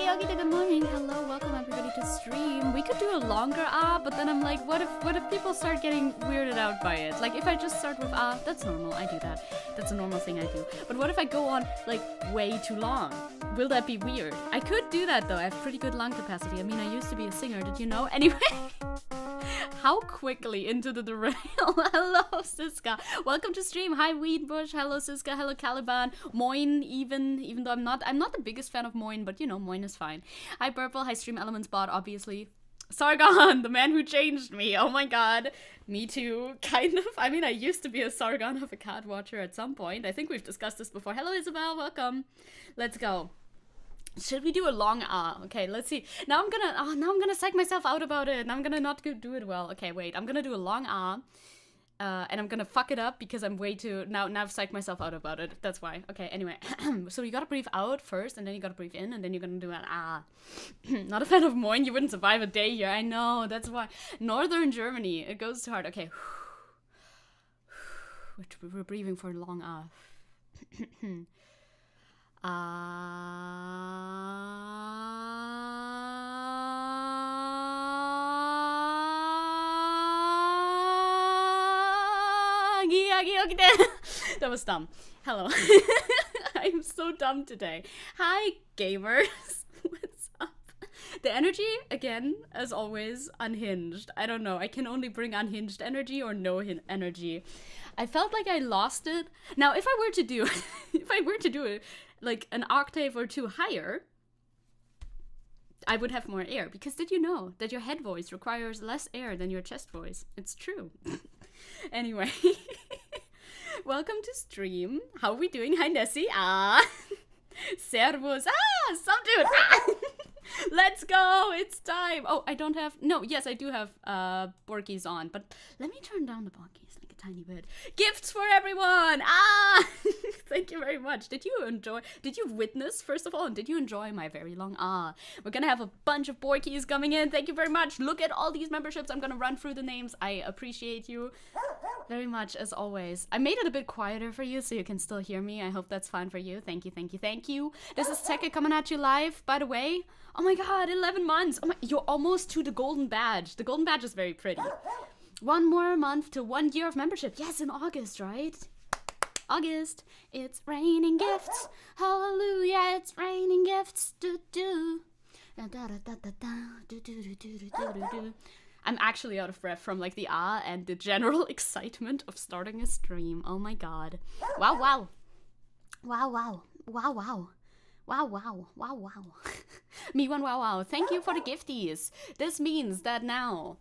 Yogita, good morning. Hello, welcome everybody to stream. We could do a longer but then I'm like, what if people start getting weirded out by it? Like, if I just start with that's normal, I do that. That's a normal thing I do. But what if I go on, like, way too long? Will that be weird? I could do that, though. I have pretty good lung capacity. I mean, I used to be a singer, did you know? Anyway, how quickly into the derail. Hello, Siska. Welcome to stream. Hi, Weedbush. Hello, Siska. Hello, Caliban. Moin, even though I'm not the biggest fan of Moin, but, you know, Moin is fine. Hi, Purple. Hi, StreamElements bot, obviously. Sargon, the man who changed me. Oh my god. Me too, kind of. I mean, I used to be a Sargon of a cat watcher at some point. I think we've discussed this before. Hello, Isabel. Welcome. Let's go. Should we do a long Okay, let's see. Now I'm gonna psych myself out about it. And I'm gonna not do it well. Okay, wait. I'm gonna do a long and I'm gonna fuck it up because I'm way too... Now I've psyched myself out about it. That's why. Okay, anyway. So you gotta breathe out first, and then you gotta breathe in, and then you're gonna do an Not a fan of Moin. You wouldn't survive a day here. I know, that's why. Northern Germany. It goes too hard. Okay. We're breathing for a long That was dumb. Hello. I'm so dumb today. Hi, gamers. What's up? The energy, again, as always, unhinged. I don't know. I can only bring unhinged energy or no energy. I felt like I lost it. Now, if I were to do it like an octave or two higher, I would have more air. Because did you know that your head voice requires less air than your chest voice? It's true. Anyway. Welcome to stream. How are we doing? Hi, Nessie. Servus. Some dude. Let's go. It's time. Oh, I don't have... No, yes, I do have Borkies on. But let me turn down the Borkies like a tiny bit. Gifts for everyone. Thank you very much. Did you witness, first of all, and did you enjoy my very long We're gonna have a bunch of Borkies coming in. Thank you very much. Look at all these memberships. I'm gonna run through the names. I appreciate you very much, as always. I made it a bit quieter for you so you can still hear me. I hope that's fine for you. Thank you, thank you, thank you. This is Zecke coming at you live, by the way. Oh my god, 11 months. Oh my, you're almost to the golden badge. The golden badge is very pretty. 1 more month to 1 year of membership. Yes, in August, right? August. It's raining gifts. Hallelujah, it's raining gifts. Do-do. Do-do-do-do-do. I'm actually out of breath from like the and the general excitement of starting a stream. Oh my god. Wow, wow. Wow, wow. Wow, wow. Wow, wow. Wow, wow. Me one wow, wow. Thank you for the gifties. This means that now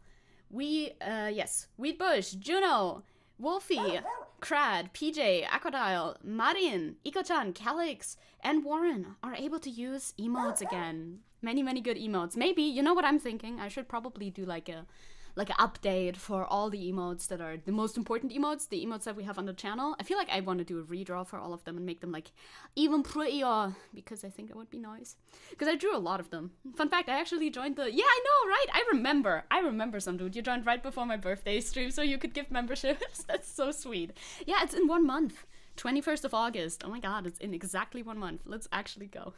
yes, Weedbush, Juno, Wolfie, Crad, PJ, Aquadile, Marin, Iko-chan, Calix, and Warren are able to use emotes again. Many, many good emotes. Maybe, you know what I'm thinking? I should probably do like an update for all the emotes that are the most important emotes, the emotes that we have on the channel. I feel like I want to do a redraw for all of them and make them like even prettier, because I think it would be nice. Because I drew a lot of them. Fun fact, I actually joined the... Yeah, I know, right? I remember some dude. You joined right before my birthday stream so you could give memberships. That's so sweet. Yeah, it's in 1 month. 21st of August. Oh my god, it's in exactly 1 month. Let's actually go.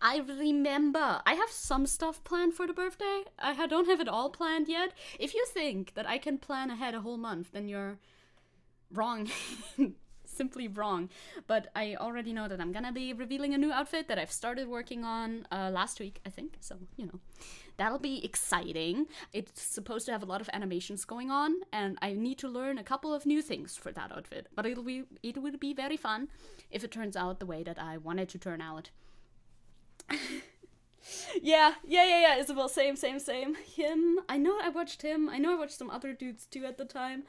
I remember. I have some stuff planned for the birthday. I don't have it all planned yet. If you think that I can plan ahead a whole month, then you're wrong. Simply wrong. But I already know that I'm gonna be revealing a new outfit that I've started working on last week, I think. So, you know, that'll be exciting. It's supposed to have a lot of animations going on, and I need to learn a couple of new things for that outfit. But it will be very fun if it turns out the way that I want it to turn out. Yeah, Isabel, same. Him, I know I watched him. I know I watched some other dudes too at the time.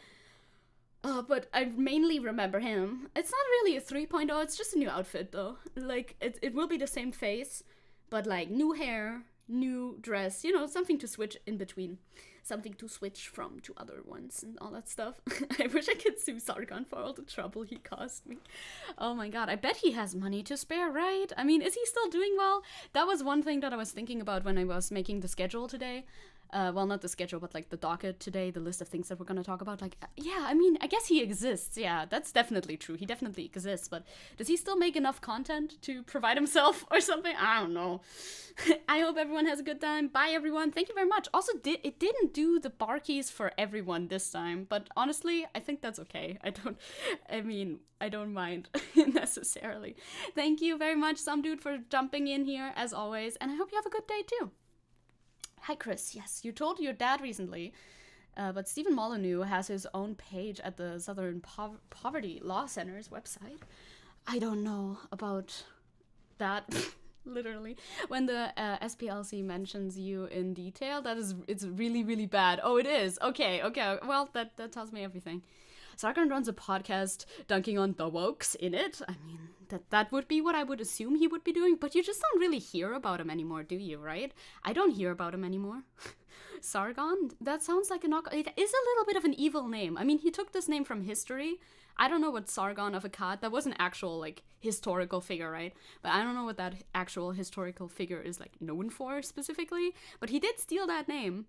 But I mainly remember him. It's not really a 3.0, it's just a new outfit though. Like, it will be the same face, but like new hair, new dress, you know, something to switch in between. Something to switch from to other ones and all that stuff. I wish I could sue Sargon for all the trouble he caused me. Oh my god, I bet he has money to spare, right? I mean, is he still doing well? That was one thing that I was thinking about when I was making the schedule today. well, not the schedule, but like the docket today, the list of things that we're going to talk about. Like, yeah, I mean, I guess he exists. Yeah, that's definitely true. He definitely exists. But does he still make enough content to provide himself or something? I don't know. I hope everyone has a good time. Bye, everyone. Thank you very much. Also, it didn't do the bar keys for everyone this time. But honestly, I think that's okay. I don't mind necessarily. Thank you very much, some dude, for jumping in here as always. And I hope you have a good day too. Hi, Chris. Yes, you told your dad recently, but Stephen Molyneux has his own page at the Southern Poverty Law Center's website. I don't know about that, literally. When the SPLC mentions you in detail, it's really, really bad. Oh, it is? Okay. Well, that tells me everything. Sargon runs a podcast dunking on the wokes in it. I mean, that would be what I would assume he would be doing, but you just don't really hear about him anymore, do you, right? I don't hear about him anymore. Sargon? That sounds like a knock. It is a little bit of an evil name. I mean, he took this name from history. I don't know what Sargon of Akkad, that was an actual, like, historical figure, right? But I don't know what that actual historical figure is, like, known for specifically. But he did steal that name.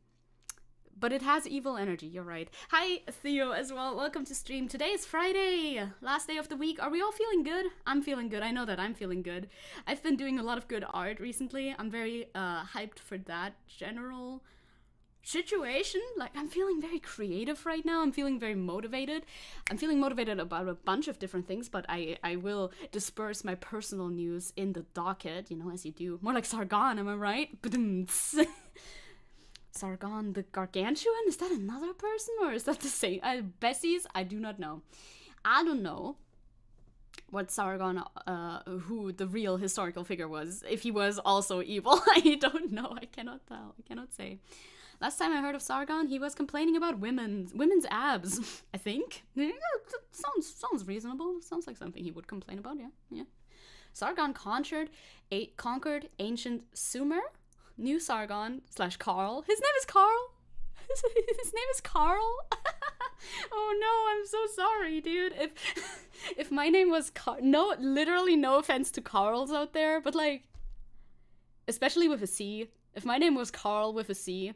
But it has evil energy, you're right. Hi, Theo, as well. Welcome to stream. Today is Friday, last day of the week. Are we all feeling good? I'm feeling good. I know that I'm feeling good. I've been doing a lot of good art recently. I'm very hyped for that general situation. Like, I'm feeling very creative right now. I'm feeling very motivated. I'm feeling motivated about a bunch of different things, but I will disperse my personal news in the docket, you know, as you do. More like Sargon, am I right? Sargon the Gargantuan? Is that another person or is that the same? Bessies? I do not know. I don't know what Sargon, who the real historical figure was. If he was also evil, I don't know. I cannot tell. I cannot say. Last time I heard of Sargon, he was complaining about women's abs. I think. Yeah, sounds reasonable. Sounds like something he would complain about. Yeah. Sargon conquered ancient Sumer. New Sargon / Carl. His name is Carl? His name is Carl? Oh no, I'm so sorry, dude. If my name was Carl... No, literally no offense to Carls out there, but like... Especially with a C. If my name was Carl with a C,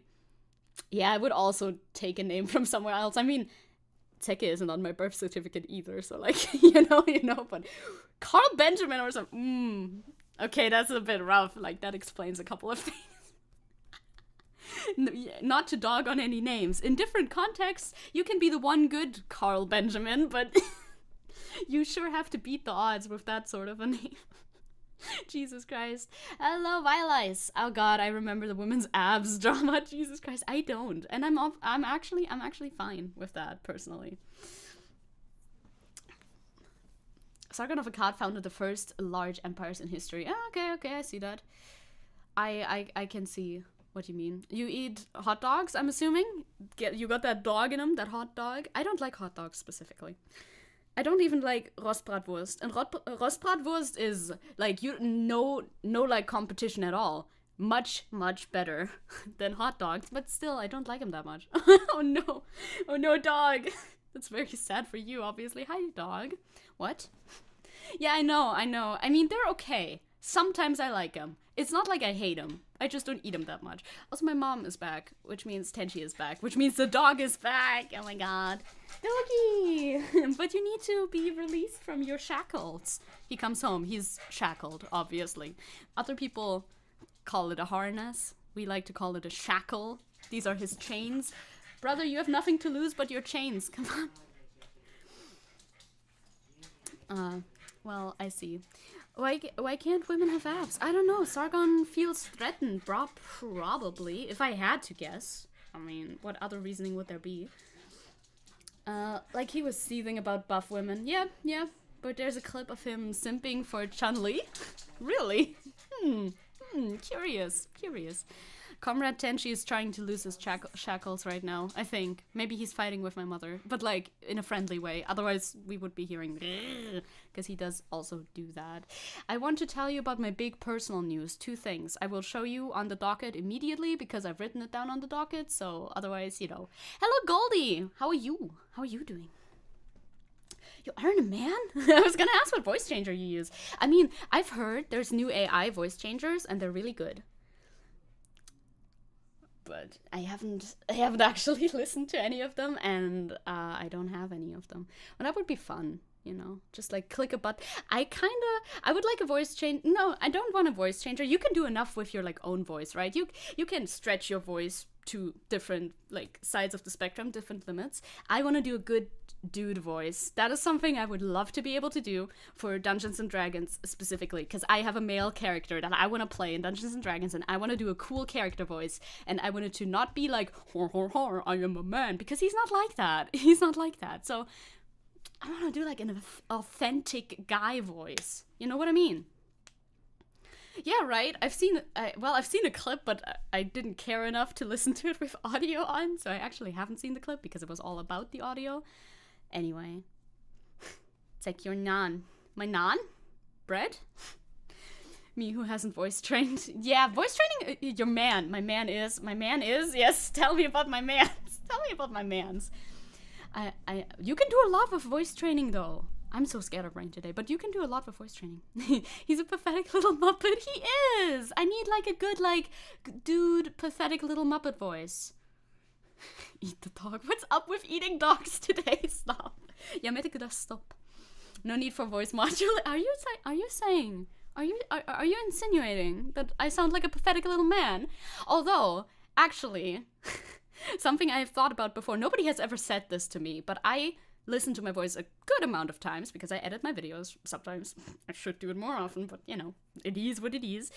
yeah, I would also take a name from somewhere else. I mean, Zecke isn't on my birth certificate either, so like, you know, but... Carl Benjamin or something... Okay, that's a bit rough. Like, that explains a couple of things. Not to dog on any names. In different contexts, you can be the one good Carl Benjamin, but you sure have to beat the odds with that sort of a name. Jesus Christ. Hello, Violice. Oh god, I remember the women's abs drama. Jesus Christ, I don't. And I'm actually fine with that, personally. Sargon of Akkad founded the first large empires in history. Okay, I see that. I can see what you mean. You eat hot dogs, I'm assuming? You got that dog in them, that hot dog? I don't like hot dogs specifically. I don't even like Rostbratwurst. And Rostbratwurst is, like, no, like, competition at all. Much better than hot dogs, but still, I don't like them that much. Oh no, dog. That's very sad for you, obviously. Hi, dog. What? Yeah, I know. I mean, they're okay. Sometimes I like them. It's not like I hate them. I just don't eat them that much. Also, my mom is back, which means Tenchi is back, which means the dog is back. Oh my god. Doggy! But you need to be released from your shackles. He comes home. He's shackled, obviously. Other people call it a harness. We like to call it a shackle. These are his chains. Brother, you have nothing to lose but your chains. Come on. Well, I see. Why can't women have abs? I don't know. Sargon feels threatened. Probably. If I had to guess. I mean, what other reasoning would there be? Like he was seething about buff women. Yeah. But there's a clip of him simping for Chun-Li. Really? Curious. Comrade Tenchi is trying to lose his shackles right now, I think. Maybe he's fighting with my mother, but like in a friendly way. Otherwise, we would be hearing because he does also do that. I want to tell you about my big personal news. 2 things. I will show you on the docket immediately because I've written it down on the docket. So otherwise, you know. Hello, Goldie. How are you? How are you doing? You aren't a man? I was gonna ask what voice changer you use. I mean, I've heard there's new AI voice changers and they're really good. but I haven't actually listened to any of them, and I don't have any of them. But that would be fun, you know, just like click a button. I would like a voice change. No, I don't want a voice changer. You can do enough with your like own voice, right? You can stretch your voice to different like sides of the spectrum, different limits. I want to do a good dude voice. That is something I would love to be able to do for Dungeons and Dragons specifically, because I have a male character that I want to play in Dungeons and Dragons, and I want to do a cool character voice, and I want it to not be like hor hor hor, I am a man, because he's not like that. He's not like that. So I want to do like an authentic guy voice. You know what I mean? Yeah, right. I've seen a clip, but I didn't care enough to listen to it with audio on, so I actually haven't seen the clip because it was all about the audio. Anyway, it's like your nan. My nan? Bread? Me who hasn't voice trained. Yeah, voice training, your man. My man is. Yes, tell me about my mans. Tell me about my mans. You can do a lot with voice training, though. I'm so scared of Rain today, but you can do a lot with voice training. He's a pathetic little Muppet. He is! I need like a good, like, dude, pathetic little Muppet voice. Eat the dog. What's up with eating dogs today? Stop. Jag vet inte, stop. No need for voice modulation. Are you insinuating that I sound like a pathetic little man? Although, actually, something I've thought about before, nobody has ever said this to me, but I listen to my voice a good amount of times because I edit my videos sometimes. I should do it more often, but you know, it is what it is.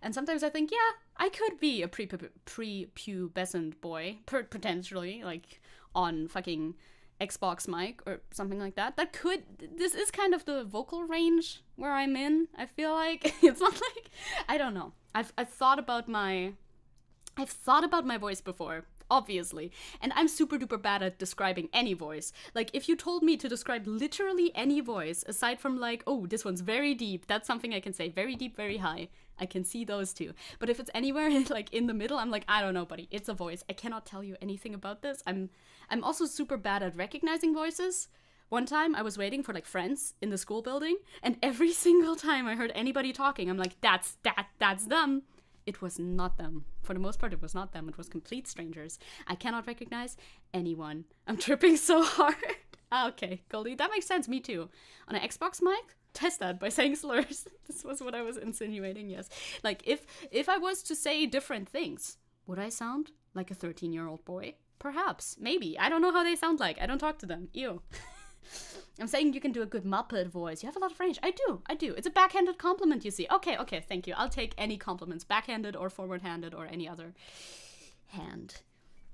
And sometimes I think, yeah, I could be a prepubescent boy, potentially, like on fucking Xbox mic or something like that. This is kind of the vocal range where I'm in, I feel like. It's not like, I don't know. I've thought about my voice before, obviously, and I'm super duper bad at describing any voice. Like, if you told me to describe literally any voice, aside from like, oh, this one's very deep, that's something I can say. Very deep, very high. I can see those two. But if it's anywhere like in the middle, I'm like, I don't know, buddy. It's a voice. I cannot tell you anything about this. I'm also super bad at recognizing voices. One time I was waiting for like friends in the school building, and every single time I heard anybody talking, I'm like, that's them. It was not them. For the most part, it was not them. It was complete strangers. I cannot recognize anyone. I'm tripping so hard. Okay, Goldie, that makes sense. Me too. On an Xbox mic, test that by saying slurs. This was what I was insinuating, yes. Like, if I was to say different things, would I sound like a 13-year-old boy? Perhaps. Maybe. I don't know how they sound like. I don't talk to them. Ew. I'm saying you can do a good Muppet voice. You have a lot of range. I do. It's a backhanded compliment, you see. Okay, thank you. I'll take any compliments, backhanded or forward-handed or any other hand.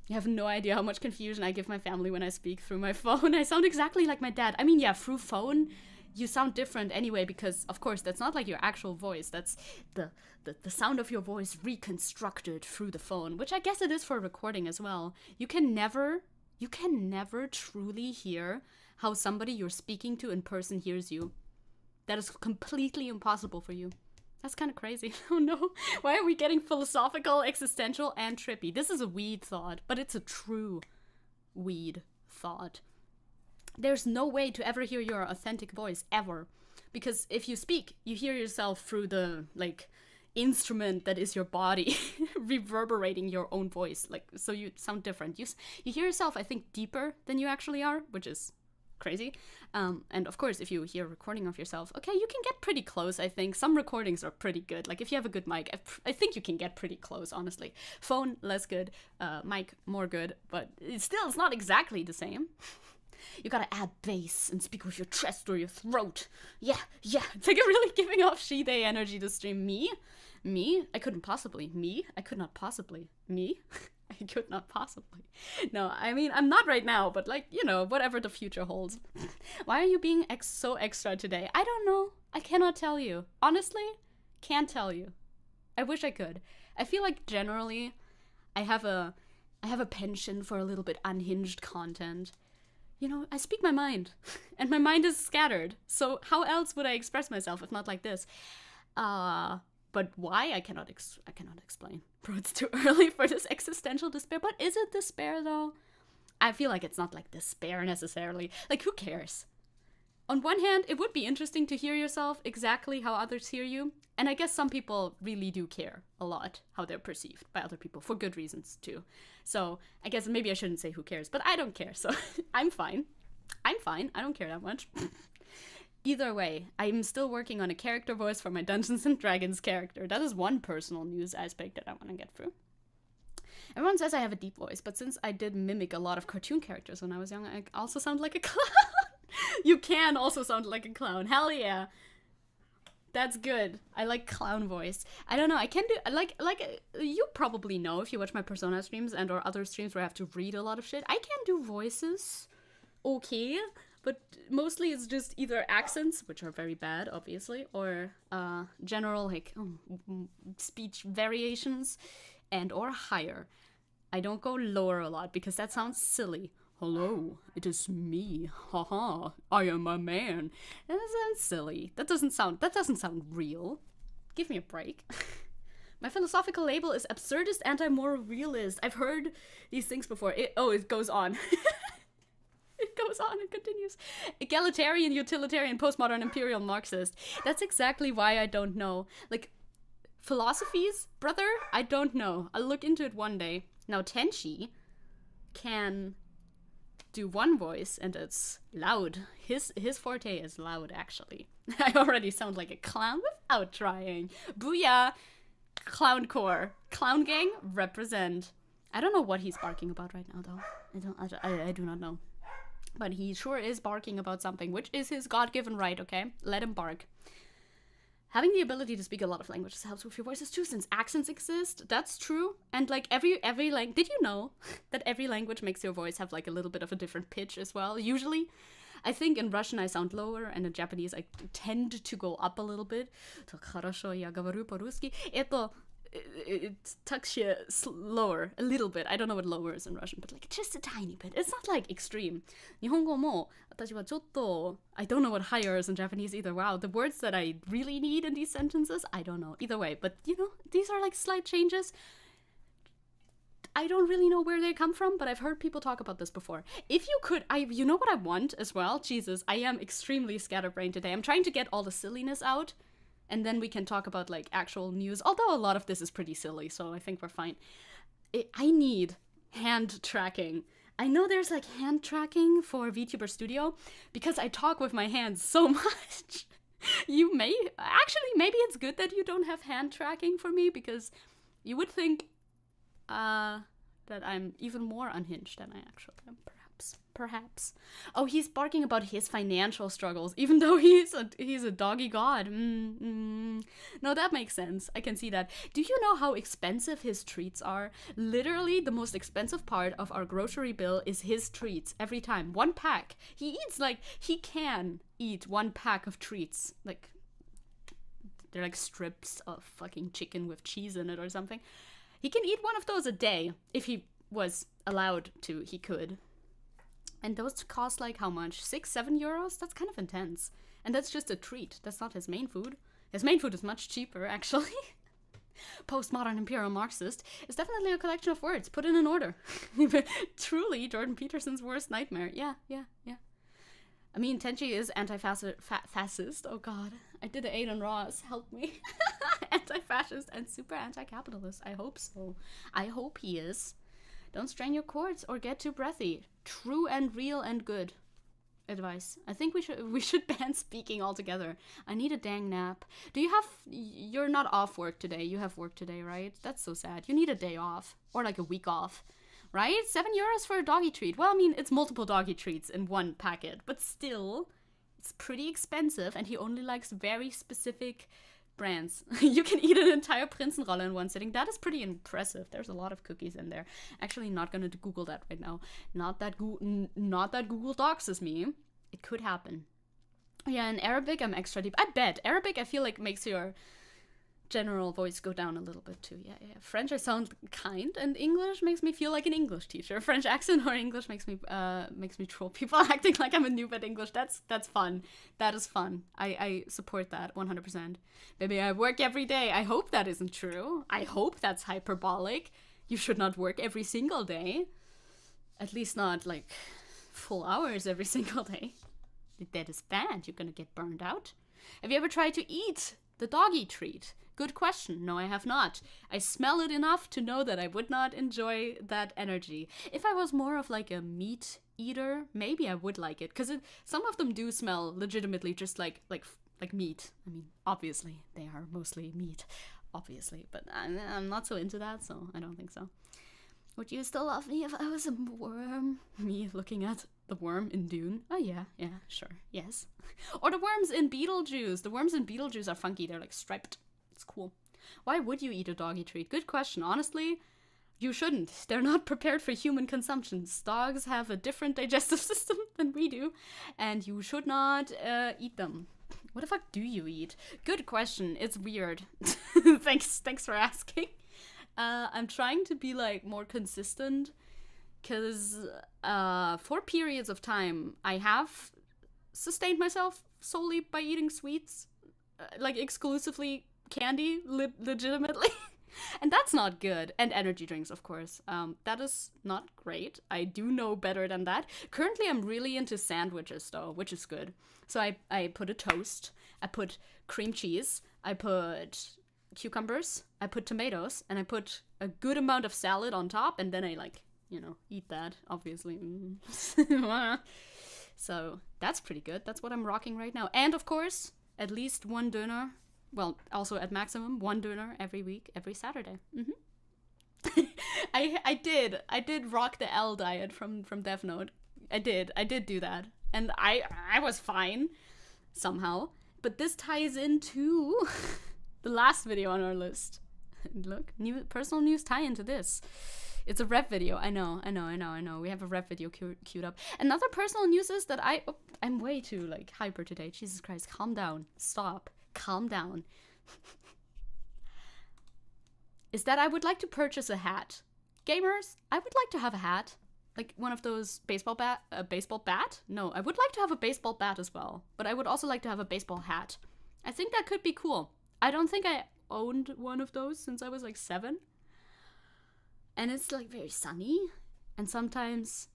You have no idea how much confusion I give my family when I speak through my phone. I sound exactly like my dad. I mean, yeah, through phone, you sound different anyway, because, of course, that's not like your actual voice. That's the sound of your voice reconstructed through the phone, which I guess it is for recording as well. You can never truly hear how somebody you're speaking to in person hears you. That is completely impossible for you. That's kind of crazy. Oh no, why are we getting philosophical, existential, and trippy? This is a weed thought, but it's a true weed thought. There's no way to ever hear your authentic voice, ever. Because if you speak, you hear yourself through the, like, instrument that is your body, reverberating your own voice. Like, so you sound different. You hear yourself, I think, deeper than you actually are, which is crazy. And of course, if you hear a recording of yourself, okay, you can get pretty close, I think. Some recordings are pretty good. Like, if you have a good mic, I think you can get pretty close, honestly. Phone, less good. Mic, more good. But it's not exactly the same. You gotta add bass and speak with your chest or your throat. Yeah. It's like I'm really giving off she-they energy to stream. Me? I could not possibly. I could not possibly. No, I mean, I'm not right now, but like, you know, whatever the future holds. Why are you being so extra today? I don't know. I cannot tell you. Honestly, can't tell you. I wish I could. I feel like generally I have a penchant for a little bit unhinged content. You know, I speak my mind, and my mind is scattered. So how else would I express myself if not like this? But why? I cannot explain. Bro, it's too early for this existential despair. But is it despair, though? I feel like it's not like despair necessarily. Like, who cares? on one hand, it would be interesting to hear yourself exactly how others hear you. And I guess some people really do care a lot how they're perceived by other people, for good reasons too. So I guess maybe I shouldn't say who cares, but I don't care, so I'm fine. I'm fine, I don't care that much. Either way, I'm still working on a character voice for my Dungeons & Dragons character. That is one personal news aspect that I want to get through. Everyone says I have a deep voice, but since I did mimic a lot of cartoon characters when I was young, I also sound like a clown. You can also sound like a clown. Hell yeah. That's good. I like clown voice. I don't know, I can do, like you probably know if you watch my Persona streams and or other streams where I have to read a lot of shit. I can do voices okay, but mostly it's just either accents, which are very bad, obviously, or general, like, speech variations and or higher. I don't go lower a lot because that sounds silly. Hello, it is me. Haha, I am a man. That sounds silly. That doesn't sound real. Give me a break. My philosophical label is absurdist anti-moral realist. I've heard these things before. It goes on. It goes on and continues. Egalitarian, utilitarian, postmodern, imperial, Marxist. That's exactly why I don't know. Like, philosophies, brother, I don't know. I'll look into it one day. Now, Tenchi can do one voice, and it's loud. His forte is loud, actually. I already sound like a clown without trying. Booyah! Clown core. Clown gang, represent. I don't know what he's barking about right now, though. I do not know. But he sure is barking about something, which is his God-given right, okay? Let him bark. Having the ability to speak a lot of languages helps with your voices too, since accents exist. That's true. And like every language, did you know that every language makes your voice have like a little bit of a different pitch as well? Usually, I think in Russian I sound lower, and in Japanese I tend to go up a little bit. Хорошо, я говорю по-русски. It tucks you lower a little bit. I don't know what lower is in Russian, but like just a tiny bit. It's not like extreme. 日本語も私はちょっと I don't know what higher is in Japanese either. Wow, the words that I really need in these sentences, I don't know. Either way, but you know, these are like slight changes. I don't really know where they come from, but I've heard people talk about this before. If you could, you know what I want as well? Jesus, I am extremely scatterbrained today. I'm trying to get all the silliness out. And then we can talk about, like, actual news. Although a lot of this is pretty silly, so I think we're fine. I need hand tracking. I know there's, like, hand tracking for VTuber Studio because I talk with my hands so much. Actually, maybe it's good that you don't have hand tracking for me because you would think that I'm even more unhinged than I actually am, perhaps. Oh, he's barking about his financial struggles, even though he's a doggy god. No, that makes sense. I can see that. Do you know how expensive his treats are? Literally, the most expensive part of our grocery bill is his treats every time. One pack. He can eat one pack of treats. Like, they're like strips of fucking chicken with cheese in it or something. He can eat one of those a day. If he was allowed to, he could. And those cost like how much? 6-7 euros? That's kind of intense. And that's just a treat. That's not his main food. His main food is much cheaper, actually. Postmodern imperial Marxist is definitely a collection of words put in an order. Truly Jordan Peterson's worst nightmare. Yeah. I mean, Tenchi is anti-fascist. Oh god. I did the Aiden Ross. Help me. Anti-fascist and super anti-capitalist. I hope so. I hope he is. Don't strain your cords or get too breathy. True and real and good advice. I think we should ban speaking altogether. I need a dang nap. You're not off work today. You have work today, right? That's so sad. You need a day off. Or like a week off. Right? 7 euros for a doggy treat. Well, I mean, it's multiple doggy treats in one packet. But still, it's pretty expensive. And he only likes very specific brands. You can eat an entire Prinzenrolle in one sitting. That is pretty impressive. There's a lot of cookies in there. Actually, not gonna Google that right now. Not that Google doxes me. It could happen. Yeah, in Arabic, I'm extra deep. I bet. Arabic, I feel like makes your general voice go down a little bit too. Yeah. French, I sound kind, and English makes me feel like an English teacher. French accent or English makes me troll people acting like I'm a noob at English. That's fun. That is fun. I support that 100%. Baby, I work every day. I hope that isn't true. I hope that's hyperbolic. You should not work every single day. At least not like full hours every single day. That is bad. You're gonna get burned out. Have you ever tried to eat the doggy treat? Good question. No, I have not. I smell it enough to know that I would not enjoy that energy. If I was more of like a meat eater, maybe I would like it, because some of them do smell legitimately just like meat. I mean, obviously they are mostly meat, obviously, but I'm not so into that, so I don't think so. Would you still love me if I was a worm? Me looking at the worm in Dune? Oh yeah, sure, yes. Or the worms in Beetlejuice. The worms in Beetlejuice are funky. They're like striped. It's cool. Why would you eat a doggy treat? Good question. Honestly, you shouldn't. They're not prepared for human consumption. Dogs have a different digestive system than we do, and you should not eat them. What the fuck do you eat? Good question. It's weird. Thanks for asking. I'm trying to be like more consistent, because for periods of time I have sustained myself solely by eating sweets, like exclusively candy, legitimately. And that's not good. And energy drinks, of course. That is not great. I do know better than that. Currently I'm really into sandwiches though, which is good. So I put a toast, I put cream cheese, I put cucumbers, I put tomatoes, and I put a good amount of salad on top, and then I eat that, obviously. So that's pretty good. That's what I'm rocking right now. And of course, at least one döner. Well, also at maximum, one döner every week, every Saturday. I did rock the L diet from Death Note. I did do that. And I was fine, somehow. But this ties into the last video on our list. Look, new personal news tie into this. It's a rep video. I know. We have a rep video queued up. Another personal news is that I'm way too like hyper today. Jesus Christ, calm down. Stop. Calm down. Is that I would like to purchase a hat. Gamers, I would like to have a hat. Like one of those baseball bat? No, I would like to have a baseball bat as well. But I would also like to have a baseball hat. I think that could be cool. I don't think I owned one of those since I was like 7. And it's like very sunny. And sometimes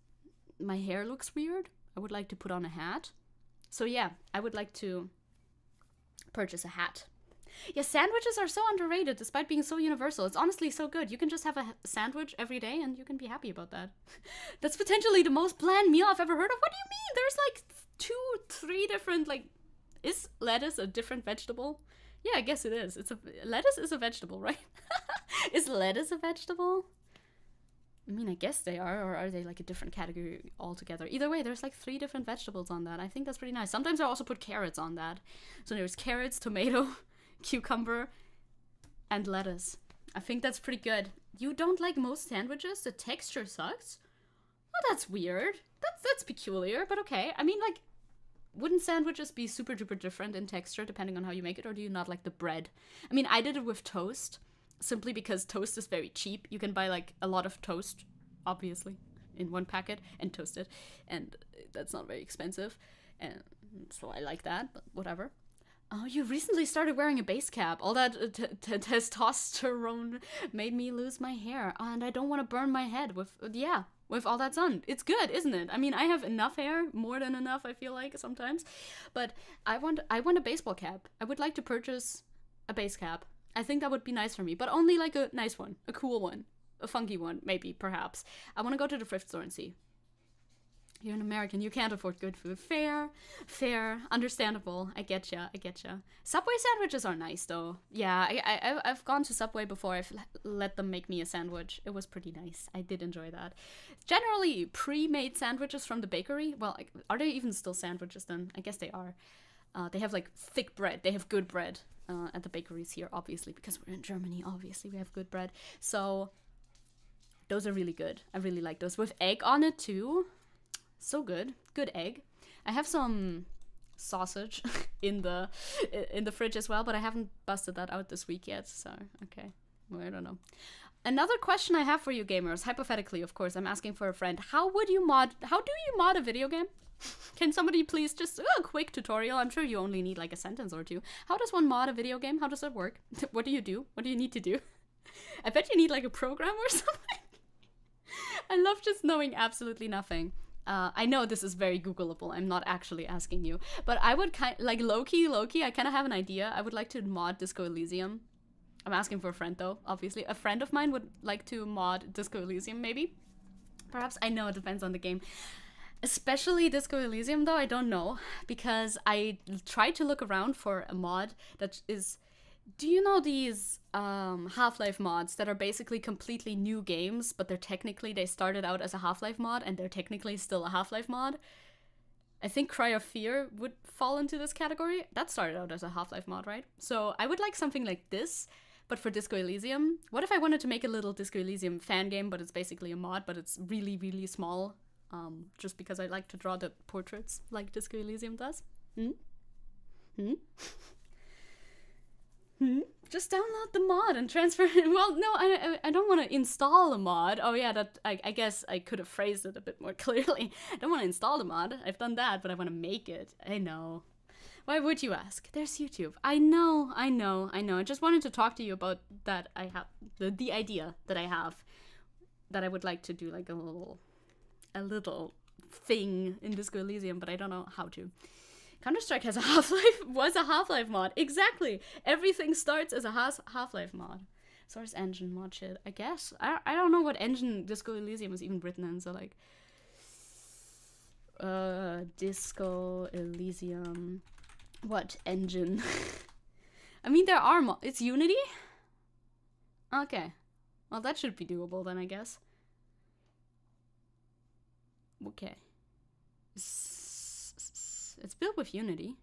my hair looks weird. I would like to put on a hat. So yeah, I would like to purchase a hat. Yeah, sandwiches are so underrated despite being so universal. It's honestly so good. You can just have a sandwich every day and you can be happy about that. That's potentially the most bland meal I've ever heard of. What do you mean? There's like 2-3 different, like, is lettuce a different vegetable? Yeah, I guess it is. Lettuce is a vegetable, right? Is lettuce a vegetable? I mean, I guess they are, or are they like a different category altogether? Either way, there's like 3 different vegetables on that. I think that's pretty nice. Sometimes I also put carrots on that. So there's carrots, tomato, cucumber, and lettuce. I think that's pretty good. You don't like most sandwiches? The texture sucks? Well, that's weird. That's peculiar, but okay. I mean, like, wouldn't sandwiches be super duper different in texture depending on how you make it, or do you not like the bread? I mean, I did it with toast. Simply because toast is very cheap. You can buy like a lot of toast, obviously, in one packet and toast it. And that's not very expensive. And so I like that, but whatever. Oh, you recently started wearing a base cap. All that testosterone made me lose my hair. And I don't want to burn my head with all that sun. It's good, isn't it? I mean, I have enough hair, more than enough, I feel like sometimes. But I want a baseball cap. I would like to purchase a base cap. I think that would be nice for me, but only like a nice one, a cool one, a funky one, maybe, perhaps. I want to go to the thrift store and see. You're an American, you can't afford good food. Fair, understandable. I getcha. Subway sandwiches are nice, though. Yeah, I've gone to Subway before. I've let them make me a sandwich. It was pretty nice. I did enjoy that. Generally, pre-made sandwiches from the bakery. Well, are they even still sandwiches then? I guess they are. They have like thick bread. They have good bread. At the bakeries here, obviously, because we're in Germany, obviously, we have good bread. So, those are really good. I really like those. With egg on it, too. So good. Good egg. I have some sausage in the fridge as well, but I haven't busted that out this week yet, so, okay. Well, I don't know. Another question I have for you gamers, hypothetically, of course, I'm asking for a friend. How do you mod a video game? Can somebody please just a quick tutorial? I'm sure you only need like a sentence or 2. How does one mod a video game? How does that work? What do you do? What do you need to do? I bet you need like a program or something. I love just knowing absolutely nothing. I know this is very Googleable. I'm not actually asking you, but I would like low-key, I kind of have an idea. I would like to mod Disco Elysium. I'm asking for a friend though, obviously. A friend of mine would like to mod Disco Elysium, maybe. Perhaps, I know it depends on the game. Especially Disco Elysium though, I don't know, because I tried to look around for a mod that is... Do you know these Half-Life mods that are basically completely new games, but they started out as a Half-Life mod and they're technically still a Half-Life mod? I think Cry of Fear would fall into this category. That started out as a Half-Life mod, right? So I would like something like this, but for Disco Elysium. What if I wanted to make a little Disco Elysium fan game, but it's basically a mod, but it's really, really small, just because I like to draw the portraits like Disco Elysium does? Just download the mod and transfer it. Well, no, I don't want to install a mod. Oh yeah, that I guess I could have phrased it a bit more clearly. I don't want to install the mod. I've done that, but I want to make it. I know. Why would you ask? There's YouTube. I know. I just wanted to talk to you about that. I have the idea that I have, that I would like to do like a little thing in Disco Elysium, but I don't know how to. Counter-Strike was a Half-Life mod. Exactly. Everything starts as a Half-Life mod. Source engine mod shit, I guess. I don't know what engine Disco Elysium was even written in, so like... Disco Elysium... What engine? I mean, there are it's Unity? Okay. Well, that should be doable then, I guess. Okay. It's built with Unity.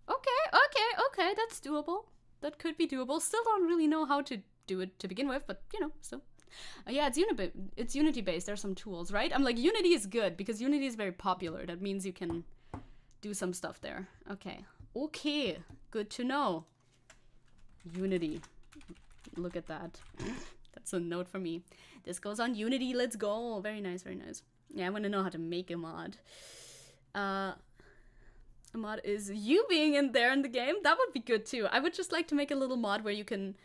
Okay, that's doable. That could be doable. Still don't really know how to do it to begin with, but, you know, still. Yeah, it's Unity-based. There's some tools, right? I'm like, Unity is good, because Unity is very popular. That means you can do some stuff there. Okay, good to know. Unity. Look at that. That's a note for me. This goes on Unity, let's go. Very nice, very nice. Yeah, I want to know how to make a mod. A mod is you being in there in the game. That would be good too. I would just like to make a little mod where you can...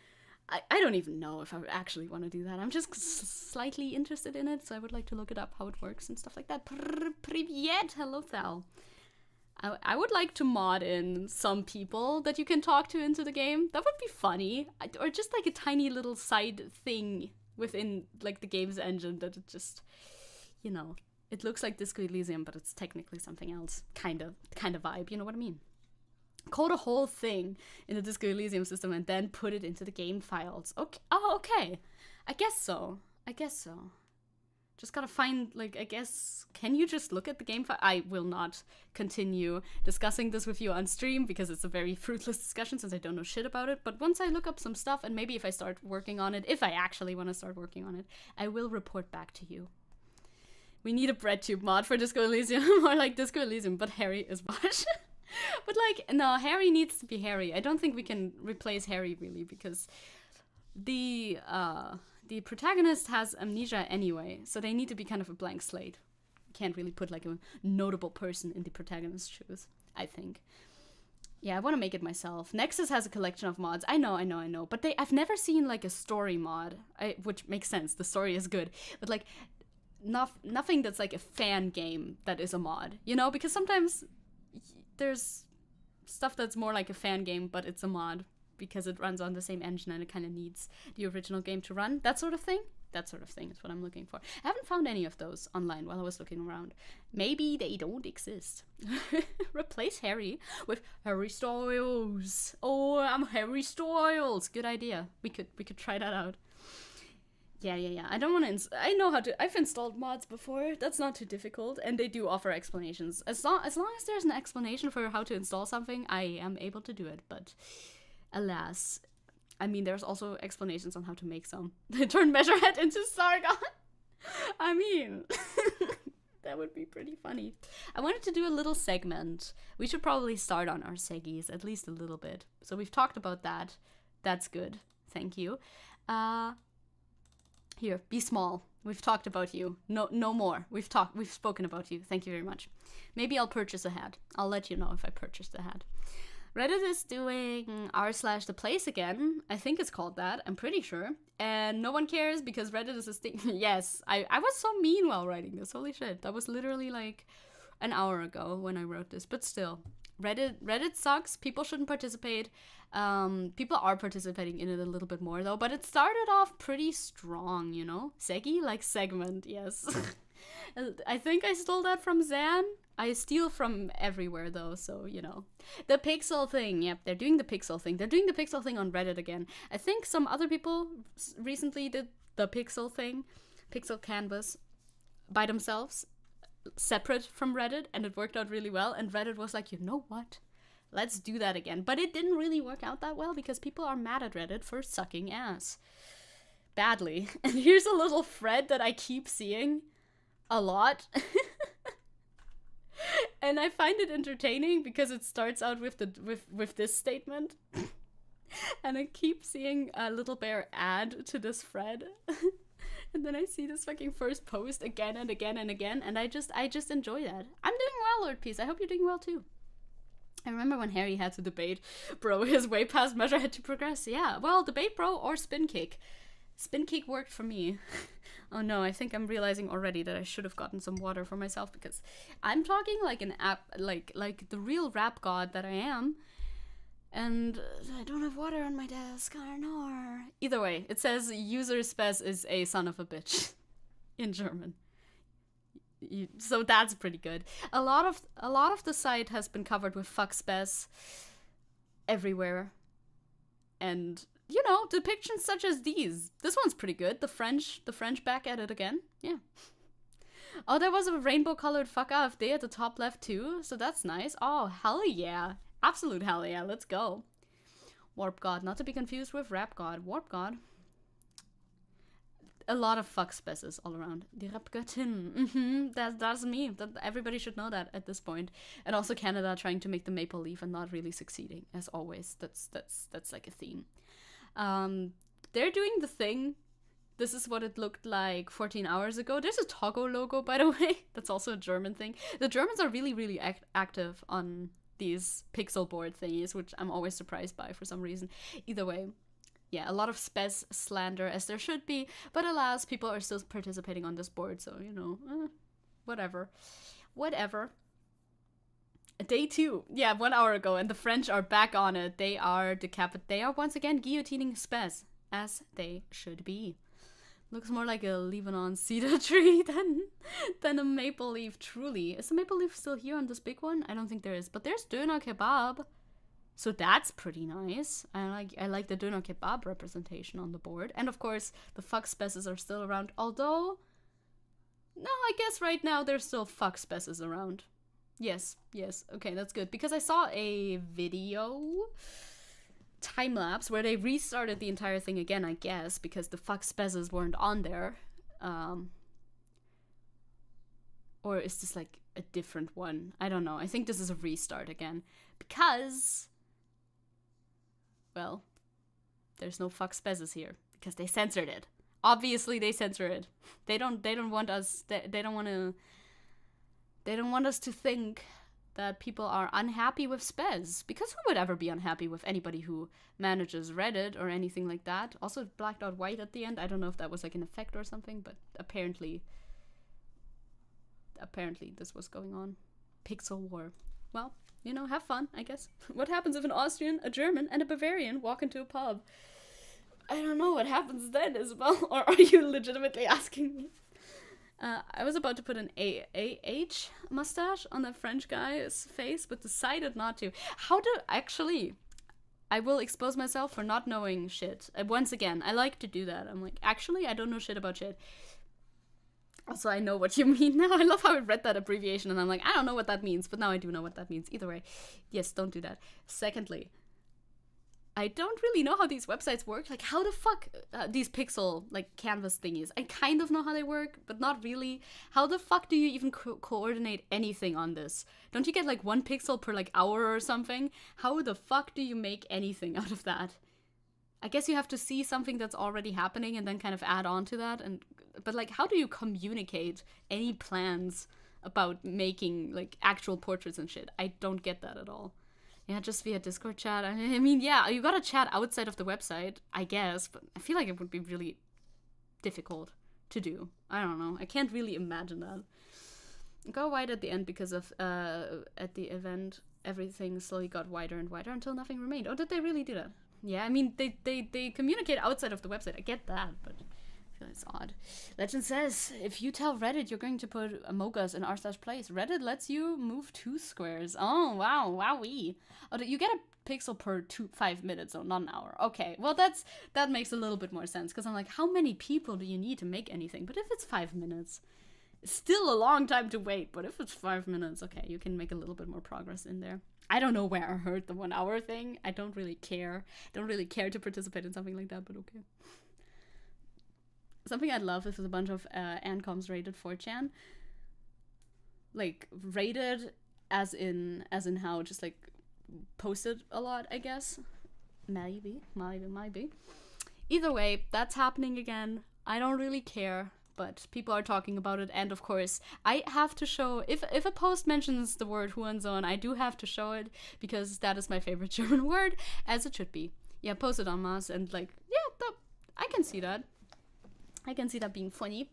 I don't even know if I would actually want to do that. I'm just slightly interested in it, so I would like to look it up, how it works and stuff like that. Привет! Hello, Thal. I would like to mod in some people that you can talk to into the game. That would be funny. Or just like a tiny little side thing within like the game's engine that it just, you know, it looks like Disco Elysium, but it's technically something else. Kind of vibe, you know what I mean? Code a whole thing in the Disco Elysium system and then put it into the game files. Okay. Oh, okay. I guess so. Just gotta find, like, I guess, can you just look at the game file? I will not continue discussing this with you on stream because it's a very fruitless discussion since I don't know shit about it. But once I look up some stuff and maybe if I start working on it, if I actually want to start working on it, I will report back to you. We need a breadtube mod for Disco Elysium or like Disco Elysium, but Harry is Bosch. But like, no, Harry needs to be Harry. I don't think we can replace Harry really because the protagonist has amnesia anyway, so they need to be kind of a blank slate. Can't really put like a notable person in the protagonist's shoes, I think. Yeah, I want to make it myself. Nexus has a collection of mods. I know, but I've never seen like a story mod, which makes sense. The story is good, but like nothing that's like a fan game that is a mod, you know? Because sometimes there's stuff that's more like a fan game, but it's a mod because it runs on the same engine and it kind of needs the original game to run. That sort of thing is what I'm looking for. I haven't found any of those online while I was looking around. Maybe they don't exist. Replace Harry with Harry Styles. Oh, I'm Harry Styles. Good idea. We could try that out. Yeah. I don't want to... I know how to... I've installed mods before. That's not too difficult. And they do offer explanations. As long as there's an explanation for how to install something, I am able to do it. But alas, I mean, there's also explanations on how to make some. Turn Measurehead into Sargon. I mean, that would be pretty funny. I wanted to do a little segment. We should probably start on our seggies, at least a little bit. So we've talked about that. That's good. Thank you. Here, be small. We've talked about you. No more. We've spoken about you. Thank you very much. Maybe I'll purchase a hat. I'll let you know if I purchased a hat. Reddit is doing r/the place again. I think it's called that. I'm pretty sure. And no one cares because Reddit is a thing. Yes, I was so mean while writing this. Holy shit. That was literally like an hour ago when I wrote this. But still, Reddit sucks. People shouldn't participate. People are participating in it a little bit more though. But it started off pretty strong, you know? Zecke, like segment, yes. I think I stole that from Zan. I steal from everywhere though, so you know. The pixel thing, yep, they're doing the pixel thing. They're doing the pixel thing on Reddit again. I think some other people recently did the pixel thing, pixel canvas, by themselves, separate from Reddit, and it worked out really well. And Reddit was like, you know what? Let's do that again. But it didn't really work out that well because people are mad at Reddit for sucking ass. Badly. And here's a little thread that I keep seeing a lot. And I find it entertaining because it starts out with this statement. And I keep seeing a little bear add to this thread. And then I see this fucking first post again and again and again, and I just enjoy that. I'm doing well, Lord Peace. I hope you're doing well too. I remember when Harry had to debate, bro, his way past measure had to progress. Yeah, well, debate bro or spin kick. Spin kick worked for me. Oh no, I think I'm realizing already that I should have gotten some water for myself because I'm talking like an app, like the real rap god that I am. And I don't have water on my desk. I don't know. Either way, it says user spes is a son of a bitch in German. So that's pretty good. A lot of the site has been covered with fuck spes everywhere. And you know, depictions such as these. This one's pretty good. The French back at it again. Yeah. Oh, there was a rainbow colored fuck AfD at the top left too. So that's nice. Oh, hell yeah. Absolute hell yeah. Let's go. Warp God. Not to be confused with Rap God. Warp God. A lot of fuck speces all around. Die Rapgöttin. That's me. Everybody should know that at this point. And also Canada trying to make the maple leaf and not really succeeding, as always. That's like a theme. They're doing the thing. This is what it looked like 14 hours ago. There's a Togo logo, by the way. That's also a German thing. The Germans are really, really active on these pixel board thingies, which I'm always surprised by for some reason. Either way, yeah, a lot of spez slander, as there should be, but alas, people are still participating on this board, so, you know, whatever. Day 2, yeah, 1 hour ago, and the French are back on it. They are once again guillotining spez, as they should be. Looks more like a Lebanon cedar tree than a maple leaf, truly. Is the maple leaf still here on this big one? I don't think there is, but there's doner kebab. So that's pretty nice. I like the doner kebab representation on the board. And of course, the fuck speces are still around, although, no, I guess right now there's still fuck speces around. Yes, okay, that's good. Because I saw a video time-lapse where they restarted the entire thing again, I guess, because the fuck speces weren't on there. Or is this like a different one? I don't know. I think this is a restart again. Because, well, there's no fuck speces here. Because they censored it. Obviously they censor it. They don't want us to think that people are unhappy with spez, because who would ever be unhappy with anybody who manages Reddit or anything like that? Also blacked out white at the end. I don't know if that was like an effect or something, but apparently this was going on. Pixel war. Well, you know, have fun, I guess. What happens if an Austrian, a German, and a Bavarian walk into a pub? I don't know what happens then, Isabel. Or are you legitimately asking me? I was about to put an AH mustache on the French guy's face, but decided not to. I will expose myself for not knowing shit. Once again, I like to do that. I'm like, actually, I don't know shit about shit. Also, I know what you mean now. I love how I read that abbreviation and I'm like, I don't know what that means, but now I do know what that means. Either way, yes, don't do that. Secondly, I don't really know how these websites work. Like, how the fuck, these pixel, like, canvas thingies. I kind of know how they work, but not really. How the fuck do you even coordinate anything on this? Don't you get, like, 1 pixel per, like, hour or something? How the fuck do you make anything out of that? I guess you have to see something that's already happening and then kind of add on to that. But, like, how do you communicate any plans about making, like, actual portraits and shit? I don't get that at all. Yeah, just via Discord chat. I mean, yeah, you gotta chat outside of the website, I guess, but I feel like it would be really difficult to do. I don't know. I can't really imagine that. Go wide at the end because of, at the event, everything slowly got wider and wider until nothing remained. Oh, did they really do that? Yeah, I mean, they communicate outside of the website. I get that, but I feel it's odd. Legend says, if you tell Reddit you're going to put mogas in r/place, Reddit lets you move 2 squares. Oh, wow, wowee. Oh, you get a pixel per 5 minutes, so not an hour. Okay, well, that makes a little bit more sense, because I'm like, how many people do you need to make anything? But if it's 5 minutes, it's still a long time to wait, but if it's 5 minutes, okay, you can make a little bit more progress in there. I don't know where I heard the 1 hour thing. I don't really care. Don't really care to participate in something like that, but okay. Something I'd love if there's a bunch of ANCOMs rated 4chan. Like, rated as in how just, like, posted a lot, I guess. Maybe. Either way, that's happening again. I don't really care, but people are talking about it, and of course, I have to show, if a post mentions the word Hurensohn, I do have to show it, because that is my favorite German word, as it should be. Yeah, post it en masse, and like, yeah, I can see that. I can see that being funny.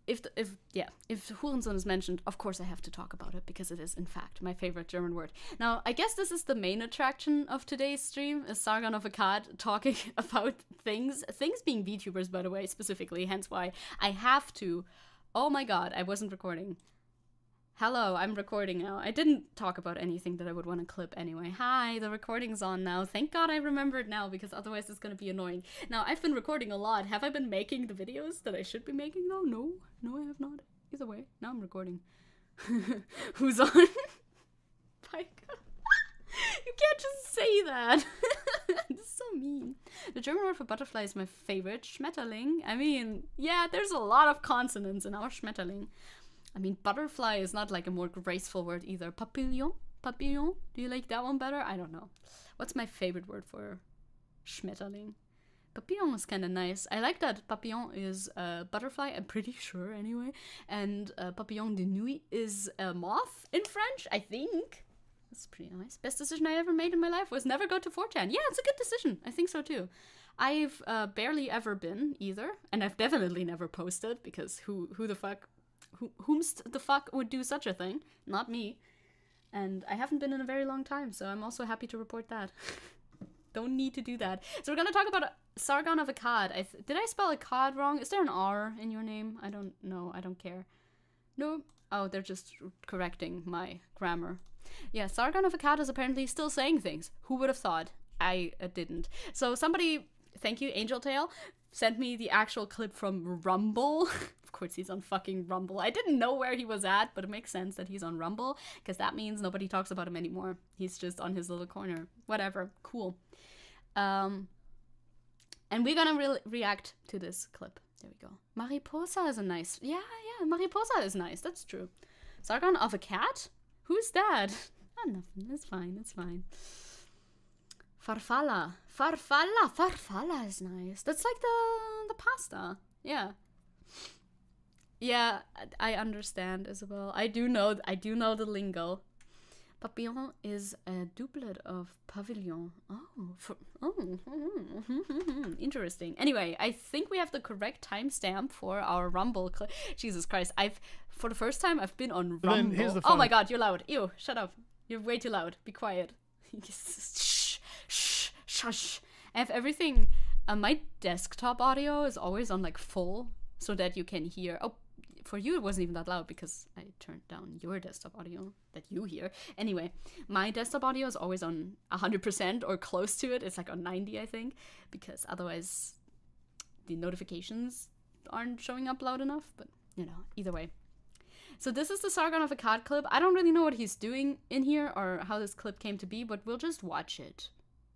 If Hurensohn is mentioned, of course I have to talk about it, because it is, in fact, my favorite German word. Now, I guess this is the main attraction of today's stream, is Sargon of Akkad talking about things being VTubers, by the way, specifically, hence why I have to. Oh my god, I wasn't recording. Hello, I'm recording now. I didn't talk about anything that I would want to clip anyway. Hi, the recording's on now. Thank god I remembered now, because otherwise it's gonna be annoying. Now, I've been recording a lot. Have I been making the videos that I should be making, though? No, I have not. Either way, now I'm recording. Who's on? Pike. You can't just say that. This is so mean. The German word for butterfly is my favorite. Schmetterling. I mean, yeah, there's a lot of consonants in our Schmetterling. I mean, butterfly is not like a more graceful word either. Papillon? Do you like that one better? I don't know. What's my favorite word for Schmetterling? Papillon is kind of nice. I like that papillon is a butterfly, I'm pretty sure anyway. And papillon de nuit is a moth in French, I think. That's pretty nice. Best decision I ever made in my life was never go to 4chan. Yeah, it's a good decision. I think so too. I've barely ever been either. And I've definitely never posted, because who the fuck... Whomst the fuck would do such a thing? Not me. And I haven't been in a very long time, so I'm also happy to report that. Don't need to do that. So we're gonna talk about Sargon of Akkad. Did I spell Akkad wrong? Is there an R in your name? I don't know. I don't care. No? Oh, they're just correcting my grammar. Yeah, Sargon of Akkad is apparently still saying things. Who would have thought? I didn't. So somebody, thank you, Angel Tail, sent me the actual clip from Rumble. Of course he's on fucking Rumble. I didn't know where he was at, but it makes sense that he's on Rumble, because that means nobody talks about him anymore. He's just on his little corner. Whatever. Cool. And we're gonna react to this clip. There we go. Mariposa is a nice... Yeah, Mariposa is nice. That's true. Sargon of a cat? Who's that? Oh, nothing. It's fine. Farfalla. Farfalla is nice. That's like the pasta. Yeah. Yeah, I understand, Isabel. I do know the lingo. Papillon is a doublet of pavilion. Interesting. Anyway, I think we have the correct timestamp for our Rumble clip. Jesus Christ, for the first time I've been on Rumble. Oh my god, you're loud. Ew, shut up. You're way too loud. Be quiet. Shush. I have everything. My desktop audio is always on like full, so that you can hear. Oh, for you it wasn't even that loud because I turned down your desktop audio that you hear. Anyway, my desktop audio is always on 100% or close to it. It's like on 90, I think, because otherwise the notifications aren't showing up loud enough. But you know, either way. So this is the Sargon of Akkad clip. I don't really know what he's doing in here or how this clip came to be, but we'll just watch it.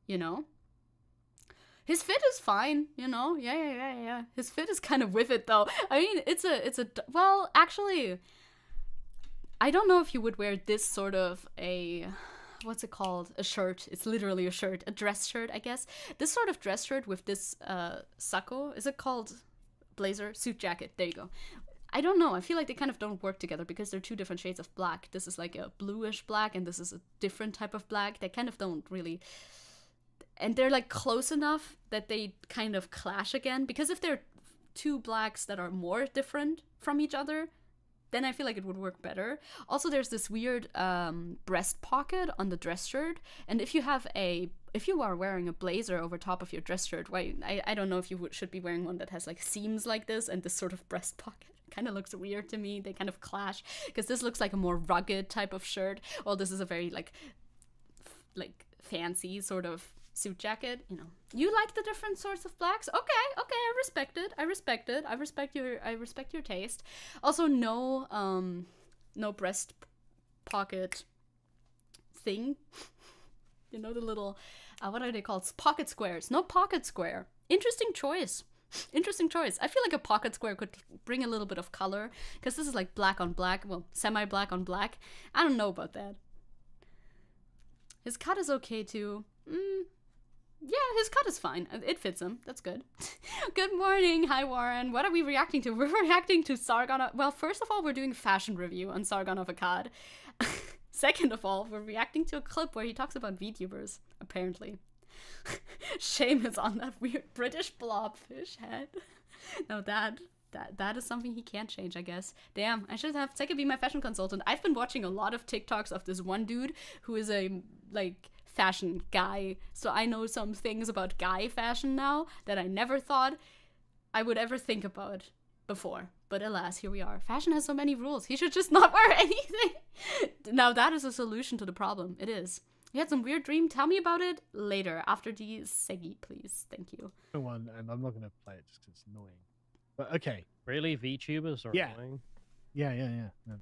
You know? His fit is fine, you know? Yeah. His fit is kind of with it, though. I mean, well, actually, I don't know if you would wear this sort of what's it called? A shirt. It's literally a shirt. A dress shirt, I guess. This sort of dress shirt with this sacco. Is it called blazer? Suit jacket. There you go. I don't know. I feel like they kind of don't work together because they're two different shades of black. This is like a bluish black, and this is a different type of black. They kind of don't really... And they're like close enough that they kind of clash again. Because if they're two blacks that are more different from each other, then I feel like it would work better. Also, there's this weird breast pocket on the dress shirt. And if you are wearing a blazer over top of your dress shirt, I don't know if you should be wearing one that has like seams like this and this sort of breast pocket. Kind of looks weird to me. They kind of clash because this looks like a more rugged type of shirt, while this is a very like fancy sort of suit jacket. You know, you like the different sorts of blacks. Okay, I respect it. I respect your taste. Also, no breast pocket thing. You know, the little what are they called? Pocket squares. No pocket square. Interesting choice. I feel like a pocket square could bring a little bit of color, because this is like black on black, well, semi-black on black. I don't know about that. His cut is okay too. Yeah, his cut is fine. It fits him. That's good. Good morning. Hi, Warren. What are we reacting to? We're reacting to Sargon. Well, first of all, we're doing a fashion review on Sargon of Akkad. Second of all, we're reacting to a clip where he talks about VTubers, apparently. Shame is on that weird British blobfish head. No, that is something he can't change, I guess. Damn, I should have Zecke be my fashion consultant. I've been watching a lot of TikToks of this one dude who is a, like, fashion guy. So I know some things about guy fashion now that I never thought I would ever think about before. But alas, here we are. Fashion has so many rules. He should just not wear anything. Now that is a solution to the problem. It is. You had some weird dream. Tell me about it later, after the Seggy, please. Thank you. One, and I'm not going to play it just because it's annoying. But okay. Really? VTubers are annoying? Yeah. No.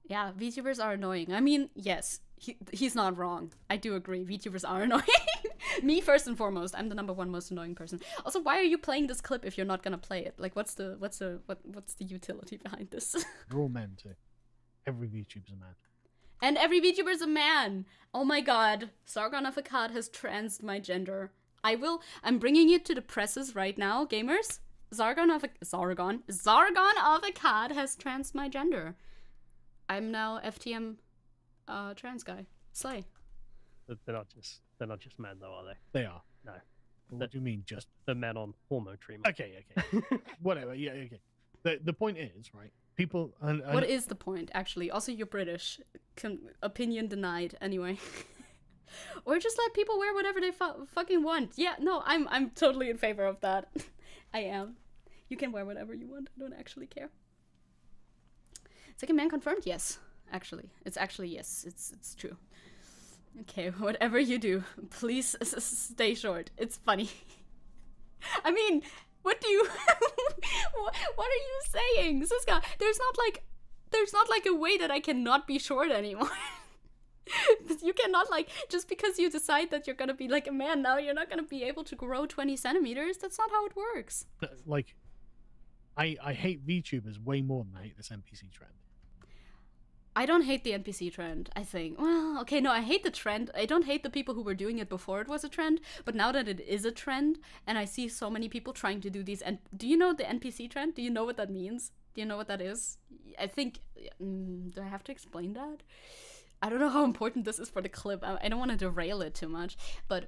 Yeah, VTubers are annoying. I mean, yes, he's not wrong. I do agree. VTubers are annoying. Me first and foremost. I'm the #1 most annoying person. Also, why are you playing this clip if you're not gonna play it? Like, what's the utility behind this? We're all men too. Every VTuber's a man. And every VTuber's a man. Oh my god. Sargon of Akkad has transed my gender. I'm bringing it to the presses right now, gamers. Sargon of Akkad has transed my gender. I'm now FTM trans guy. Slay. They're not just men though, are they? They are. No. What do you mean just the men on hormone treatment? Okay. Whatever. Yeah, okay. The point is, right? People What is the point, actually? Also, you're British. Opinion denied, anyway. Or just let people wear whatever they fucking want. Yeah, no, I'm totally in favor of that. I am. You can wear whatever you want. I don't actually care. Second man confirmed? Yes. Actually. It's actually yes. It's true. Okay, whatever you do, please stay short. It's funny. I mean, what do you... what are you saying, Siska? There's not like a way that I cannot be short anymore. You cannot, like, just because you decide that you're gonna be like a man now, you're not gonna be able to grow 20 centimeters. That's not how it works. Like, I hate VTubers way more than I hate this NPC trend. I don't hate the NPC trend, I think. Well, okay, no, I hate the trend. I don't hate the people who were doing it before it was a trend, but now that it is a trend, and I see so many people trying to do these, and do you know the NPC trend? Do you know what that means? Do you know what that is? I think, do I have to explain that? I don't know how important this is for the clip. I don't want to derail it too much, but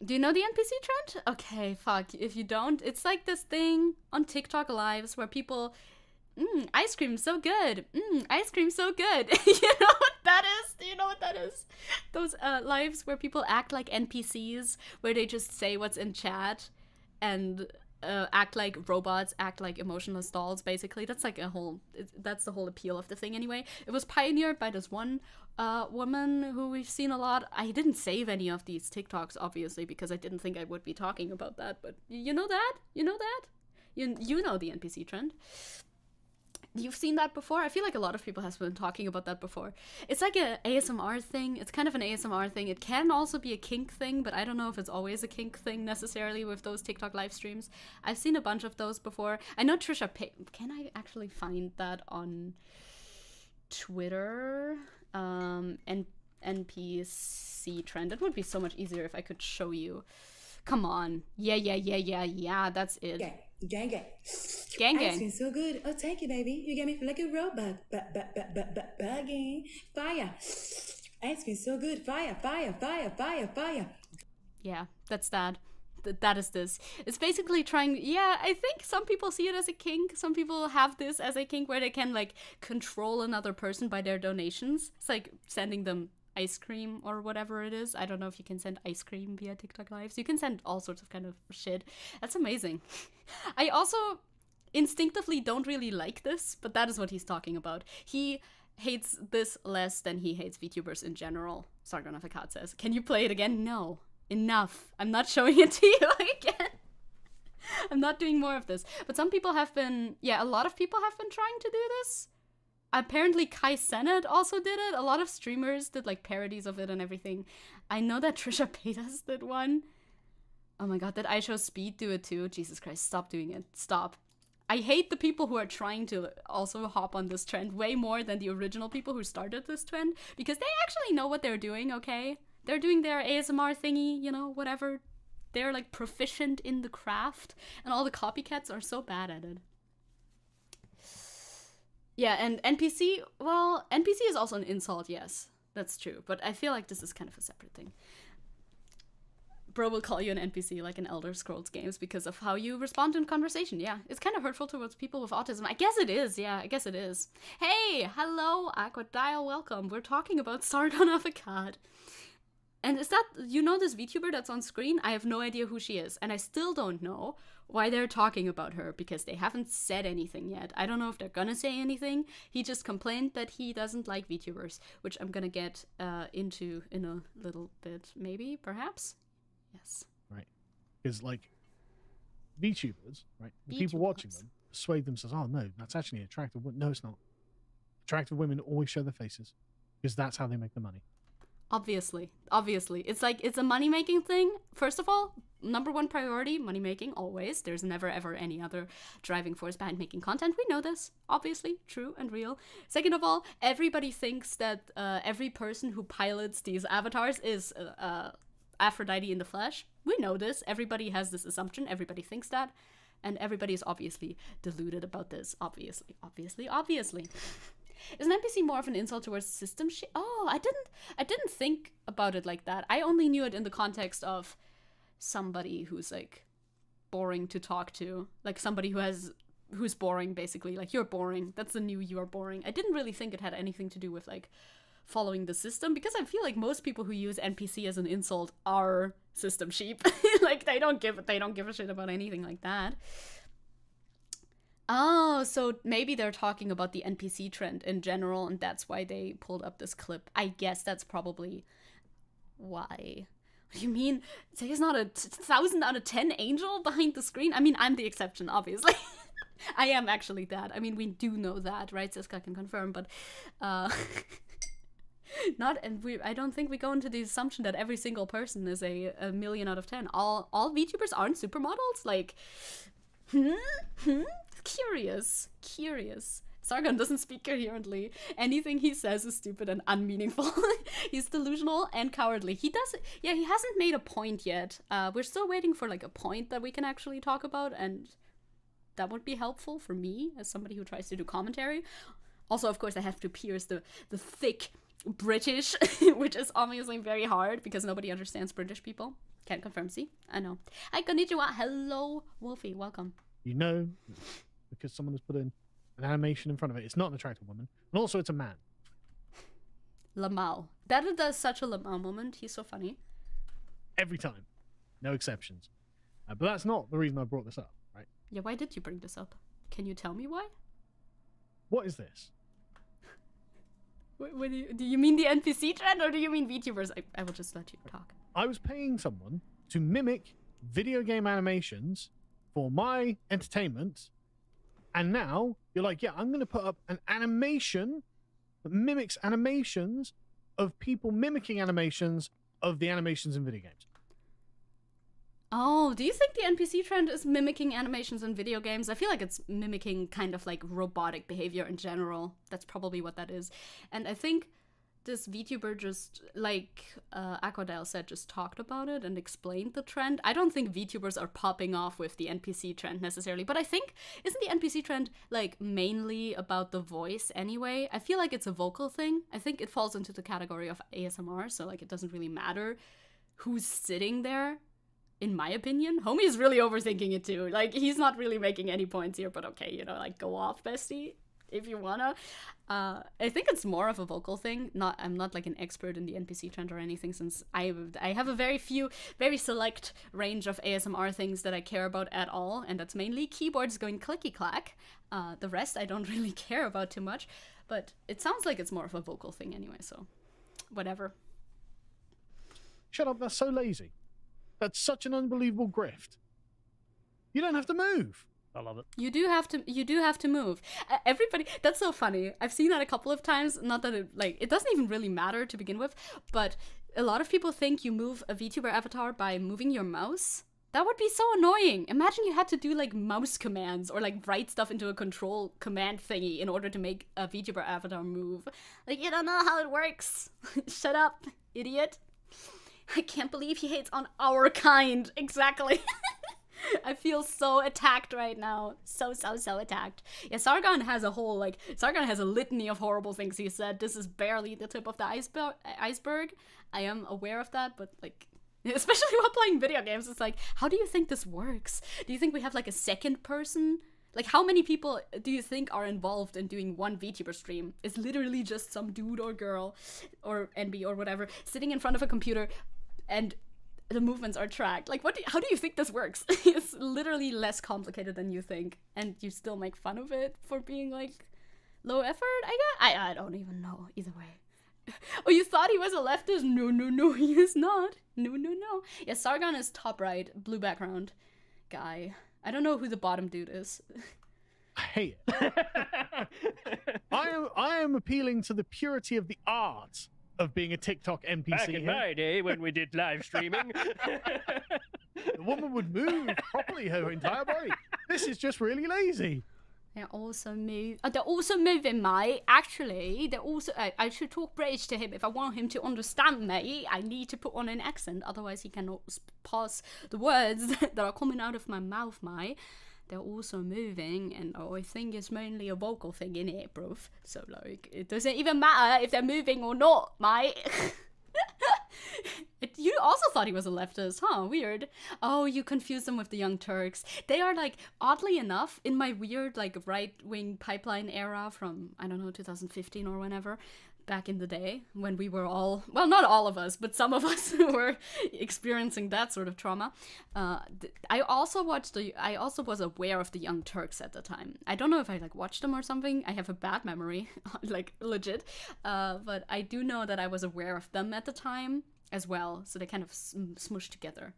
do you know the NPC trend? Okay, fuck, if you don't, it's like this thing on TikTok lives where people... ice cream so good. Ice cream so good. You know what that is? Do you know what that is? Those lives where people act like NPCs, where they just say what's in chat and act like robots, act like emotionless dolls, basically. That's like that's the whole appeal of the thing anyway. It was pioneered by this one woman who we've seen a lot. I didn't save any of these TikToks, obviously, because I didn't think I would be talking about that, but you know that? You know that? You know the NPC trend. You've seen that before? I feel like a lot of people have been talking about that before. It's like a ASMR thing. It's kind of an ASMR thing. It can also be a kink thing, but I don't know if it's always a kink thing necessarily with those TikTok live streams. I've seen a bunch of those before. I know Trisha can I actually find that on Twitter? NPC trend. It would be so much easier if I could show you. Come on. Yeah, that's it. Gang gang. Gang Ice gang. cream so good. Oh, thank you, baby. You got me feel like a robot. Bugging. Fire. Ice cream so good. Fire, fire, fire, fire, fire. Yeah, that's that. That is this. It's basically trying. Yeah, I think some people see it as a kink. Some people have this as a kink where they can like control another person by their donations. It's like sending them ice cream or whatever it is. I don't know if you can send ice cream via TikTok lives. You can send all sorts of kind of shit. That's amazing. I also instinctively don't really like this, but that is what he's talking about. He hates this less than he hates VTubers in general. Sargon of Akkad says. Can you play it again? No. Enough. I'm not showing it to you again. I'm not doing more of this. But some people have been, a lot of people have been trying to do this. Apparently Kai Cenat also did it. A lot of streamers did like parodies of it and everything. I know that Trisha Paytas did one. Oh my god, did I Show Speed do it too? Jesus Christ, stop doing it. Stop. I hate the people who are trying to also hop on this trend way more than the original people who started this trend, because they actually know what they're doing, okay? They're doing their ASMR thingy, whatever. They're like proficient in the craft, and all the copycats are so bad at it. Yeah, and NPC, well, NPC is also an insult, yes. That's true, but I feel like this is kind of a separate thing. Bro will call you an NPC like in Elder Scrolls games because of how you respond in conversation. Yeah, it's kind of hurtful towards people with autism. I guess it is. Yeah, I guess it is. Hey, hello, Aquadial, welcome. We're talking about Sargon of Akkad. And is that, this VTuber that's on screen? I have no idea who she is. And I still don't know why they're talking about her because they haven't said anything yet. I don't know if they're gonna say anything. He just complained that he doesn't like VTubers, which I'm gonna get into in a little bit, maybe, perhaps? Yes. Right. Because, like, VTubers, right? The people watching them persuade themselves, oh, no, that's actually attractive. No, it's not. Attractive women always show their faces because that's how they make the money. Obviously. It's like, it's a money-making thing. First of all, number one priority, money-making, always. There's never, ever any other driving force behind making content. We know this. Obviously. True and real. Second of all, everybody thinks that every person who pilots these avatars is Aphrodite in the flesh. We know this. Everybody has this assumption. Everybody thinks that. And everybody is obviously deluded about this. Obviously. Is an NPC more of an insult towards system shit? Oh, I didn't think about it like that. I only knew it in the context of somebody who's like boring to talk to, like somebody who's boring, basically. Like, you're boring. That's the new you're boring. I didn't really think it had anything to do with like following the system, because I feel like most people who use NPC as an insult are system sheep. Like, they don't give a shit about anything like that. Oh, so maybe they're talking about the NPC trend in general, and that's why they pulled up this clip. I guess that's probably why. What do you mean? Zecke's not a 1,000 out of 10 angel behind the screen? I mean, I'm the exception, obviously. I am actually that. I mean, we do know that, right? Siska can confirm, but I don't think we go into the assumption that every single person is a 1,000,000 out of 10. All VTubers aren't supermodels? Like, Curious. Sargon doesn't speak coherently. Anything he says is stupid and unmeaningful. He's delusional and cowardly. He hasn't made a point yet. We're still waiting for like a point that we can actually talk about, and that would be helpful for me as somebody who tries to do commentary. Also, of course, I have to pierce the thick British, which is obviously very hard because nobody understands British people. Can't confirm, see? I know. Hi, konnichiwa. Hello, Wolfie. Welcome. Because someone has put in an animation in front of it. It's not an attractive woman. And also, it's a man. Lamau. That is such a Lamau moment. He's so funny. Every time. No exceptions. But that's not the reason I brought this up, right? Yeah, why did you bring this up? Can you tell me why? What is this? Do you mean the NPC trend, or do you mean VTubers? I will just let you talk. I was paying someone to mimic video game animations for my entertainment, and now you're like, yeah, I'm going to put up an animation that mimics animations of people mimicking animations of the animations in video games. Oh, do you think the NPC trend is mimicking animations in video games? I feel like it's mimicking kind of like robotic behavior in general. That's probably what that is. And I think this VTuber just, like Aquadale said, just talked about it and explained the trend. I don't think VTubers are popping off with the NPC trend necessarily, but I think, isn't the NPC trend, like, mainly about the voice anyway? I feel like it's a vocal thing. I think it falls into the category of ASMR, so, like, it doesn't really matter who's sitting there, in my opinion. Homie's really overthinking it too. Like, he's not really making any points here, but okay, you know, like, go off, bestie, if you wanna. I think it's more of a vocal thing. I'm not like an expert in the NPC trend or anything, since I have a very select range of ASMR things that I care about at all, and that's mainly keyboards going clicky clack. The rest I don't really care about too much, but it sounds like it's more of a vocal thing anyway, so whatever. Shut up, that's so lazy. That's such an unbelievable grift. You don't have to move. I love it. You do have to move. Everybody, that's so funny. I've seen that a couple of times. Not that it doesn't even really matter to begin with, but a lot of people think you move a VTuber avatar by moving your mouse. That would be so annoying. Imagine you had to do like mouse commands or like write stuff into a control command thingy in order to make a VTuber avatar move. Like, you don't know how it works. Shut up, idiot. I can't believe he hates on our kind. Exactly. I feel so attacked right now. So attacked. Yeah, Sargon has a litany of horrible things he said. This is barely the tip of the iceberg. I am aware of that, but like, especially while playing video games, it's like, how do you think this works? Do you think we have like a second person? Like, how many people do you think are involved in doing one VTuber stream? It's literally just some dude or girl or NB or whatever sitting in front of a computer and the movements are tracked. Like, how do you think this works? It's literally less complicated than you think, and you still make fun of it for being like low effort, I guess? I don't even know. Either way. Oh, you thought he was a leftist? No, he is not. No. Yeah, Sargon is top right, blue background guy. I don't know who the bottom dude is. I hate it. I am appealing to the purity of the art of being a TikTok NPC. Back in my day when we did live streaming. The woman would move properly her entire body. This is just really lazy. They're also moving, mate. Actually, they're also. I should talk British to him if I want him to understand me. I need to put on an accent, otherwise he cannot pass the words that are coming out of my mouth, mate. They're also moving, and I think it's mainly a vocal thing in it, bruv. So, like, it doesn't even matter if they're moving or not, mate. You also thought he was a leftist, huh? Weird. Oh, you confused them with the Young Turks. They are, like, oddly enough, in my weird, like, right-wing pipeline era from, I don't know, 2015 or whenever, back in the day, when we were all, well, not all of us, but some of us were experiencing that sort of trauma. I also was aware of the Young Turks at the time. I don't know if I, like, watched them or something. I have a bad memory, like, legit. But I do know that I was aware of them at the time as well, so they kind of smushed together.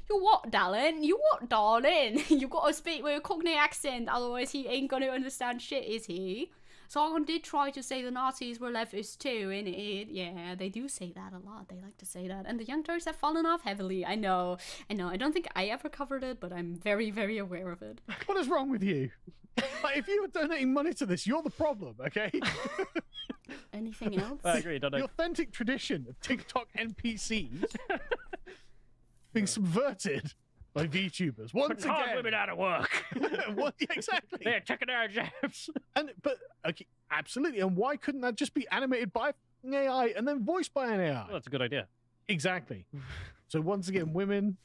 You what, darling? You gotta speak with a Cockney accent, otherwise he ain't gonna understand shit, is he? Sargon did try to say the Nazis were leftists too, innit? Yeah, they do say that a lot. They like to say that. And the Young Turks have fallen off heavily. I know. I don't think I ever covered it, but I'm very, very aware of it. What is wrong with you? Like, if you were donating money to this, you're the problem, okay? Anything else? I agree, don't I? The authentic tradition of TikTok NPCs being subverted by VTubers once Putting hard again. women out of work. Yeah, exactly. They're taking our jobs. But okay, absolutely. And why couldn't that just be animated by an AI and then voiced by an AI? Well, that's a good idea. Exactly. So once again, women,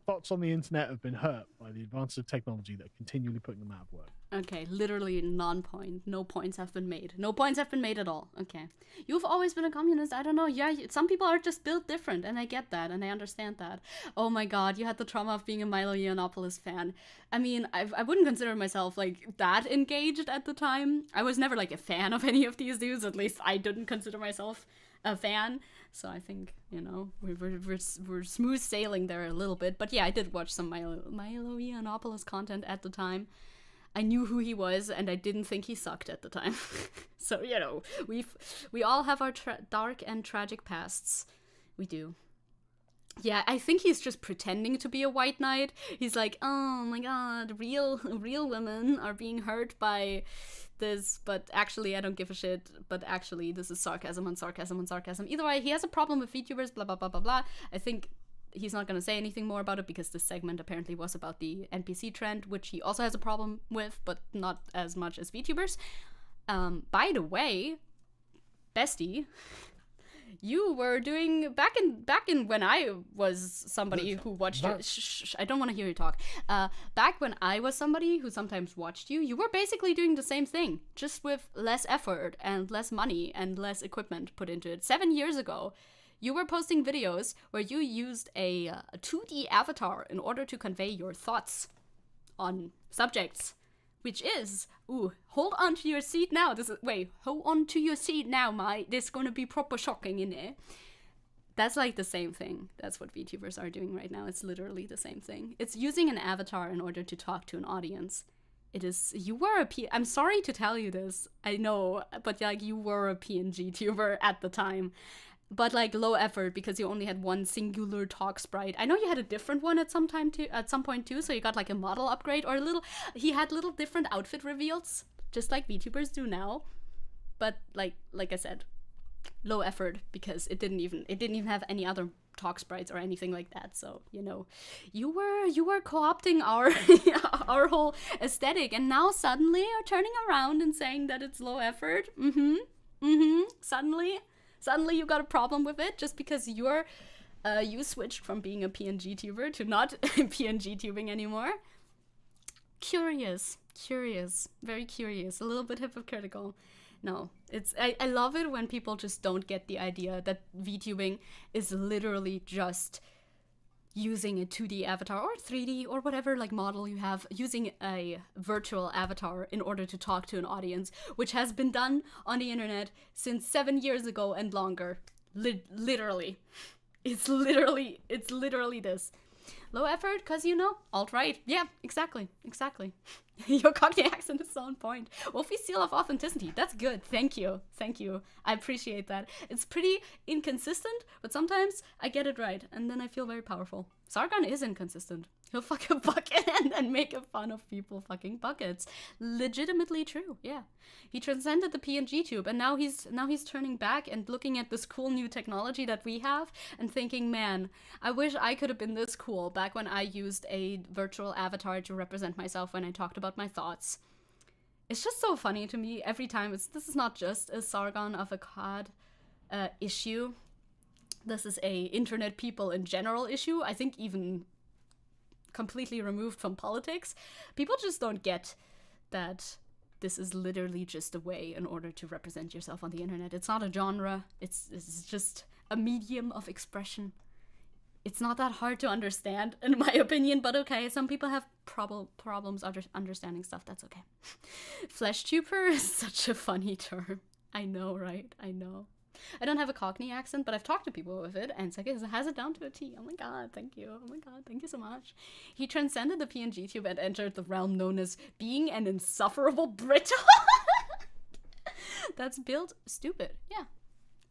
thoughts on the internet have been hurt by the advances of technology that are continually putting them out of work. Okay, literally non-point. No points have been made. No points have been made at all. Okay. You've always been a communist. I don't know. Yeah, some people are just built different, and I get that, and I understand that. Oh my god, you had the trauma of being a Milo Yiannopoulos fan. I mean, I wouldn't consider myself, like, that engaged at the time. I was never, like, a fan of any of these dudes. At least I didn't consider myself a fan. So I think, you know, we're smooth sailing there a little bit. But yeah, I did watch some Milo Yiannopoulos content at the time. I knew who he was, and I didn't think he sucked at the time. So, you know, we all have our dark and tragic pasts. We do. Yeah, I think he's just pretending to be a white knight. He's like, oh my god, real women are being hurt by this, but actually I don't give a shit, but actually this is sarcasm on sarcasm on sarcasm. Either way, he has a problem with VTubers, blah, blah, blah, blah, blah. I think he's not going to say anything more about it because this segment apparently was about the NPC trend, which he also has a problem with, but not as much as VTubers. By the way, bestie, you were doing back in when I was somebody who watched you. I don't want to hear you talk. Back when I was somebody who sometimes watched you, you were basically doing the same thing, just with less effort and less money and less equipment put into it. 7 years ago, you were posting videos where you used a 2D avatar in order to convey your thoughts on subjects, which is, hold on to your seat now. Hold on to your seat now, mate. This is gonna be proper shocking in there. That's like the same thing. That's what VTubers are doing right now. It's literally the same thing. It's using an avatar in order to talk to an audience. You were I'm sorry to tell you this, I know, but like you were a PNG tuber at the time. But like low effort because you only had one singular talk sprite. I know you had a different one at some point too, so you got like a model upgrade or he had little different outfit reveals, just like VTubers do now. But like I said, low effort because it didn't even have any other talk sprites or anything like that. So, you know, you were co-opting our our whole aesthetic, and now suddenly you're turning around and saying that it's low effort. Suddenly you got a problem with it just because you switched from being a PNG tuber to not PNG tubing anymore. Curious, very curious, a little bit hypocritical. No, I love it when people just don't get the idea that VTubing is literally just using a 2D avatar or 3D or whatever like model you have, using a virtual avatar in order to talk to an audience, which has been done on the internet since 7 years ago and longer. Literally. It's literally this. Low effort, cause you know, alt-right. Yeah, exactly. Your Cockney accent is so on point. Wolfie seal of authenticity. That's good. Thank you. I appreciate that. It's pretty inconsistent, but sometimes I get it right, and then I feel very powerful. Sargon is inconsistent. He'll fuck a bucket and then make fun of people fucking buckets. Legitimately true, yeah. He transcended the PNG tube, and now he's turning back and looking at this cool new technology that we have and thinking, man, I wish I could have been this cool back when I used a virtual avatar to represent myself when I talked about my thoughts. It's just so funny to me every time. This is not just a Sargon of Akkad issue. This is a internet people in general issue. I think even completely removed from politics. People just don't get that this is literally just a way in order to represent yourself on the internet. It's not a genre. It's just a medium of expression. It's not that hard to understand, in my opinion, but okay, some people have problems understanding stuff. That's okay. Flesh tuber is such a funny term. I know, right? I know. I don't have a Cockney accent, but I've talked to people with it, and Zecke has it down to a T. Oh my god, thank you. Oh my god, thank you so much. He transcended the PNG tube and entered the realm known as being an insufferable Brit. That's built stupid, yeah.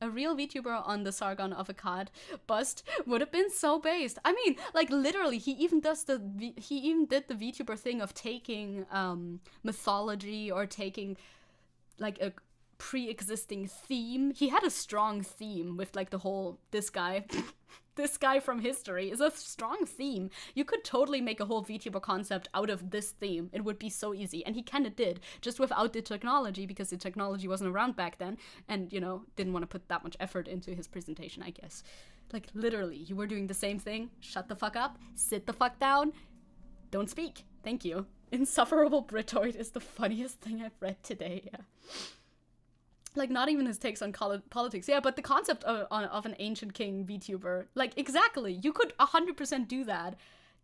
A real VTuber on the Sargon of Akkad bust would have been so based. I mean, like literally, he even did the VTuber thing of taking mythology or taking like a pre-existing theme. He had a strong theme with like the whole this guy from history is a strong theme. You could totally make a whole VTuber concept out of this theme. It would be so easy, and he kind of did, just without the technology, because the technology wasn't around back then, and you know, didn't want to put that much effort into his presentation, I guess. Like literally, you were doing the same thing. Shut the fuck up, sit the fuck down, don't speak, thank you. Insufferable Britoid is the funniest thing I've read today. Yeah. Like, not even his takes on politics. Yeah, but the concept of an ancient king VTuber. Like, exactly. You could 100% do that.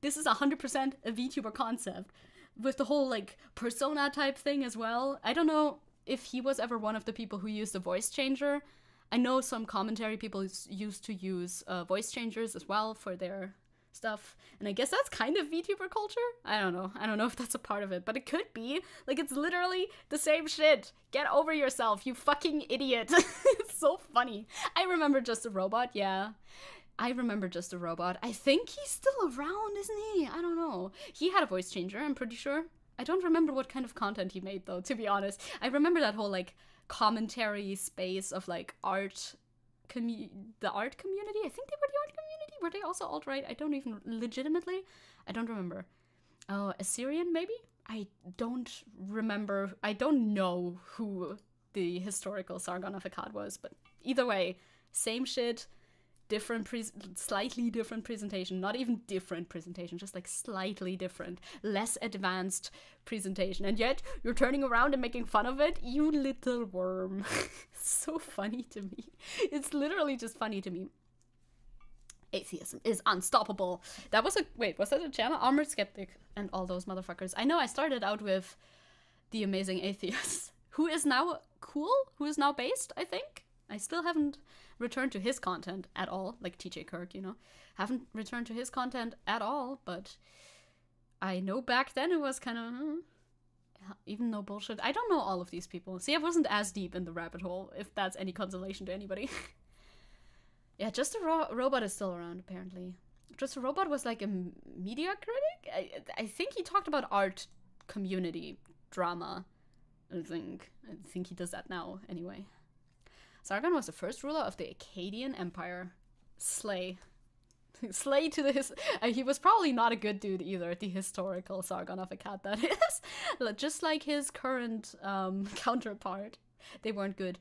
This is 100% a VTuber concept. With the whole, like, persona type thing as well. I don't know if he was ever one of the people who used a voice changer. I know some commentary people used to use voice changers as well for their stuff, and I guess that's kind of VTuber culture. I don't know if that's a part of it, but it could be. Like, it's literally the same shit. Get over yourself, you fucking idiot. It's so funny. I remember Just a Robot. Yeah, I remember Just a Robot. I think he's still around, isn't he? I don't know. He had a voice changer, I'm pretty sure. I don't remember what kind of content he made, though, to be honest. I remember that whole, like, commentary space of, like, art, the art community. I think they were the art community. Were they also alt-right? I don't even, legitimately, I don't remember. Oh, Assyrian, maybe? I don't remember. I don't know who the historical Sargon of Akkad was, but either way, same shit, slightly different presentation. Not even different presentation, just like slightly different, less advanced presentation. And yet, you're turning around and making fun of it, you little worm. So funny to me. It's literally just funny to me. Atheism is unstoppable. That was was that a channel? Armored Skeptic and all those motherfuckers. I know I started out with The Amazing Atheist, who is now cool, who is now based, I think. I still haven't returned to his content at all, like TJ Kirk, you know. Haven't returned to his content at all, but I know back then it was kind of, even though bullshit. I don't know all of these people. See, I wasn't as deep in the rabbit hole, if that's any consolation to anybody. Yeah, Just a Robot is still around, apparently. Just a Robot was like a media critic? I think he talked about art, community, drama. I think he does that now, anyway. Sargon was the first ruler of the Akkadian Empire. Slay. Slay to the he was probably not a good dude either, the historical Sargon of Akkad, that is. Just like his current counterpart. They weren't good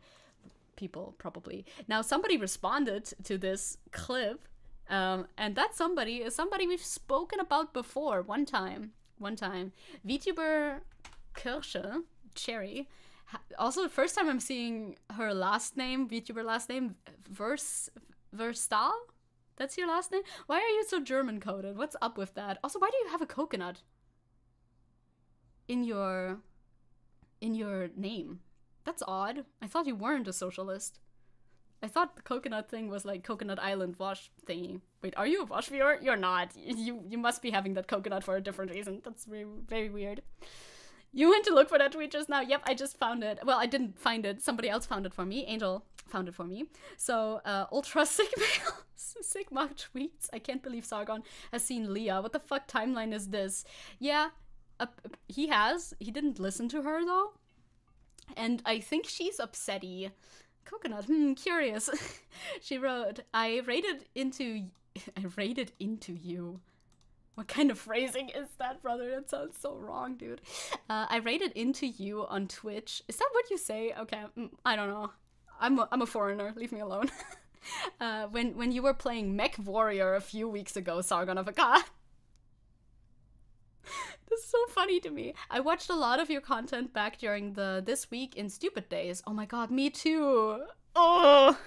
people, probably. Now, somebody responded to this clip, and that somebody is somebody we've spoken about before, one time. VTuber Kirsche, Cherry. Also, the first time I'm seeing her last name, VTuber last name, Verstal? That's your last name? Why are you so German-coded? What's up with that? Also, why do you have a coconut in your name? That's odd. I thought you weren't a socialist. I thought the coconut thing was like Coconut Island wash thingy. Wait, are you a wash viewer? You're not. You must be having that coconut for a different reason. That's very, very weird. You went to look for that tweet just now. Yep, I just found it. Well, I didn't find it. Somebody else found it for me. Angel found it for me. So, Ultra Sigma tweets. I can't believe Sargon has seen Leah. What the fuck timeline is this? Yeah, he has. He didn't listen to her, though. And I think she's upsetty. Coconut, curious. She wrote, I raided into you. What kind of phrasing is that, brother? That sounds so wrong, dude. I raided into you on Twitch. Is that what you say? Okay, I don't know. I'm a foreigner. Leave me alone. When you were playing Mech Warrior a few weeks ago, Sargon of Akkad. This is so funny to me. I watched a lot of your content back during the This Week in Stupid Days. Oh my god, me too. Oh,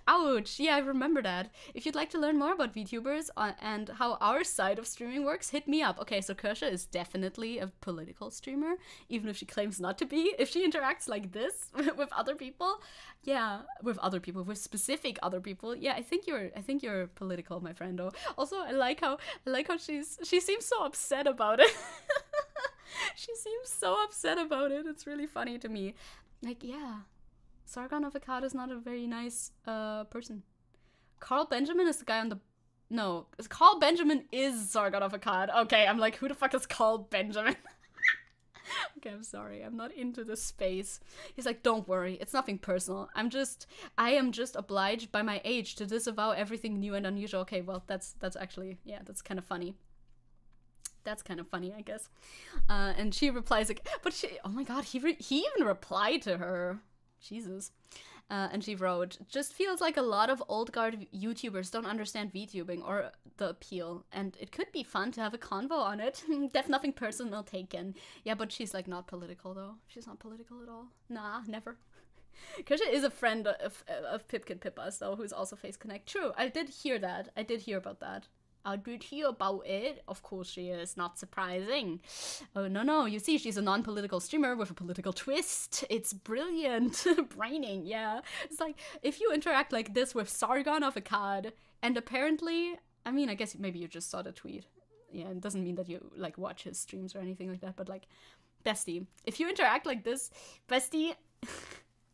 ouch. Yeah, I remember that. If you'd like to learn more about VTubers and how our side of streaming works, hit me up. Okay, so Kirsche is definitely a political streamer, even if she claims not to be. If she interacts like this with other people, yeah, with specific other people, yeah, I think you're political, my friendo. Also, I like how she seems so upset about it. She seems so upset about it. It's really funny to me. Like, yeah. Sargon of Akkad is not a very nice person. Carl Benjamin is the guy on the... No, Carl Benjamin is Sargon of Akkad. Okay, I'm like, who the fuck is Carl Benjamin? Okay, I'm sorry. I'm not into this space. He's like, don't worry. It's nothing personal. I am just obliged by my age to disavow everything new and unusual. Okay, well, that's actually... Yeah, that's kind of funny. That's kind of funny, I guess. And she replies like, but she... Oh my god, he even replied to her. Jesus. And she wrote, just feels like a lot of old guard YouTubers don't understand VTubing or the appeal, and it could be fun to have a convo on it. Def nothing personal taken. Yeah, but she's like not political though. She's not political at all. Nah, never. Kirsche is a friend of Pipkin Pippas though, who's also Face Connect. True, I did hear that. I did hear about that. I did hear about it. Of course she is. Not surprising. Oh, no. You see, she's a non-political streamer with a political twist. It's brilliant. Braining, yeah. It's like, if you interact like this with Sargon of Akkad, and apparently, I mean, I guess maybe you just saw the tweet. Yeah, it doesn't mean that you, like, watch his streams or anything like that, but, like, bestie, if you interact like this, bestie,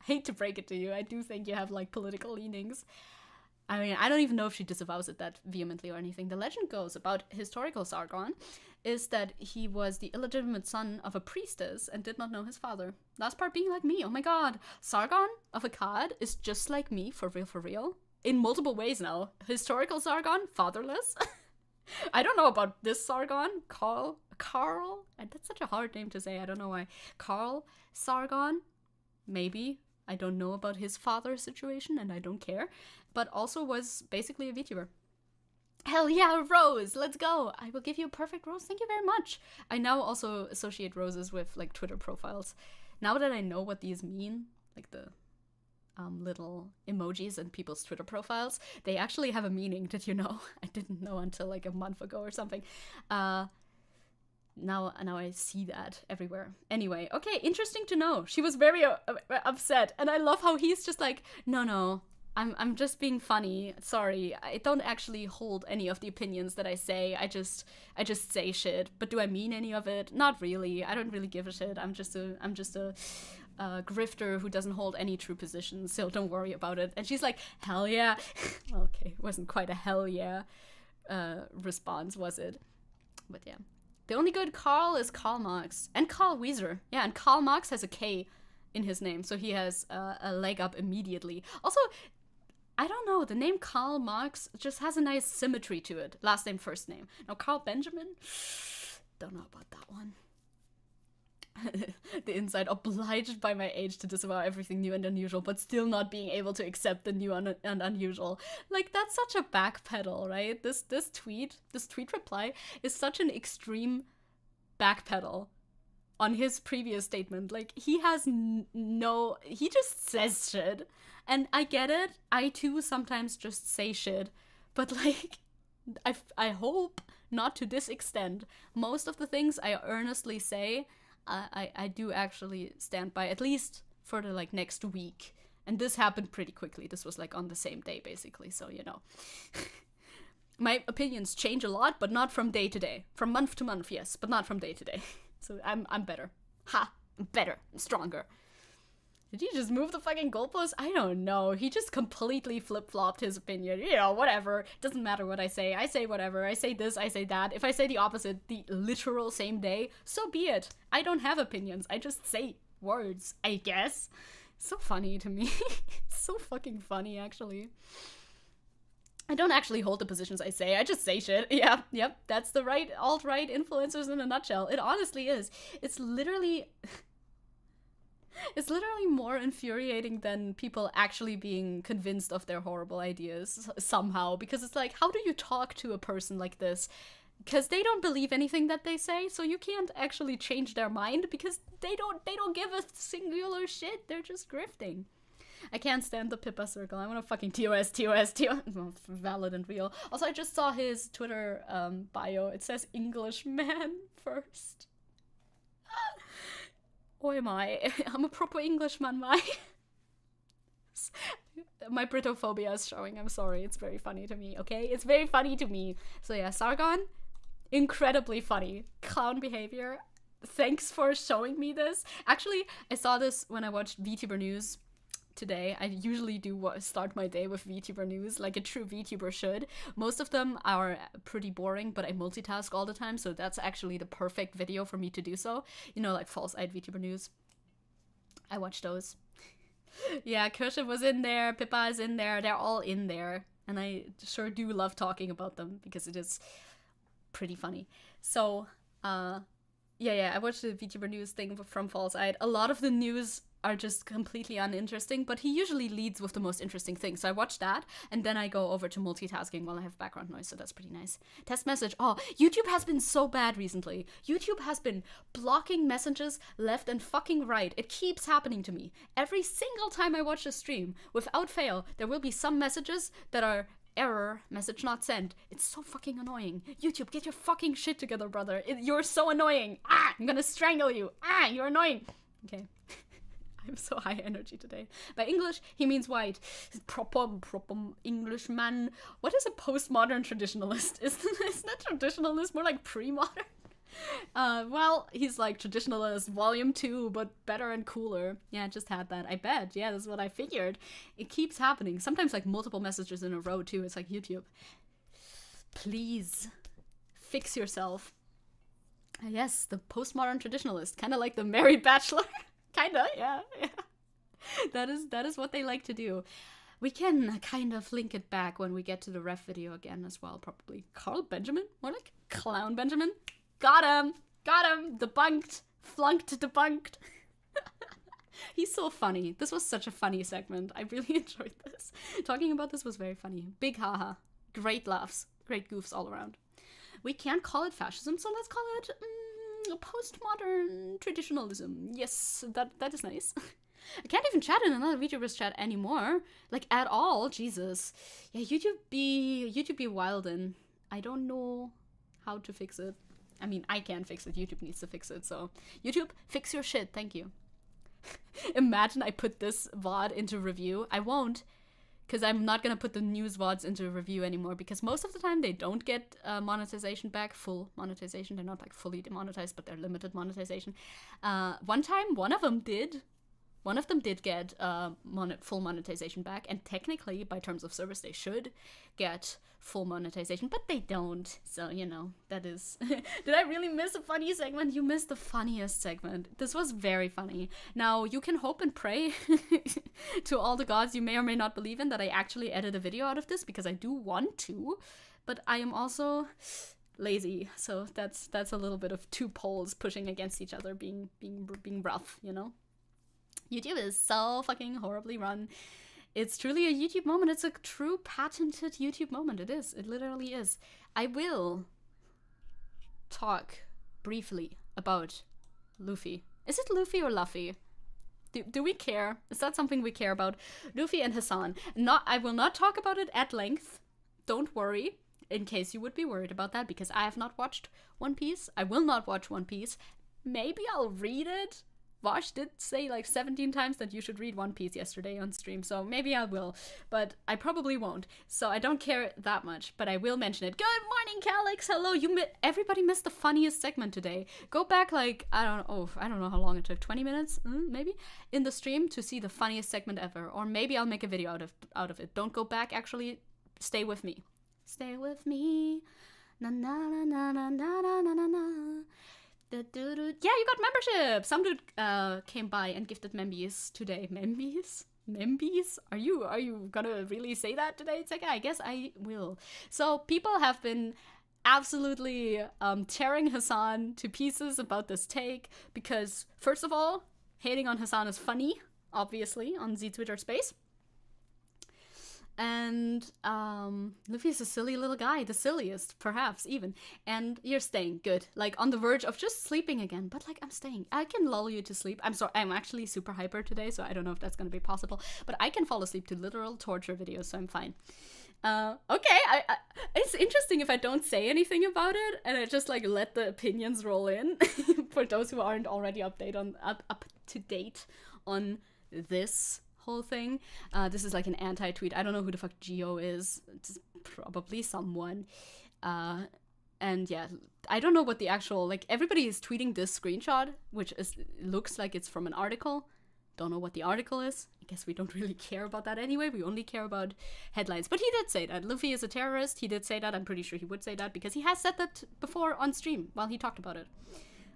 hate to break it to you, I do think you have, like, political leanings. I mean, I don't even know if she disavows it that vehemently or anything. The legend goes about historical Sargon is that he was the illegitimate son of a priestess and did not know his father. Last part being like me. Oh my god. Sargon of Akkad is just like me, for real. In multiple ways now. Historical Sargon, fatherless. I don't know about this Sargon. Carl. And that's such a hard name to say. I don't know why. Carl Sargon. Maybe. I don't know about his father situation and I don't care. But also was basically a VTuber. Hell yeah, rose! Let's go! I will give you a perfect rose. Thank you very much. I now also associate roses with like Twitter profiles. Now that I know what these mean, like the little emojis in people's Twitter profiles, they actually have a meaning. Did you know? I didn't know until like a month ago or something. Now I see that everywhere. Anyway, okay, interesting to know. She was very upset, and I love how he's just like, no, I'm just being funny. Sorry, I don't actually hold any of the opinions that I say. I just say shit. But do I mean any of it? Not really. I don't really give a shit. I'm just a grifter who doesn't hold any true positions, so don't worry about it. And she's like, hell yeah. Okay, it wasn't quite a hell yeah response, was it? But yeah. The only good Karl is Karl Marx. And Karl Wieser. Yeah, and Karl Marx has a K in his name, so he has a leg up immediately. Also, I don't know, the name Karl Marx just has a nice symmetry to it. Last name, first name. Now, Carl Benjamin? Don't know about that one. The inside, obliged by my age to disavow everything new and unusual, but still not being able to accept the new and unusual. Like, that's such a backpedal, right? This tweet reply is such an extreme backpedal on his previous statement. Like, he has he just says shit. And I get it. I too sometimes just say shit. But like, I hope not to this extent. Most of the things I earnestly say, I do actually stand by, at least for the like next week. And this happened pretty quickly. This was like on the same day, basically. So, you know. My opinions change a lot, but not from day to day. From month to month, yes, but not from day to day. So I'm better. Ha! I'm better. I'm stronger. Did he just move the fucking goalpost? I don't know. He just completely flip-flopped his opinion. You know, whatever. Doesn't matter what I say. I say whatever. I say this, I say that. If I say the opposite the literal same day, so be it. I don't have opinions. I just say words, I guess. So funny to me. It's so fucking funny, actually. I don't actually hold the positions I say. I just say shit. Yeah, yep. That's the alt-right influencers in a nutshell. It honestly is. It's literally more infuriating than people actually being convinced of their horrible ideas somehow. Because it's like, how do you talk to a person like this? Because they don't believe anything that they say, so you can't actually change their mind because they don't give a singular shit. They're just grifting. I can't stand the Pippa circle. I want to fucking TOS. Well, valid and real. Also, I just saw his Twitter bio. It says Englishman first. Oh, am I? I'm a proper Englishman, my Britophobia is showing. I'm sorry. It's very funny to me, okay? It's very funny to me. So yeah, Sargon, incredibly funny. Clown behavior. Thanks for showing me this. Actually, I saw this when I watched VTuber News today. I usually do start my day with VTuber news like a true VTuber should. Most of them are pretty boring, but I multitask all the time, so that's actually the perfect video for me to do so. You know, like false-eyed VTuber news. I watch those. Yeah, Kirsche was in there, Pippa is in there, they're all in there. And I sure do love talking about them because it is pretty funny. So, yeah, I watched the VTuber news thing from false-eyed. A lot of the news are just completely uninteresting, but he usually leads with the most interesting things. So I watch that, and then I go over to multitasking while I have background noise, so that's pretty nice. Test message. Oh, YouTube has been so bad recently. YouTube has been blocking messages left and fucking right. It keeps happening to me. Every single time I watch a stream, without fail, there will be some messages that are error, message not sent. It's so fucking annoying. YouTube, get your fucking shit together, brother. You're so annoying. Ah, I'm gonna strangle you. Ah, you're annoying. Okay. I'm so high energy today. By English, he means white. Proper Englishman. What is a postmodern traditionalist? Isn't that traditionalist more like pre-modern? Well, he's like Traditionalist Volume 2, but better and cooler. Yeah, just had that. I bet. Yeah, that's what I figured. It keeps happening. Sometimes like multiple messages in a row too. It's like YouTube. Please fix yourself. Yes, the postmodern traditionalist, kind of like the married bachelor. Kinda, yeah. That is what they like to do. We can kind of link it back when we get to the ref video again as well, probably. Carl Benjamin? More like Clown Benjamin? Got him! Debunked! Flunked debunked! He's so funny. This was such a funny segment. I really enjoyed this. Talking about this was very funny. Big haha. Great laughs. Great goofs all around. We can't call it fascism, so let's call it postmodern traditionalism. Yes, that is nice. I can't even chat in another VTubers chat anymore. Like, at all. Jesus. Yeah, YouTube be wildin'. I don't know how to fix it. I mean, I can't fix it. YouTube needs to fix it, so. YouTube, fix your shit. Thank you. Imagine I put this VOD into review. I won't, because I'm not gonna put the news VODs into review anymore, because most of the time they don't get monetization back, full monetization. They're not like fully demonetized, but they're limited monetization. One time, one of them did get full monetization back, and technically, by terms of service, they should get full monetization, but they don't. So, you know, that is... Did I really miss a funny segment? You missed the funniest segment. This was very funny. Now, you can hope and pray to all the gods you may or may not believe in that I actually edit a video out of this, because I do want to, but I am also lazy. So that's a little bit of two poles pushing against each other, being rough, you know? YouTube is so fucking horribly run. It's truly a YouTube moment. It's a true patented YouTube moment. It is. It literally is. I will talk briefly about Luffy. Is it Luffy or Luffy? Do we care? Is that something we care about? Luffy and Hassan. I will not talk about it at length. Don't worry. In case you would be worried about that, because I have not watched One Piece. I will not watch One Piece. Maybe I'll read it. Vosh did say like 17 times that you should read One Piece yesterday on stream, so maybe I will, but I probably won't, so I don't care that much, but I will mention it. Good morning, Calix! Hello! Everybody missed the funniest segment today. Go back like, I don't know how long it took, 20 minutes, maybe, in the stream to see the funniest segment ever, or maybe I'll make a video out of it. Don't go back, actually, stay with me. Stay with me. Na na na na na na na na na. Yeah, you got membership! Some dude came by and gifted membies today. Membies? Membies? Are you gonna really say that today, Zecke? I guess I will. So people have been absolutely tearing Hassan to pieces about this take, because first of all, hating on Hassan is funny, obviously, on Z Twitter space. And Luffy's a silly little guy, the silliest, perhaps, even. And you're staying, good. Like, on the verge of just sleeping again, but, like, I'm staying. I can lull you to sleep. I'm sorry, I'm actually super hyper today, so I don't know if that's gonna be possible. But I can fall asleep to literal torture videos, so I'm fine. Okay, it's interesting if I don't say anything about it, and I just, like, let the opinions roll in, for those who aren't already up to date on this whole thing. This is like an anti-tweet. I don't know who the fuck Geo is. It's probably someone. And yeah, I don't know what the actual, like, everybody is tweeting this screenshot, which looks like it's from an article. Don't know what the article is. I guess we don't really care about that anyway. We only care about headlines. But he did say that. Luffy is a terrorist. He did say that. I'm pretty sure he would say that, because he has said that before on stream while he talked about it.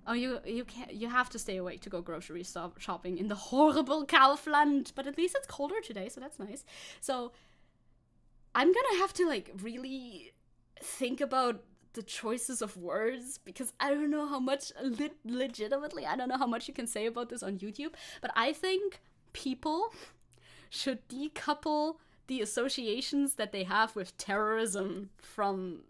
Oh, you have to stay awake to go grocery shopping in the horrible Kaufland, but at least it's colder today, so that's nice. So I'm gonna have to, like, really think about the choices of words, because I don't know how much, legitimately, I don't know how much you can say about this on YouTube, but I think people should decouple the associations that they have with terrorism from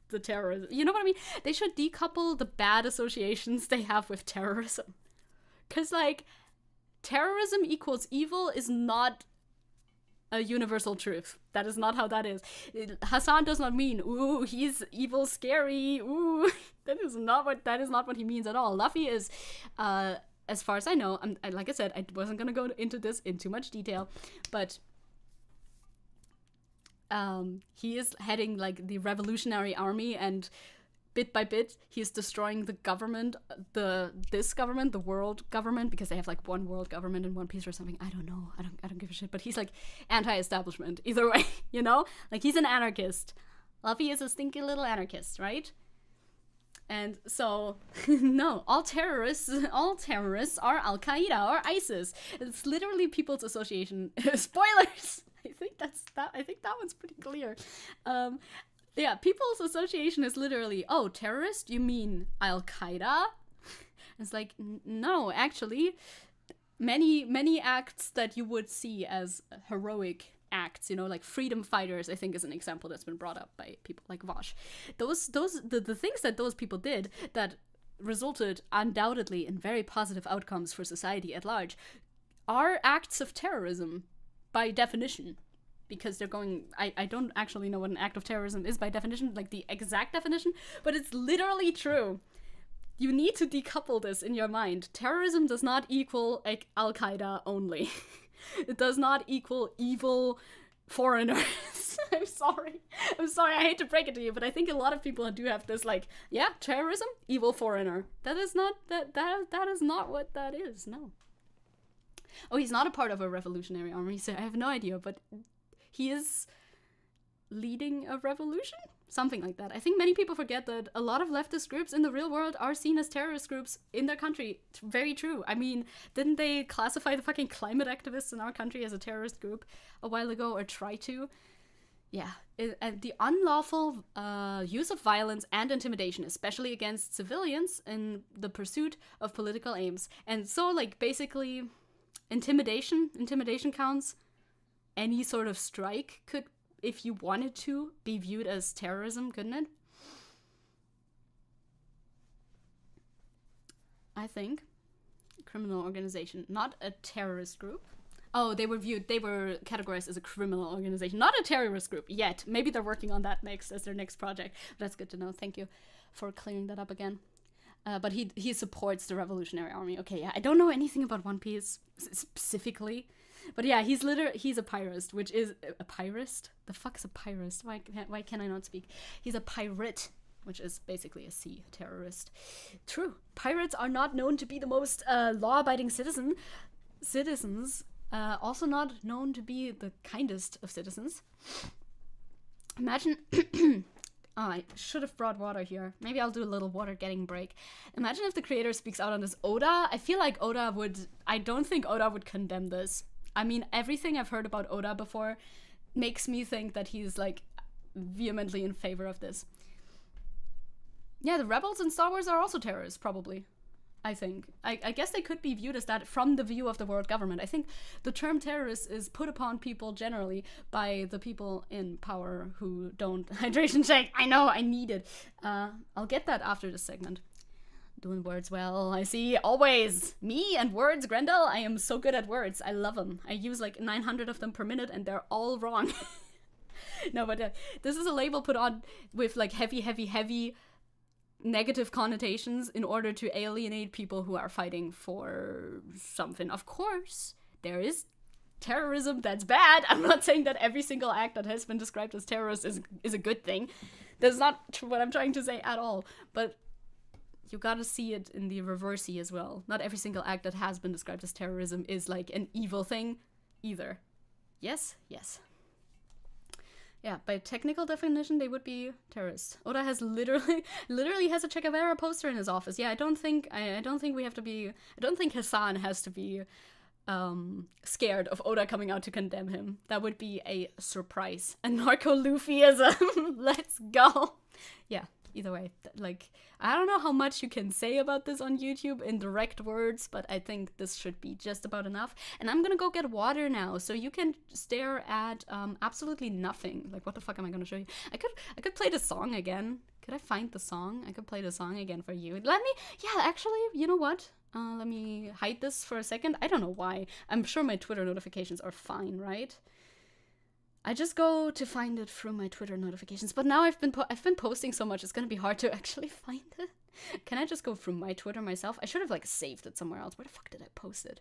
the terrorism. You know what I mean? They should decouple the bad associations they have with terrorism. Because, like, terrorism equals evil is not a universal truth. That is not how that is. Hassan does not mean, ooh, he's evil, scary, ooh. That is not what he means at all. Luffy is, as far as I know, like I said, I wasn't gonna go into this in too much detail, but he is heading, like, the Revolutionary Army, and bit by bit, he's destroying the government, this government, the world government, because they have like one world government in One Piece or something. I don't know. I don't give a shit. But he's like anti-establishment either way, you know? Like he's an anarchist. Luffy is a stinky little anarchist, right? And so, no, all terrorists are Al-Qaeda or ISIS. It's literally People's Association. Spoilers! I think that one's pretty clear. Yeah, People's Association is literally, oh, terrorist? You mean Al-Qaeda? It's like, no, actually, many acts that you would see as heroic acts, you know, like freedom fighters, I think is an example that's been brought up by people like Vosh. The things that those people did that resulted undoubtedly in very positive outcomes for society at large are acts of terrorism by definition. Because they're going, I don't actually know what an act of terrorism is by definition, like the exact definition, but it's literally true. You need to decouple this in your mind. Terrorism does not equal like Al-Qaeda only. It does not equal evil foreigners. I'm sorry, I hate to break it to you, but I think a lot of people do have this like, yeah, terrorism, evil foreigner. That is not what that is, no. Oh, he's not a part of a revolutionary army, so I have no idea, but he is leading a revolution? Something like that. I think many people forget that a lot of leftist groups in the real world are seen as terrorist groups in their country. Very true. I mean, didn't they classify the fucking climate activists in our country as a terrorist group a while ago, or try to? Yeah. The unlawful use of violence and intimidation, especially against civilians in the pursuit of political aims. And so, like, basically, intimidation counts. Any sort of strike could, if you wanted to, be viewed as terrorism, couldn't it? I think. Criminal organization, not a terrorist group. Oh, they were categorized as a criminal organization, not a terrorist group yet. Maybe they're working on that next as their next project. That's good to know. Thank you for clearing that up again. But he supports the Revolutionary Army. Okay, yeah, I don't know anything about One Piece specifically. But yeah, he's a pirate, which is a pirate. The fuck is a pirate? Why can I not speak? He's a pirate, which is basically a sea terrorist. True, pirates are not known to be the most law-abiding citizens. Also not known to be the kindest of citizens. Imagine. Oh, I should have brought water here. Maybe I'll do a little water getting break. Imagine if the creator speaks out on this. Oda, I feel like Oda would. I don't think Oda would condemn this. I mean, everything I've heard about Oda before makes me think that he's, like, vehemently in favor of this. Yeah, the rebels in Star Wars are also terrorists, probably. I think. I guess they could be viewed as that from the view of the world government. I think the term terrorist is put upon people generally by the people in power who don't. Hydration shake! I know, I need it. I'll get that after this segment. Doing words well, I see, always. Me and words, Grendel, I am so good at words. I love them. I use like 900 of them per minute and they're all wrong. No, but this is a label put on with like heavy negative connotations in order to alienate people who are fighting for something. Of course, there is terrorism that's bad. I'm not saying that every single act that has been described as terrorist is a good thing. That's not what I'm trying to say at all. But you gotta see it in the reversey as well. Not every single act that has been described as terrorism is like an evil thing either. Yes? Yes. Yeah, by technical definition, they would be terrorists. Oda has literally has a Che Guevara poster in his office. Yeah, I don't think we have to be. I don't think Hassan has to be scared of Oda coming out to condemn him. That would be a surprise. A narco-Luffyism. Let's go. Yeah. Either way, like, I don't know how much you can say about this on YouTube in direct words, but I think this should be just about enough. And I'm gonna go get water now, so you can stare at absolutely nothing. Like, what the fuck am I gonna show you? I could play the song again. Could I find the song? I could play the song again for you. Yeah, actually, you know what? Let me hide this for a second. I don't know why. I'm sure my Twitter notifications are fine, right? I just go to find it through my Twitter notifications, but now I've been posting so much, it's gonna be hard to actually find it. Can I just go through my Twitter myself? I should have like saved it somewhere else. Where the fuck did I post it?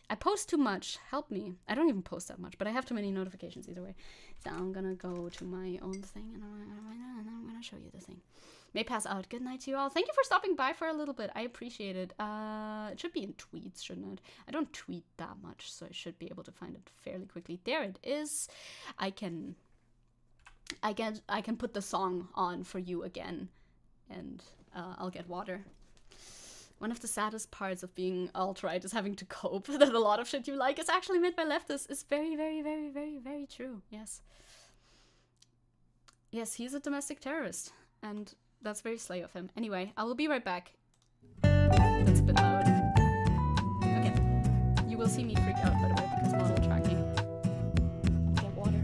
I post too much. Help me. I don't even post that much, but I have too many notifications either way. So I'm gonna go to my own thing and I'm gonna show you the thing. May pass out. Good night to you all. Thank you for stopping by for a little bit. I appreciate it. It should be in tweets, shouldn't it? I don't tweet that much, so I should be able to find it fairly quickly. There it is. I can put the song on for you again, and I'll get water. One of the saddest parts of being alt-right is having to cope that a lot of shit you like is actually made by leftists. Is very, very, very, very, very true. Yes. Yes, he's a domestic terrorist, and that's very slay of him. Anyway, I will be right back. That's a bit loud. Okay. You will see me freak out, by the way, because model tracking. Get water.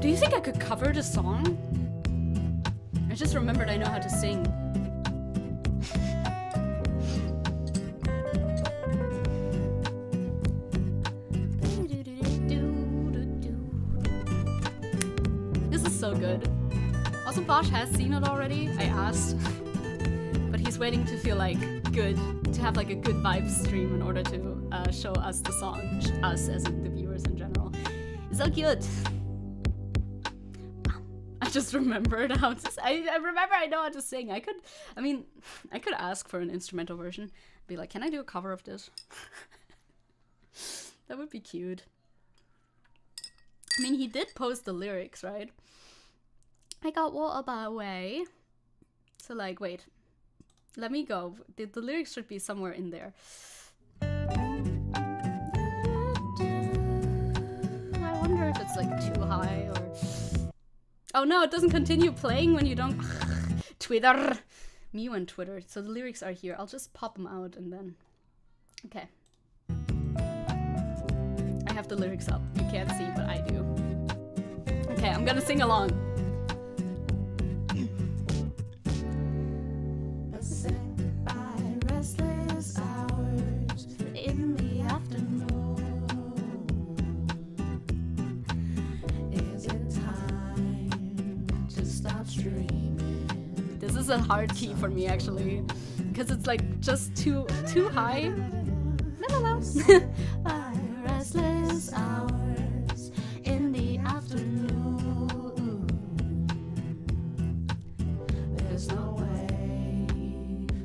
Do you think I could cover the song? I just remembered I know how to sing. This is so good. Also, Bosch has seen it already. I asked. But he's waiting to feel like good, to have like a good vibe stream in order to show us the song. Us as in the viewers in general. So cute. I just remembered how to. I remember I know how to sing. I could ask for an instrumental version. Be like, can I do a cover of this? That would be cute. I mean, he did post the lyrics, right? I got water by the way. So like, wait. Let me go. The lyrics should be somewhere in there. I wonder if it's like too high or... Oh no, it doesn't continue playing when you don't... Twitter! Me and Twitter. So the lyrics are here. I'll just pop them out and then... Okay. I have the lyrics up. You can't see, but I do. Okay, I'm gonna sing along. Restless hours in the afternoon. Is it time to stop streaming? This is a hard key for me actually, because it's like just too high. La la la. Restless hours in the afternoon. There's no way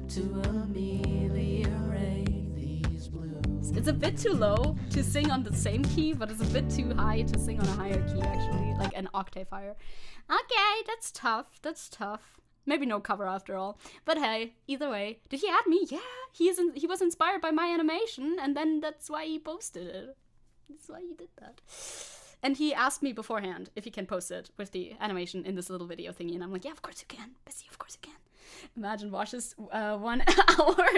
to ameliorate these blues. It's a bit too low to sing on the same key, but it's a bit too high to sing on a higher key actually, like an octave higher. Okay, that's tough. That's tough. Maybe no cover after all. But hey, either way, did he add me? Yeah, he was inspired by my animation, and then that's why he posted it. That's why he did that. And he asked me beforehand if he can post it with the animation in this little video thingy, and I'm like, yeah, of course you can. Bessie, of course you can. Imagine Wash's 1 hour,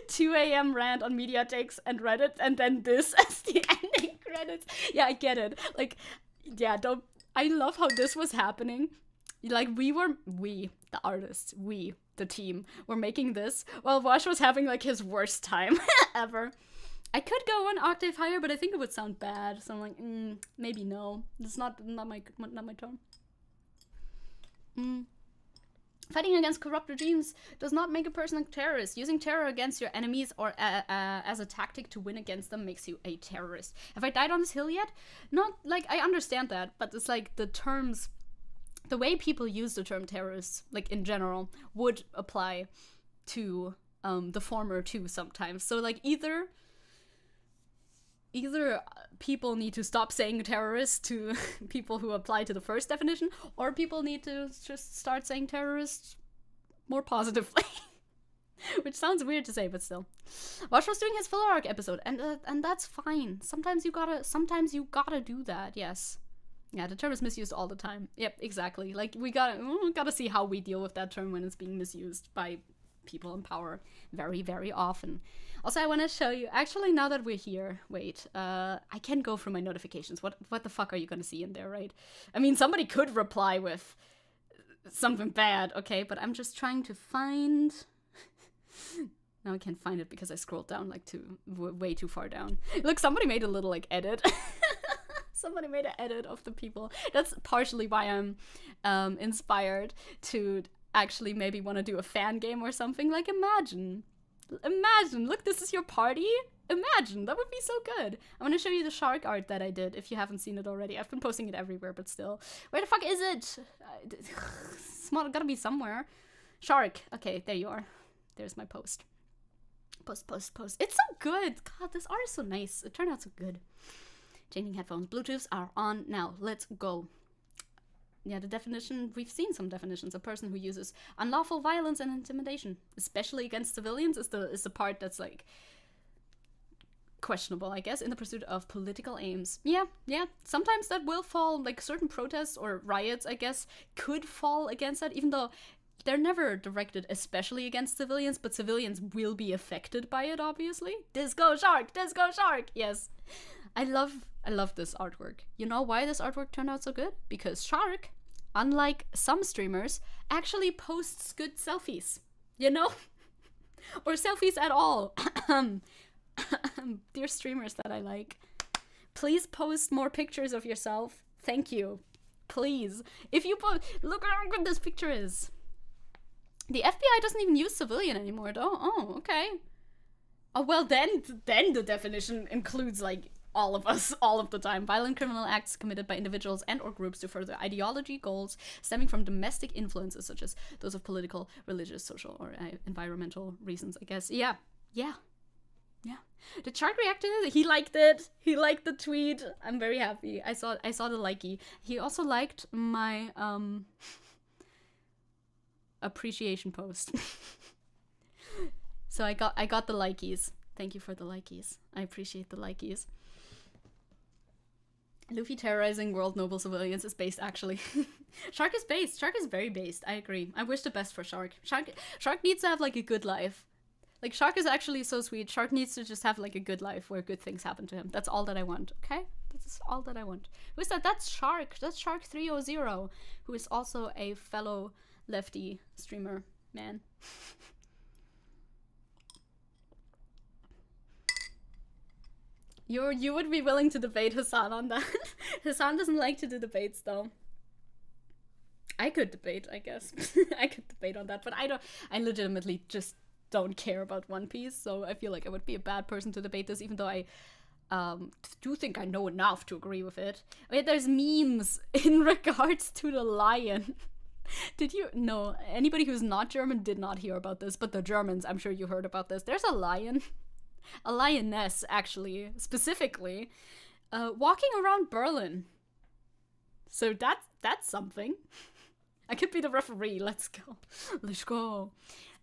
2 a.m. rant on MediaTeks and Reddit, and then this as the ending credits. Yeah, I get it. Like, yeah, I love how this was happening. Like, the artists, the team, were making this while Wash was having, like, his worst time ever. I could go one octave higher, but I think it would sound bad. So I'm like, maybe no. It's not my tone. Fighting against corrupt regimes does not make a person a terrorist. Using terror against your enemies or as a tactic to win against them makes you a terrorist. Have I died on this hill yet? Not, like, I understand that, but it's like the terms... The way people use the term terrorists, like in general, would apply to the former too sometimes. So like either people need to stop saying terrorist to people who apply to the first definition, or people need to just start saying terrorists more positively. Which sounds weird to say, but still. Watch was doing his filler arc episode, and that's fine. Sometimes you gotta do that. Yes. Yeah, the term is misused all the time. Yep, exactly. Like we gotta see how we deal with that term when it's being misused by people in power very, very often. Also, I want to show you. Actually, now that we're here, wait. I can go through my notifications. What the fuck are you gonna see in there, right? I mean, somebody could reply with something bad, okay? But I'm just trying to find. Now I can't find it because I scrolled down like way too far down. Look, somebody made a little like edit. Somebody made an edit of the people. That's partially why I'm inspired to actually maybe want to do a fan game or something. Like imagine, look, this is your party. Imagine, that would be so good. I want to show you the shark art that I did if you haven't seen it already. I've been posting it everywhere, but still. Where the fuck is it? It's gotta be somewhere. Shark. Okay, there you are. There's my post. Post. It's so good. God, this art is so nice. It turned out so good. Changing headphones. Bluetooths are on now. Let's go. Yeah, the definition, we've seen some definitions. A person who uses unlawful violence and intimidation, especially against civilians, is the part that's like questionable, I guess, in the pursuit of political aims. Yeah. Sometimes that will fall, like certain protests or riots, I guess, could fall against that, even though they're never directed especially against civilians, but civilians will be affected by it, obviously. Disco shark! Yes. I love this artwork. You know why this artwork turned out so good? Because Shark, unlike some streamers, actually posts good selfies. You know? Or selfies at all. Dear streamers that I like, please post more pictures of yourself. Thank you. Please. If you post, look how good this picture is. The FBI doesn't even use civilian anymore, though. Oh, okay. Oh, well, then the definition includes, like, all of us, all of the time. Violent criminal acts committed by individuals and or groups to further ideology goals stemming from domestic influences, such as those of political, religious, social, or environmental reasons, I guess. Yeah. Did Shark react to it? He liked it. He liked the tweet. I'm very happy. I saw the likey. He also liked my, appreciation post. So I got the likies. Thank you for the likies. I appreciate the likies. Luffy terrorizing world noble civilians is based, actually. Shark is based. Shark is very based. I agree. I wish the best for Shark. Shark needs to have like a good life. Like, Shark is actually so sweet. Shark needs to just have like a good life where good things happen to him. That's all that I want, okay? That's all that I want. Who is that? That's Shark. That's Shark 300, who is also a fellow lefty streamer man. You would be willing to debate Hassan on that. Hassan doesn't like to do debates, though. I could debate, I guess. I could debate on that, but I legitimately just don't care about One Piece, so I feel like I would be a bad person to debate this, even though I do think I know enough to agree with it. Wait, there's memes in regards to the lion. Did you know? Anybody who's not German did not hear about this, but the Germans, I'm sure you heard about this. There's a lion. A lioness, actually, specifically, walking around Berlin. So that's something. I could be the referee. Let's go. Let's go.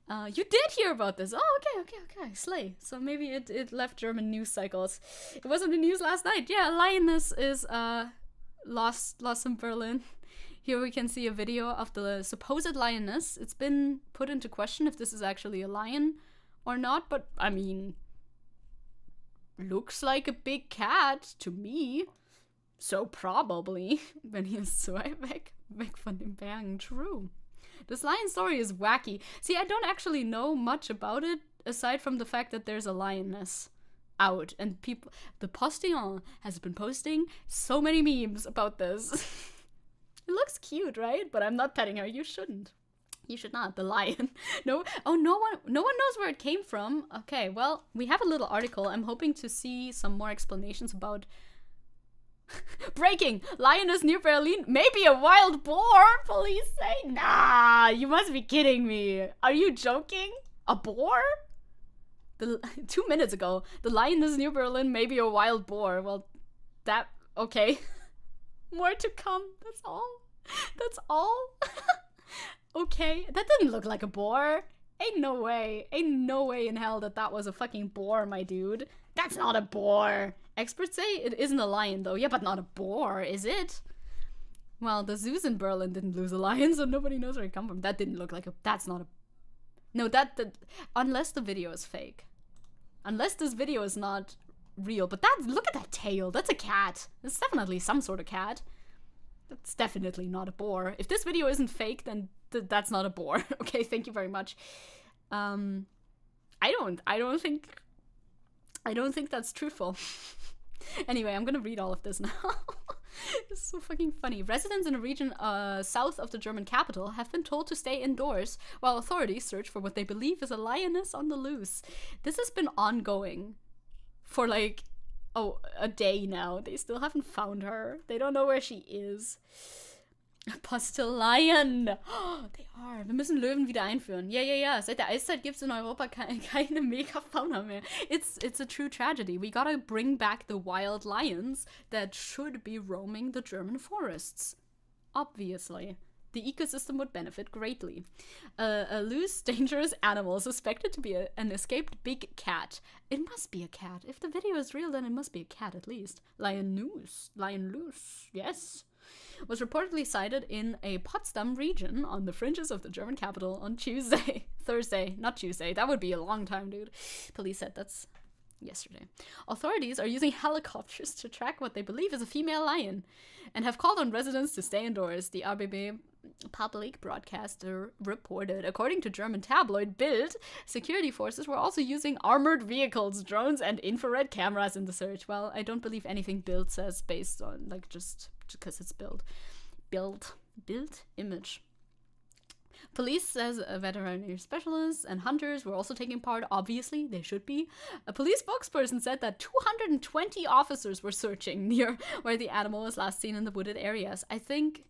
You did hear about this. Oh, okay. Slay. So maybe it left German news cycles. It was in the news last night. Yeah, a lioness is lost in Berlin. Here we can see a video of the supposed lioness. It's been put into question if this is actually a lion or not, but I mean, looks like a big cat to me. So probably, wenn hier ist so weit weg von den Bergen. True. This lion story is wacky. See, I don't actually know much about it, aside from the fact that there's a lioness out. And people, the Postillon has been posting so many memes about this. It looks cute, right? But I'm not petting her. You shouldn't. You should not. The lion. No. Oh, no one knows where it came from. Okay, well, we have a little article. I'm hoping to see some more explanations about... Breaking! Lioness near Berlin. Maybe a wild boar, police say. Nah, you must be kidding me. Are you joking? A boar? 2 minutes ago, the lioness near Berlin, maybe a wild boar. Well, that... Okay. More to come. That's all. Okay. That didn't look like a boar. Ain't no way. Ain't no way in hell that was a fucking boar, my dude. That's not a boar. Experts say it isn't a lion, though. Yeah, but not a boar, is it? Well, the zoos in Berlin didn't lose a lion, so nobody knows where it come from. That didn't look like a... That's not a... No, that... Unless the video is fake. Unless this video is not real. But that... Look at that tail. That's a cat. That's definitely some sort of cat. That's definitely not a boar. If this video isn't fake, then that's not a boar. Okay, thank you very much. I don't think that's truthful. Anyway, I'm gonna read all of this now. It's so fucking funny. Residents in a region south of the German capital have been told to stay indoors while authorities search for what they believe is a lioness on the loose. This has been ongoing for like, a day now. They still haven't found her. They don't know where she is. Posteleien. Oh, they are. Wir müssen Löwen wieder einführen. Ja. Seit der Eiszeit gibt's in Europa keine Megafauna mehr. It's a true tragedy. We gotta bring back the wild lions that should be roaming the German forests. Obviously. The ecosystem would benefit greatly. A loose, dangerous animal suspected to be an escaped big cat. It must be a cat. If the video is real, then it must be a cat at least. Lion loose, yes. Was reportedly sighted in a Potsdam region on the fringes of the German capital on Thursday, not Tuesday. That would be a long time, dude. Police said that's yesterday. Authorities are using helicopters to track what they believe is a female lion and have called on residents to stay indoors, the RBB public broadcaster reported. According to German tabloid Bild, security forces were also using armored vehicles, drones, and infrared cameras in the search. Well, I don't believe anything Bild says based on, like, just because it's Bild image. Police says veterinary specialists and hunters were also taking part. Obviously, they should be. A police spokesperson said that 220 officers were searching near where the animal was last seen in the wooded areas. I think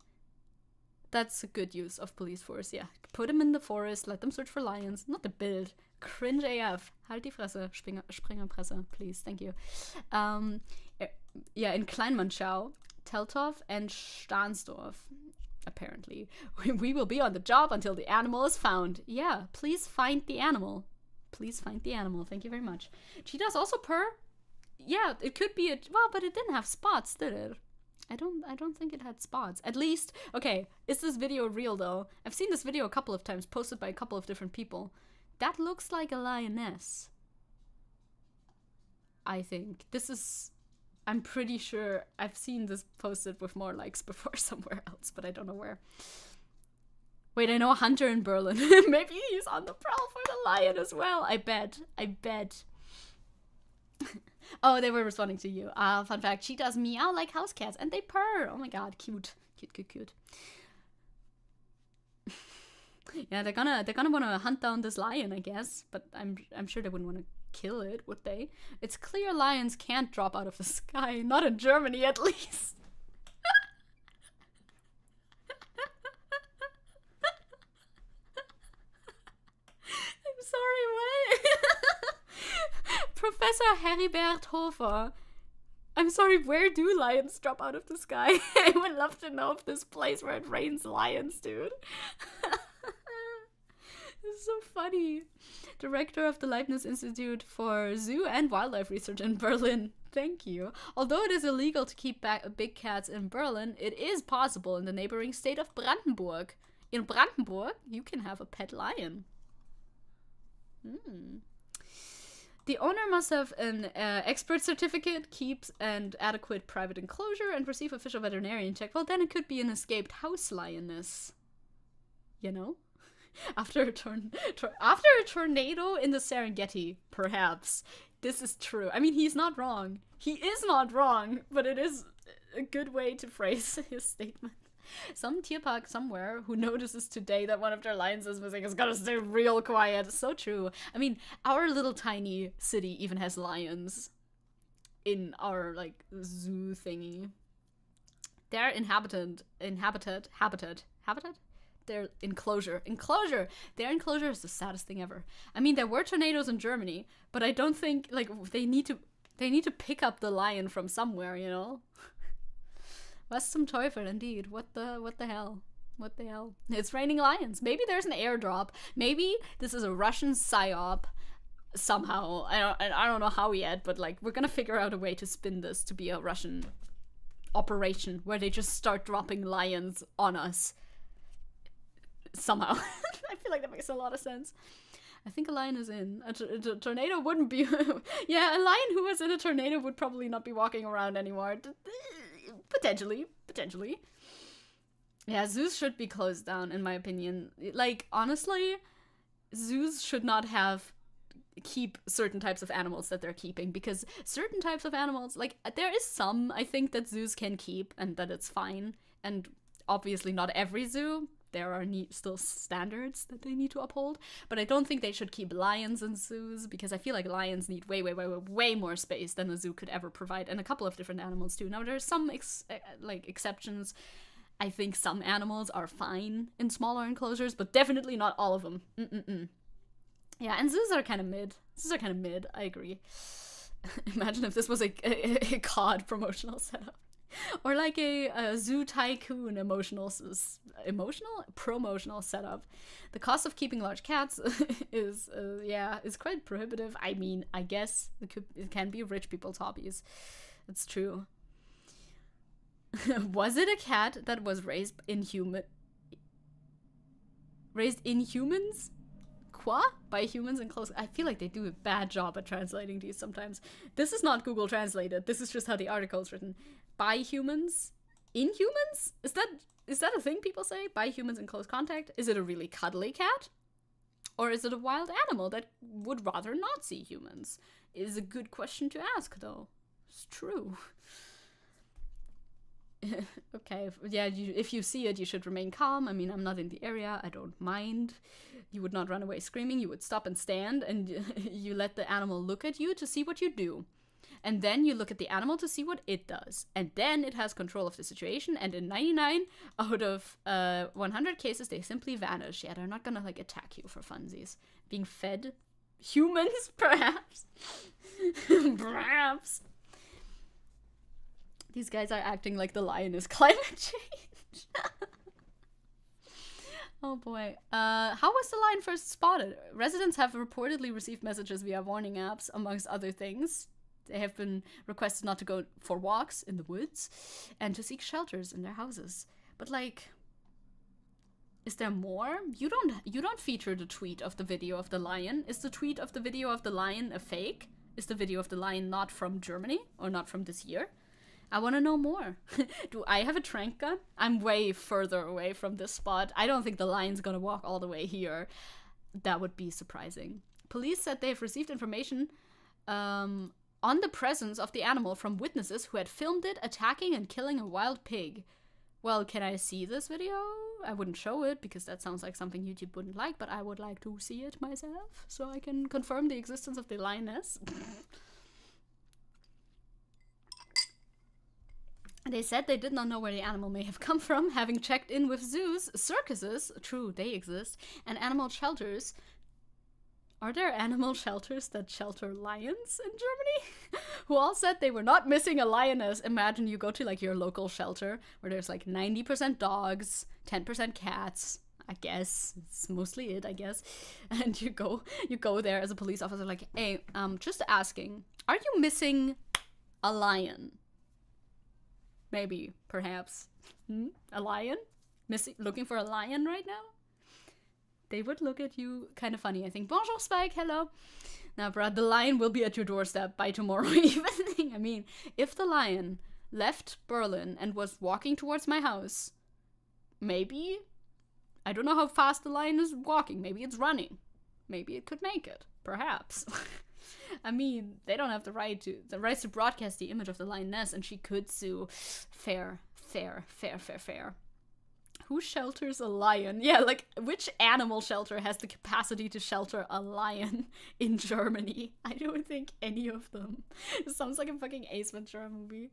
that's a good use of police force, yeah. Put them in the forest, let them search for lions. Not the Bild. Cringe AF. Halt die Fresse, Springerpresse, please, thank you. Yeah, in Kleinmannschau, Teltow, and Stahnsdorf. Apparently. We will be on the job until the animal is found. Yeah, please find the animal. Please find the animal. Thank you very much. Cheetahs also purr? Yeah, it could be well, but it didn't have spots, did it? I don't think it had spots. At least, okay, is this video real though? I've seen this video a couple of times, posted by a couple of different people. That looks like a lioness. I think. I'm pretty sure I've seen this posted with more likes before somewhere else, but I don't know where. Wait, I know a hunter in Berlin. Maybe he's on the prowl for the lion as well. I bet. Oh, they were responding to you. Fun fact, cheetahs meow like house cats and they purr. Oh my god, cute. Cute. Yeah, they're gonna want to hunt down this lion, I guess, but I'm sure they wouldn't want to kill it, would they? It's clear lions can't drop out of the sky, not in Germany at least. I'm sorry, what? Professor Heribert Hofer. I'm sorry, where do lions drop out of the sky? I would love to know if this place where it rains lions, dude. This is so funny. Director of the Leibniz Institute for Zoo and Wildlife Research in Berlin. Thank you. Although it is illegal to keep big cats in Berlin, it is possible in the neighboring state of Brandenburg. In Brandenburg, you can have a pet lion. The owner must have an expert certificate, keeps an adequate private enclosure, and receive official veterinarian check. Well, then it could be an escaped house lioness. You know? After a tornado in the Serengeti, perhaps. This is true. I mean, he's not wrong. He is not wrong, but it is a good way to phrase his statement. Some tierpark somewhere who notices today that one of their lions is missing is gonna stay real quiet. So true. I mean, our little tiny city even has lions in our, like, zoo thingy. They're inhabited? Their enclosure. Their enclosure is the saddest thing ever. I mean, there were tornadoes in Germany, but I don't think, like, they need to pick up the lion from somewhere, you know? Was zum Teufel, indeed. What the hell? What the hell? It's raining lions. Maybe there's an airdrop. Maybe this is a Russian psyop somehow. I don't know how yet, but like we're gonna figure out a way to spin this to be a Russian operation where they just start dropping lions on us somehow. I feel like that makes a lot of sense. I think a lion is in. A tornado wouldn't be... yeah, a lion who was in a tornado would probably not be walking around anymore. Potentially. Yeah, zoos should be closed down, in my opinion. Like, honestly, zoos should not keep certain types of animals that they're keeping, because certain types of animals, like, there is some, I think, that zoos can keep, and that it's fine. And obviously not every zoo. There are still standards that they need to uphold, but I don't think they should keep lions in zoos, because I feel like lions need way more space than a zoo could ever provide, and a couple of different animals too. Now there's some exceptions. I think some animals are fine in smaller enclosures, but definitely not all of them. Yeah, and zoos are kind of mid. I agree. Imagine if this was a COD promotional setup. Or like a Zoo Tycoon promotional setup. The cost of keeping large cats is quite prohibitive. I mean, I guess it can be rich people's hobbies. It's true. Was it a cat that was raised in humans? By humans and close. I feel like they do a bad job at translating these sometimes. This is not Google translated. This is just how the article is written. By humans? In humans? Is that a thing people say? By humans in close contact? Is it a really cuddly cat? Or is it a wild animal that would rather not see humans? It is a good question to ask, though. It's true. Okay, yeah, if you see it, you should remain calm. I mean, I'm not in the area. I don't mind. You would not run away screaming. You would stop and stand, and you let the animal look at you to see what you do. And then you look at the animal to see what it does. And then it has control of the situation. And in 99 out of 100 cases, they simply vanish. Yeah, they're not gonna, like, attack you for funsies. Being fed humans, perhaps. Perhaps. These guys are acting like the Lioness climate change. Oh boy. How was the lion first spotted? Residents have reportedly received messages via warning apps, amongst other things. They have been requested not to go for walks in the woods and to seek shelters in their houses. But like, is there more? You don't feature the tweet of the video of the lion. Is the tweet of the video of the lion a fake? Is the video of the lion not from Germany or not from this year? I want to know more. Do I have a trank gun? I'm way further away from this spot. I don't think the lion's gonna walk all the way here. That would be surprising. Police said they've received information on the presence of the animal from witnesses who had filmed it attacking and killing a wild pig. Well, can I see this video? I wouldn't show it because that sounds like something YouTube wouldn't like, but I would like to see it myself so I can confirm the existence of the lioness. They said they did not know where the animal may have come from, having checked in with zoos, circuses, true, they exist, and animal shelters. Are there animal shelters that shelter lions in Germany? Who all said they were not missing a lioness. Imagine you go to like your local shelter where there's like 90% dogs, 10% cats. I guess it's mostly it, I guess. And you go there as a police officer, like, hey, just asking, are you missing a lion? Maybe, perhaps. A lion? Looking for a lion right now? They would look at you kind of funny, I think. Bonjour, Spike, hello. Now, Brad, the lion will be at your doorstep by tomorrow evening. I mean, if the lion left Berlin and was walking towards my house, maybe, I don't know how fast the lion is walking. Maybe it's running. Maybe it could make it. Perhaps. I mean, they don't have the rights to broadcast the image of the lioness, and she could sue. Fair. Who shelters a lion? Yeah, like, which animal shelter has the capacity to shelter a lion in Germany? I don't think any of them. It sounds like a fucking Ace Ventura movie.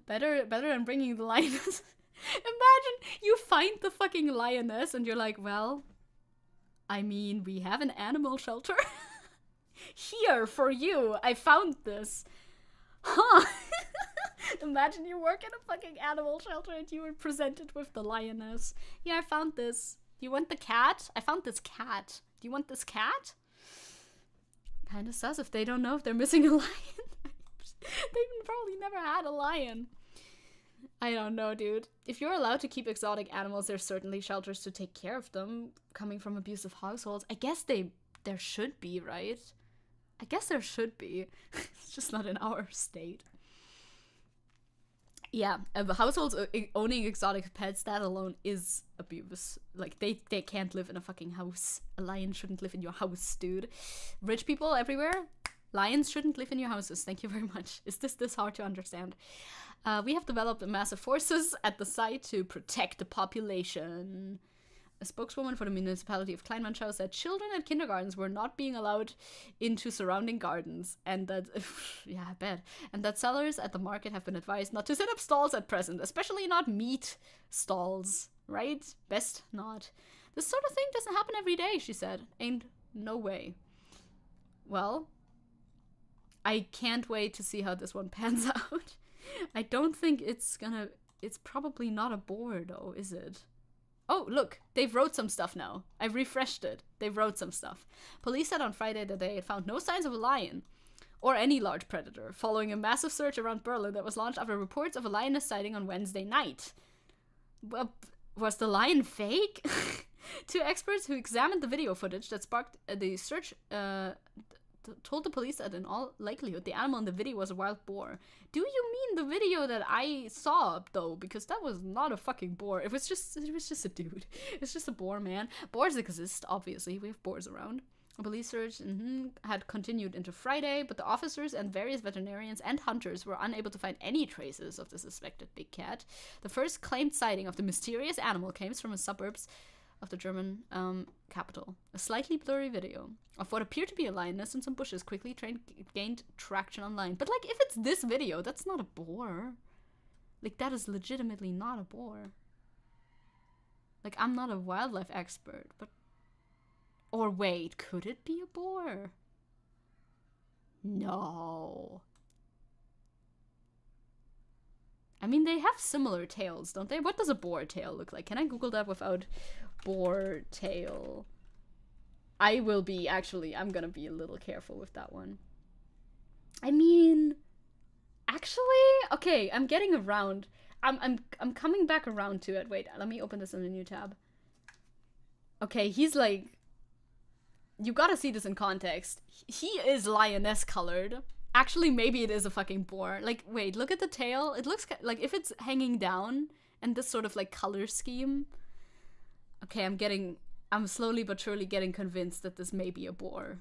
Better than bringing the lioness. Imagine you find the fucking lioness and you're like, well, I mean, we have an animal shelter. Here, for you, I found this. Huh. Imagine you work in a fucking animal shelter and you were presented with the lioness. Yeah, I found this. Do you want the cat? I found this cat. Do you want this cat? Kinda sus if they don't know if they're missing a lion. They've probably never had a lion. I don't know, dude. If you're allowed to keep exotic animals, there's certainly shelters to take care of them. Coming from abusive households, I guess there should be, right? I guess there should be. It's just not in our state. Yeah, households owning exotic pets, that alone is abuse. Like, they can't live in a fucking house. A lion shouldn't live in your house, dude. Rich people everywhere, lions shouldn't live in your houses. Thank you very much. Is this hard to understand? We have developed massive forces at the site to protect the population. A spokeswoman for the municipality of Kleinmannschau said children at kindergartens were not being allowed into surrounding gardens, and that, yeah, I bet, and that sellers at the market have been advised not to set up stalls at present, especially not meat stalls, right? Best not. This sort of thing doesn't happen every day, she said. Ain't no way. Well, I can't wait to see how this one pans out. I don't think it's probably not a boar though, is it? Oh, look, they've wrote some stuff now. I've refreshed it. They've wrote some stuff. Police said on Friday that they had found no signs of a lion or any large predator following a massive search around Berlin that was launched after reports of a lioness sighting on Wednesday night. Well, was the lion fake? Two experts who examined the video footage that sparked the search told the police that in all likelihood the animal in the video was a wild boar. Do you mean the video that I saw though? Because that was not a fucking boar. It was just a dude. It's just a boar, man. Boars exist, obviously. We have boars around. A police search had continued into Friday, but the officers and various veterinarians and hunters were unable to find any traces of the suspected big cat. The first claimed sighting of the mysterious animal came from the suburbs of the German capital. A slightly blurry video of what appeared to be a lioness in some bushes quickly gained traction online. But like, if it's this video, that's not a boar. Like, that is legitimately not a boar. Like, I'm not a wildlife expert, but... Or wait, could it be a boar? No. I mean, they have similar tails, don't they? What does a boar tail look like? Can I Google that without boar tail? I will be, actually, I'm gonna be a little careful with that one. I mean, actually, okay, I'm getting around. I'm coming back around to it. Wait, let me open this in a new tab. Okay, he's like, you gotta see this in context. He is lioness colored. Actually, maybe it is a fucking boar. Like, wait, look at the tail. It looks like if it's hanging down and this sort of like color scheme. Okay, I'm slowly but surely getting convinced that this may be a boar.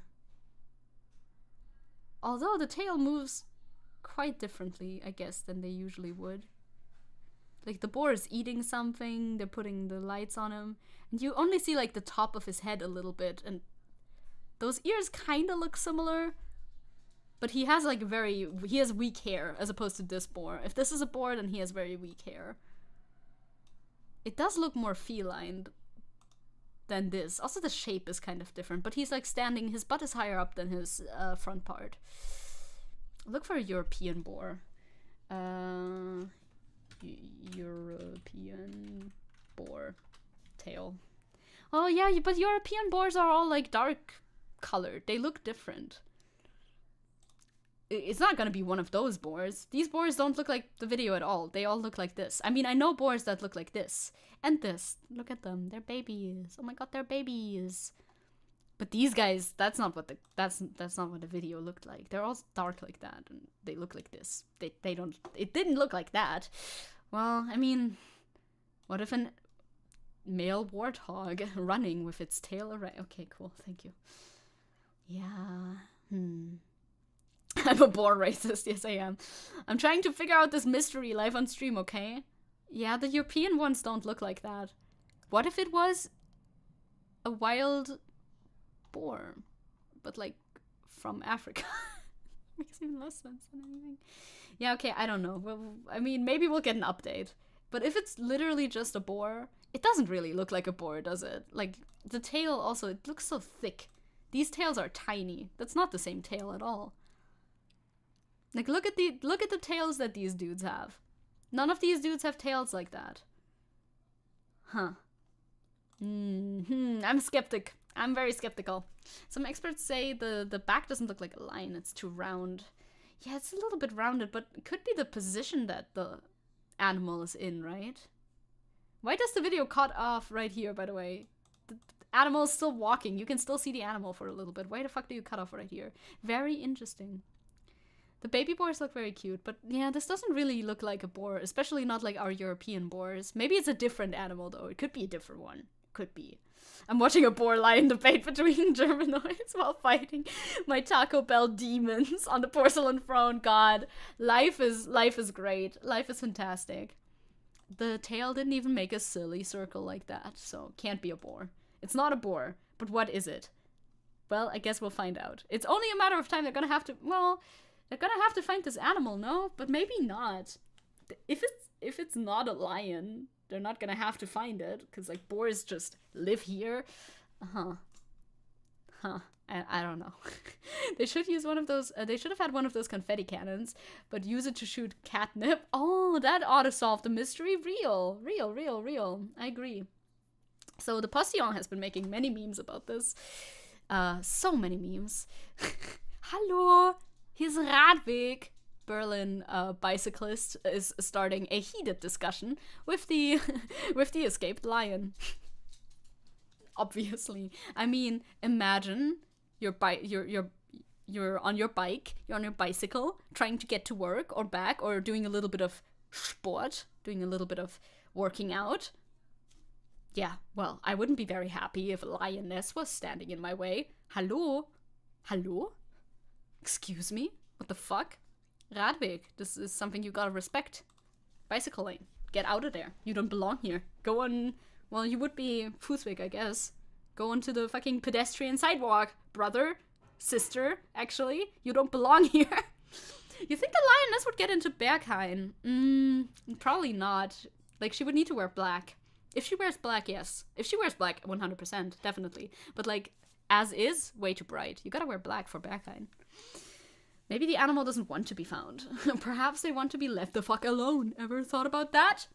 Although the tail moves quite differently, I guess, than they usually would. Like, the boar is eating something, they're putting the lights on him, and you only see like the top of his head a little bit, and those ears kind of look similar. But he has like he has weak hair as opposed to this boar. If this is a boar, then he has very weak hair. It does look more feline than this. Also, the shape is kind of different, but he's like standing, his butt is higher up than his front part. Look for a European boar. European boar tail. Oh yeah, but European boars are all like dark colored. They look different. It's not gonna be one of those boars. These boars don't look like the video at all. They all look like this. I mean, I know boars that look like this. And this. Look at them. They're babies. Oh my god, they're babies. But these guys, that's not what the video looked like. They're all dark like that, and they look like this. They don't... It didn't look like that. Well, I mean... What if a male warthog running with its tail erect? Okay, cool. Thank you. Yeah. I'm a boar racist, yes I am. I'm trying to figure out this mystery live on stream, okay? Yeah, the European ones don't look like that. What if it was a wild boar, but like from Africa? Makes even less sense than anything. Yeah, okay, I don't know. Well, I mean, maybe we'll get an update. But if it's literally just a boar, it doesn't really look like a boar, does it? Like, the tail also, it looks so thick. These tails are tiny. That's not the same tail at all. Like, look at the tails that these dudes have. None of these dudes have tails like that. Huh. I'm skeptic. I'm very skeptical. Some experts say the back doesn't look like a lion. It's too round. Yeah, it's a little bit rounded, but it could be the position that the animal is in, right? Why does the video cut off right here, by the way? The animal is still walking. You can still see the animal for a little bit. Why the fuck do you cut off right here? Very interesting. The baby boars look very cute, but yeah, this doesn't really look like a boar, especially not like our European boars. Maybe it's a different animal, though. It could be a different one. Could be. I'm watching a boar-lion debate between Germanoids while fighting my Taco Bell demons on the porcelain throne. God, life is great. Life is fantastic. The tail didn't even make a silly circle like that, so can't be a boar. It's not a boar, but what is it? Well, I guess we'll find out. It's only a matter of time. They're gonna have to find this animal, no? But maybe not. If it's not a lion, they're not gonna have to find it, because, like, boars just live here. I don't know. They should use one of those, they should have had one of those confetti cannons, but use it to shoot catnip. Oh, that ought to solve the mystery. Real. I agree. So the Postillon has been making many memes about this. So many memes. Hallo, here's Radweg. Berlin bicyclist is starting a heated discussion with the escaped lion. Obviously, I mean, imagine you're on your bike, you're on your bicycle, trying to get to work or back, or doing a little bit of sport, doing a little bit of working out. Yeah, well, I wouldn't be very happy if a lioness was standing in my way. Hallo? Excuse me? What the fuck? Radweg, this is something you gotta respect. Bicycle lane. Get out of there. You don't belong here. Go on. Well, you would be Fußweg, I guess. Go onto the fucking pedestrian sidewalk, brother. Sister, actually. You don't belong here. You think the lioness would get into Berghain? Probably not. Like, she would need to wear black. If she wears black, yes. If she wears black, 100%, definitely. But, like, as is, way too bright. You gotta wear black for Berghain. Maybe the animal doesn't want to be found. Perhaps they want to be left the fuck alone. Ever thought about that?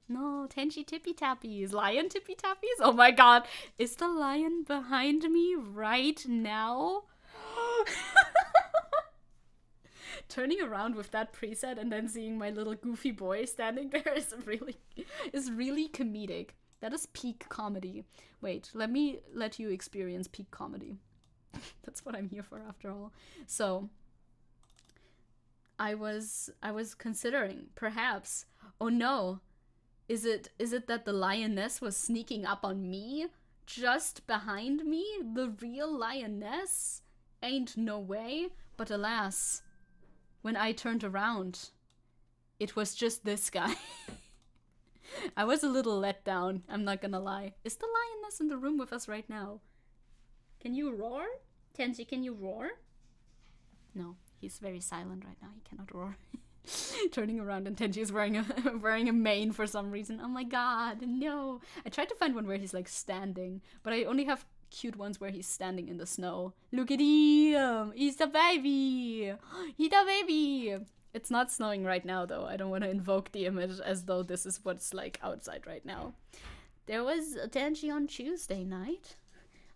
No, Tenchi Tippy Tappies. Lion Tippy Tappies? Oh my god. Is the lion behind me right now? Turning around with that preset and then seeing my little goofy boy standing there is really comedic. That is peak comedy. Wait, let me let you experience peak comedy. That's what I'm here for, after all. So, I was considering, perhaps, oh no, is it that the lioness was sneaking up on me, just behind me, the real lioness? Ain't no way. But alas, when I turned around, it was just this guy. I was a little let down, I'm not gonna lie. Is the lioness in the room with us right now? Can you roar? Tenchi, can you roar? No, he's very silent right now. He cannot roar. Turning around and Tenchi is wearing a mane for some reason. Oh my god, no. I tried to find one where he's like standing, but I only have cute ones where he's standing in the snow. Look at him! He's the baby! He's the baby! It's not snowing right now though. I don't want to invoke the image as though this is what's like outside right now. There was a Tenchi on Tuesday night.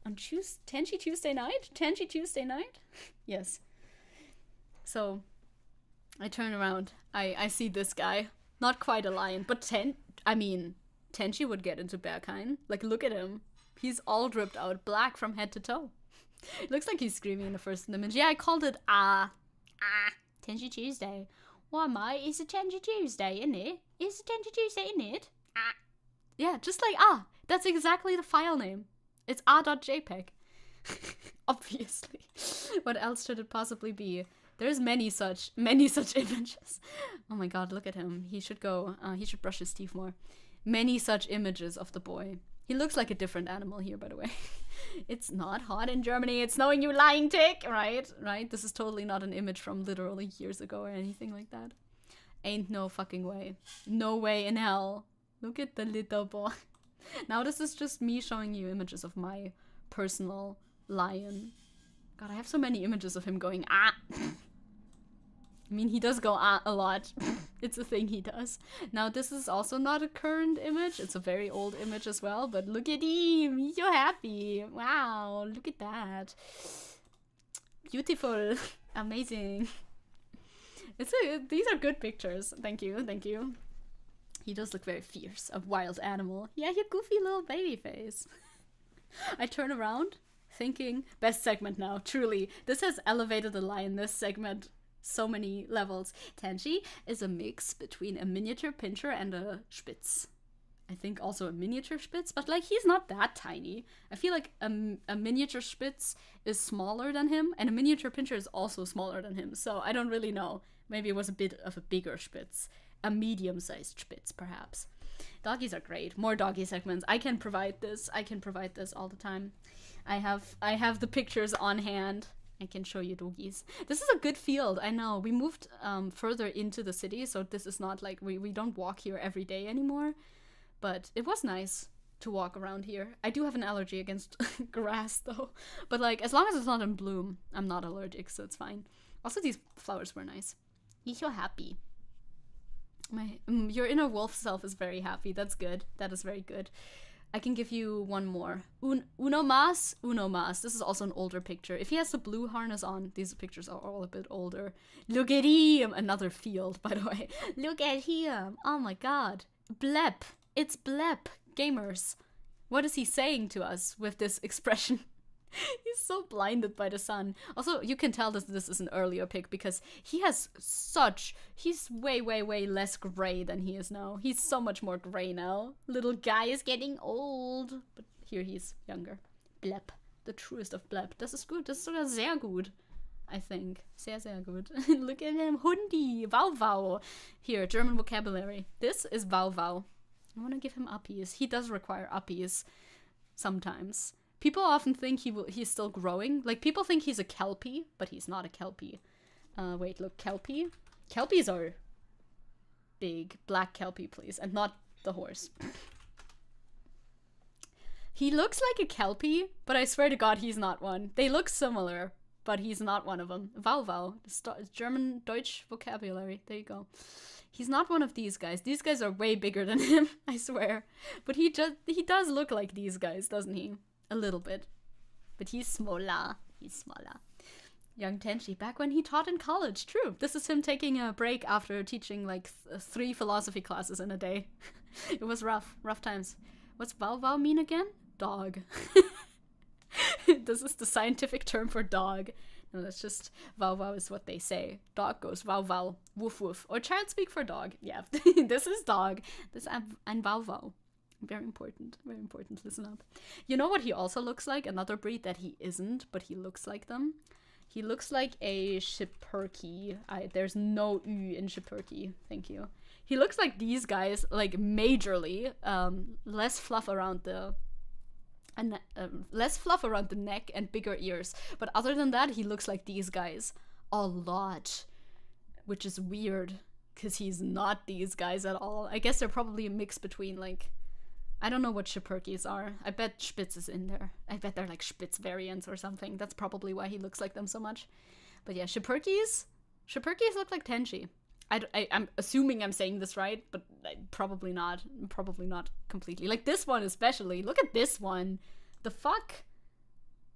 Tenchi Tuesday night? Yes. So, I turn around. I see this guy. Not quite a lion, but Tenchi would get into Berghain. Like, look at him. He's all dripped out black from head to toe. It looks like he's screaming in the first image. Yeah, I called it Tenchi Tuesday. Why, mate? It's a Tenchi Tuesday, isn't it? It's a Tenchi Tuesday, isn't it? Yeah, just like That's exactly the file name. It's a.jpg. Obviously. What else should it possibly be? There's many such images. Oh my god, look at him. He should go, he should brush his teeth more. Many such images of the boy. He looks like a different animal here, by the way. It's not hot in Germany. It's snowing, you lying tick. Right? This is totally not an image from literally years ago or anything like that. Ain't no fucking way. No way in hell. Look at the little boy. Now this is just me showing you images of my personal lion. God, I have so many images of him going, I mean, he does go a lot. It's a thing he does. Now, this is also not a current image. It's a very old image as well, but look at him. He's so happy. Wow, look at that. Beautiful. Amazing. These are good pictures. Thank you, thank you. He does look very fierce. A wild animal. Yeah, your goofy little baby face. I turn around thinking, best segment now, truly. This has elevated the Lioness segment so many levels. Tenji is a mix between a miniature pincher and a Spitz. I think also a miniature Spitz, but like he's not that tiny. I feel like a miniature Spitz is smaller than him, and a miniature pincher is also smaller than him, so I don't really know. Maybe it was a bit of a bigger Spitz. A medium-sized Spitz, perhaps. Doggies are great. More doggy segments. I can provide this. I can provide this all the time. I have the pictures on hand. I can show you doggies. This is a good field, I know. We moved further into the city, so this is not like we don't walk here every day anymore. But it was nice to walk around here. I do have an allergy against grass, though. But like, as long as it's not in bloom, I'm not allergic, so it's fine. Also, these flowers were nice. You're so happy. Your inner wolf self is very happy. That's good. That is very good. I can give you one more. Uno mas. This is also an older picture. If he has the blue harness on, these pictures are all a bit older. Look at him. Another field, by the way. Look at him. Oh my god. Blep. It's Blep. Gamers. What is he saying to us with this expression? He's so blinded by the sun. Also, you can tell that this is an earlier pic because he's way, way, way less gray than he is now. He's so much more gray now. Little guy is getting old. But here he's younger. Blep. The truest of Blep. Das ist gut. Das ist sogar sehr gut. I think. Sehr, sehr gut. Look at him. Hundi. Wow, wow. Here, German vocabulary. This is wow, wow. I want to give him uppies. He does require uppies. Sometimes. People often think he's still growing. Like, people think he's a Kelpie, but he's not a Kelpie. Wait, look, Kelpie? Kelpies are big. Black Kelpie, please. And not the horse. He looks like a Kelpie, but I swear to God he's not one. They look similar, but he's not one of them. Wow, wow. German, Deutsch vocabulary. There you go. He's not one of these guys. These guys are way bigger than him, I swear. But he does look like these guys, doesn't he? A little bit. But he's smaller. He's smaller. Young Tenchi, back when he taught in college. True. This is him taking a break after teaching like 3 philosophy classes in a day. It was rough. Rough times. What's wow wow mean again? Dog. This is the scientific term for dog. No, that's just wow wow is what they say. Dog goes wow wow. Woof woof. Or child speak for dog. Yeah. This is dog. This is ein wow wow. Very important. Very important. Listen up. You know what he also looks like? Another breed that he isn't, but he looks like them. He looks like a Schipperke. There's no U in Schipperke. Thank you. He looks like these guys, like majorly. Less fluff around the neck and bigger ears. But other than that, he looks like these guys a lot, which is weird because he's not these guys at all. I guess they're probably a mix between like, I don't know what Schipperkes are. I bet Spitz is in there. I bet they're like Spitz variants or something. That's probably why he looks like them so much. But yeah, Schipperkes look like Tenchi. I'm assuming I'm saying this right, but probably not. Probably not completely. Like this one especially. Look at this one. The fuck?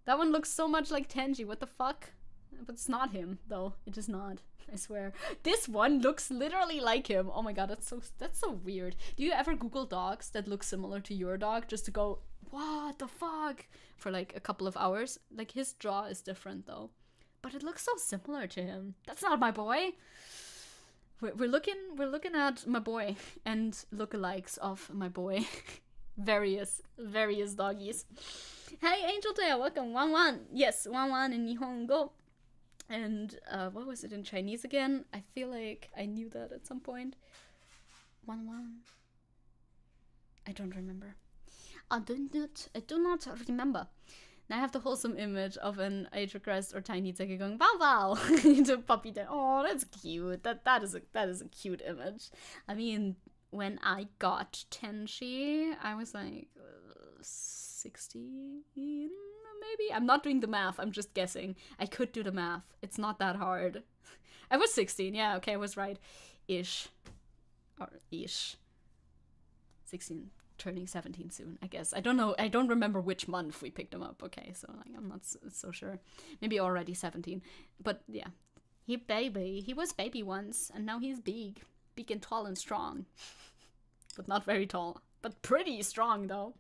That one looks so much like Tenchi. What the fuck? But it's not him, though. It is not. I swear. This one looks literally like him. Oh my god, that's so weird. Do you ever Google dogs that look similar to your dog just to go, what the fuck? For like a couple of hours? Like his jaw is different though. But it looks so similar to him. That's not my boy. We're looking at my boy and lookalikes of my boy. various doggies. Hey Angel Tail, welcome. Wan. Yes, Wan in Nihongo. And what was it in Chinese again? I feel like I knew that at some point. Wan. I don't remember. I do not remember. Now I have the wholesome image of an age-regressed or tiny Zecke going wow wow to puppy dog. Oh, that's cute. That is a cute image. I mean, when I got Tenchi, I was like 16. Maybe? I'm not doing the math, I'm just guessing. I could do the math. It's not that hard. I was 16. Yeah, okay, I was right. Ish. Or ish. 16, turning 17 soon, I guess. I don't know. I don't remember which month we picked him up. Okay, so like I'm not so sure. Maybe already 17. But yeah. He was baby once, and now he's big. Big and tall and strong. But not very tall. But pretty strong, though.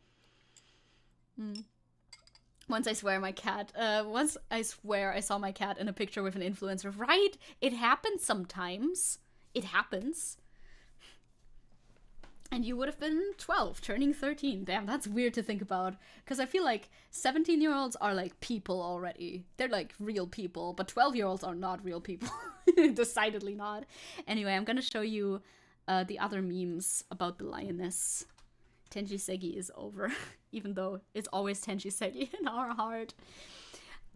Once I swear I saw my cat in a picture with an influencer. Right? It happens sometimes. It happens. And you would have been 12, turning 13. Damn, that's weird to think about. Because I feel like 17-year-olds are like people already. They're like real people. But 12-year-olds are not real people. Decidedly not. Anyway, I'm going to show you the other memes about the Lioness. Tenji Segi is over. Even though it's always Tenji Segi in our heart.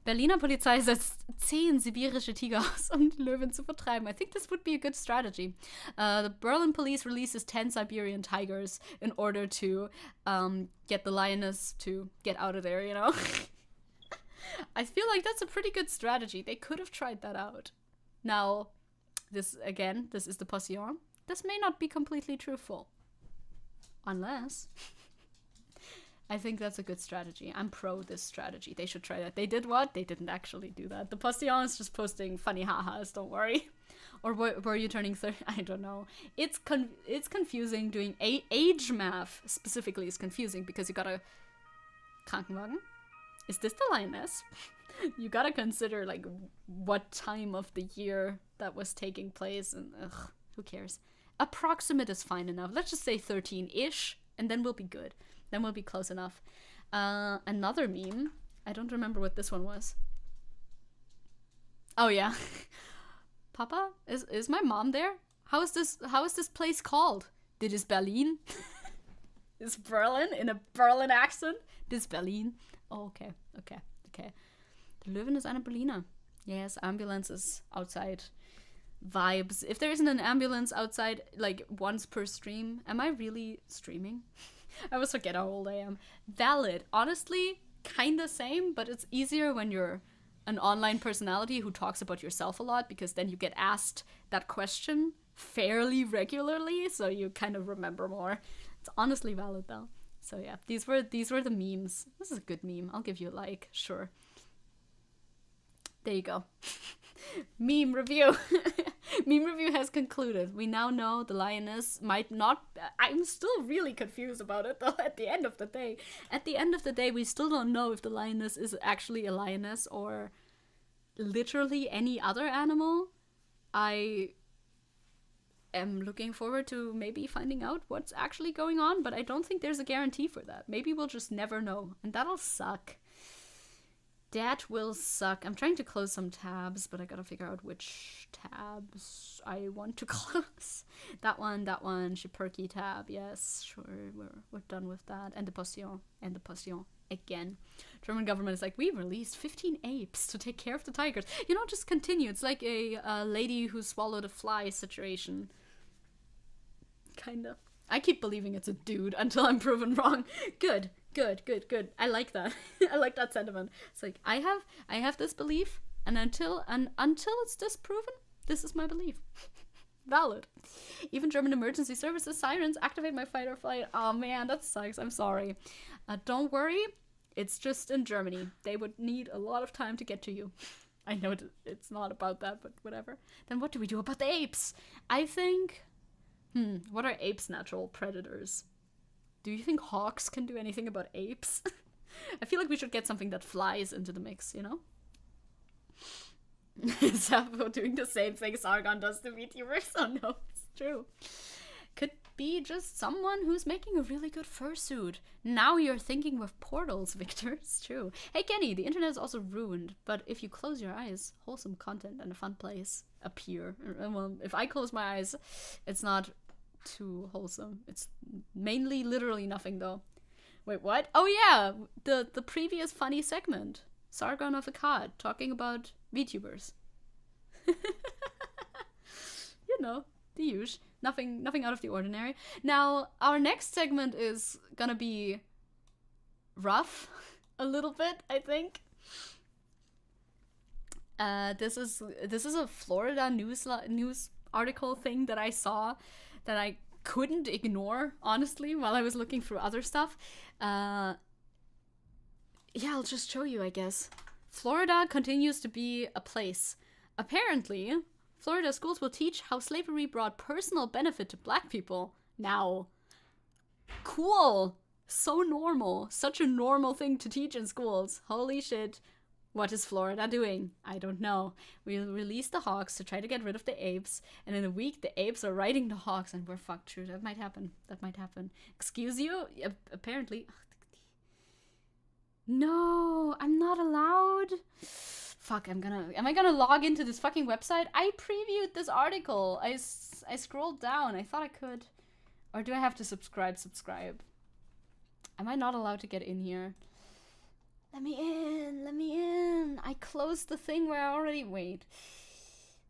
Berliner Polizei setzt 10 sibirische Tiger aus, die Löwen zu vertreiben. I think this would be a good strategy. The Berlin police releases 10 Siberian tigers in order to get the Lioness to get out of there, you know? I feel like that's a pretty good strategy. They could have tried that out. Now, this is the Postillon. This may not be completely truthful. Unless... I think that's a good strategy. I'm pro this strategy. They should try that. They did what? They didn't actually do that. The Postillon is just posting funny ha-has, don't worry. Or were you turning 30? I don't know. It's confusing. Doing age math specifically is confusing because you gotta... Krankenwagen? Is this the Lioness? You gotta consider, like, what time of the year that was taking place, and ugh, who cares? Approximate is fine enough. Let's just say 13-ish, and then we'll be good. Then we'll be close enough. Another meme. I don't remember what this one was. Oh yeah. Papa? Is my mom there? How is this place called? Dit is Berlin? Is Berlin in a Berlin accent? Dit is Berlin. Oh, okay. Der Löwen ist eine Berliner. Yes, ambulances outside. Vibes. If there isn't an ambulance outside, like, once per stream, am I really streaming? I always forget how old I am. Valid. Honestly, kinda same, but it's easier when you're an online personality who talks about yourself a lot, because then you get asked that question fairly regularly, so you kind of remember more. It's honestly valid, though. So yeah, these were the memes. This is a good meme. I'll give you a like, sure. There you go. Meme review. Meme review has concluded. We now know the Lioness might not... I'm still really confused about it, though, at the end of the day. At the end of the day, we still don't know if the Lioness is actually a lioness or literally any other animal. I am looking forward to maybe finding out what's actually going on, but I don't think there's a guarantee for that. Maybe we'll just never know, and that'll suck. That will suck. I'm trying to close some tabs, but I gotta figure out which tabs I want to close. That one, Shiperky tab, yes, sure, we're done with that. And the Postillon, again. German government is like, we released 15 apes to take care of the tigers. You know, just continue. It's like a lady who swallowed a fly situation. Kinda. I keep believing it's a dude until I'm proven wrong. Good. I like that. I like that sentiment. It's like I have this belief, and until it's disproven, this is my belief. Valid. Even German emergency services sirens activate my fight or flight. Oh man, that sucks. I'm sorry. Don't worry. It's just in Germany. They would need a lot of time to get to you. I know it's not about that, but whatever. Then what do we do about the apes? I think. What are apes' natural predators? Do you think hawks can do anything about apes? I feel like we should get something that flies into the mix, you know? Zecke doing the same thing Sargon does to VTubers. Oh no, it's true. Could be just someone who's making a really good fursuit. Now you're thinking with portals, Victor. It's true. Hey Kenny, the internet is also ruined, but if you close your eyes, wholesome content and a fun place appear. Well, if I close my eyes, it's not too wholesome. It's mainly literally nothing though. Wait, what? Oh yeah, the previous funny segment. Sargon of Akkad talking about VTubers. You know, the usual. Nothing out of the ordinary. Now, our next segment is gonna be rough a little bit, I think. This is a Florida news article thing that I saw that I couldn't ignore, honestly, while I was looking through other stuff. Yeah, I'll just show you, I guess. Florida continues to be a place. Apparently, Florida schools will teach how slavery brought personal benefit to black people now. Cool. So normal. Such a normal thing to teach in schools. Holy shit. What is Florida doing? I don't know. We'll release the hawks to try to get rid of the apes, and in a week the apes are riding the hawks, and we're fucked. True, that might happen. That might happen. Excuse you? Apparently. No, I'm not allowed. Fuck, am I gonna log into this fucking website? I previewed this article. I scrolled down. I thought I could. Or do I have to subscribe? Am I not allowed to get in here? Let me in. I closed the thing where I already... Wait.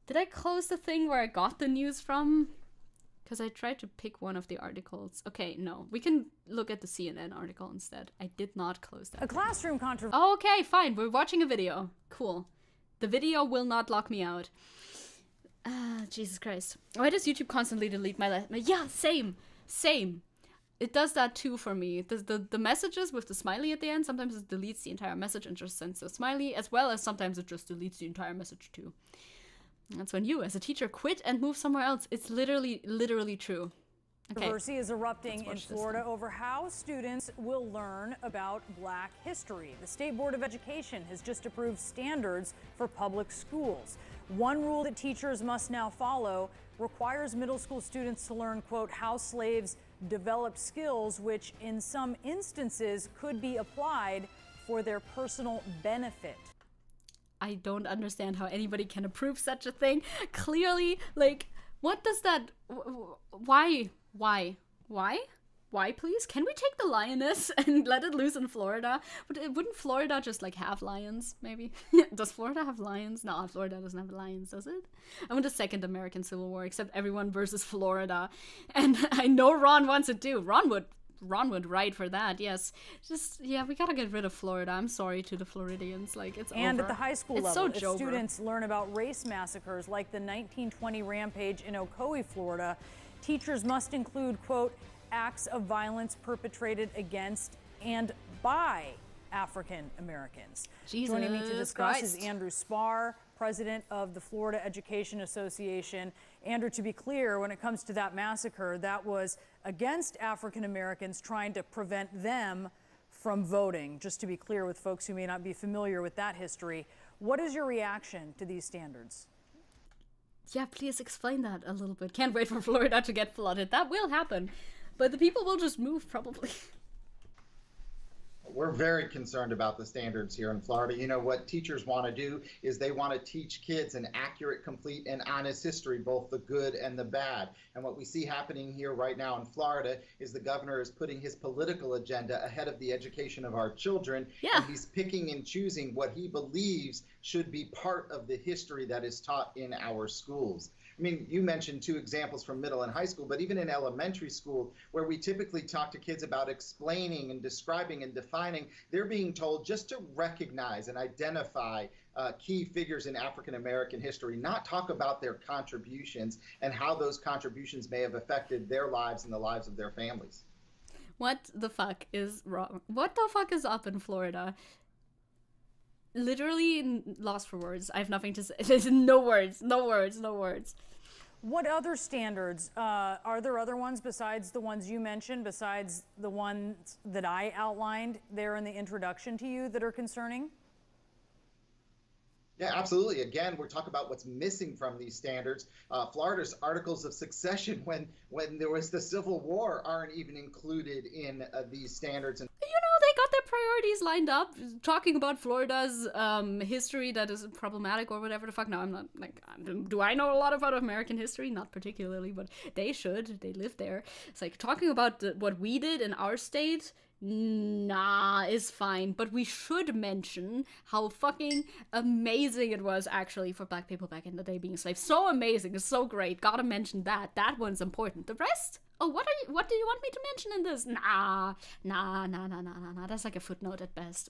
Did I close the thing where I got the news from? Because I tried to pick one of the articles. Okay, no. We can look at the CNN article instead. I did not close that. A classroom controversy. Okay, fine. We're watching a video. Cool. The video will not lock me out. Jesus Christ. Why does YouTube constantly delete my... Yeah, same. It does that too for me. The messages with the smiley at the end, sometimes it deletes the entire message and just sends a smiley, as well as sometimes it just deletes the entire message too. That's when you, as a teacher, quit and move somewhere else. It's literally true. Okay. Controversy is erupting in Florida over how students will learn about Black history. The State Board of Education has just approved standards for public schools. One rule that teachers must now follow requires middle school students to learn, quote, how slaves developed skills, which in some instances could be applied for their personal benefit. I don't understand how anybody can approve such a thing. Clearly, like, what does that... Why, please? Can we take the Lioness and let it loose in Florida? Wouldn't Florida just, like, have lions, maybe? Does Florida have lions? No, Florida doesn't have lions, does it? I want a second American Civil War, except everyone versus Florida. And I know Ron wants it too. Ron would write for that, yes. Just, yeah, we gotta get rid of Florida. I'm sorry to the Floridians, like, it's And over. at the high school it's level, so if students learn about race massacres like the 1920 rampage in Ocoee, Florida, teachers must include, quote, acts of violence perpetrated against and by African Americans. Joining me to discuss is Andrew Spar, president of the Florida Education Association. Andrew, to be clear, when it comes to that massacre, that was against African Americans, trying to prevent them from voting. Just to be clear with folks who may not be familiar with that history, what is your reaction to these standards? Yeah, please explain that a little bit. Can't wait for Florida to get flooded. That will happen. But the people will just move, probably. We're very concerned about the standards here in Florida. You know, what teachers want to do is they want to teach kids an accurate, complete, and honest history, both the good and the bad. And what we see happening here right now in Florida is the governor is putting his political agenda ahead of the education of our children. Yeah. And he's picking and choosing what he believes should be part of the history that is taught in our schools. I mean, you mentioned two examples from middle and high school, but even in elementary school, where we typically talk to kids about explaining and describing and defining, they're being told just to recognize and identify key figures in African American history, not talk about their contributions and how those contributions may have affected their lives and the lives of their families. What the fuck is wrong? What the fuck is up in Florida? Literally lost for words. I have nothing to say. There's no words. What other standards? Are there other ones besides the ones you mentioned, besides the ones that I outlined there in the introduction to you that are concerning? Yeah, absolutely. Again, we're talking about what's missing from these standards. Florida's Articles of Succession, when there was the Civil War, aren't even included in these standards. And you know, they got their priorities lined up, talking about Florida's history that is problematic or whatever the fuck. No, I'm not, like, do I know a lot about American history? Not particularly, but they should. They live there. It's like talking about what we did in our state. Nah, is fine, but we should mention how fucking amazing it was actually for black people back in the day being slaves. So amazing, it's so great. Gotta mention that. That one's important. The rest? Oh, what do you want me to mention in this? Nah. That's like a footnote at best.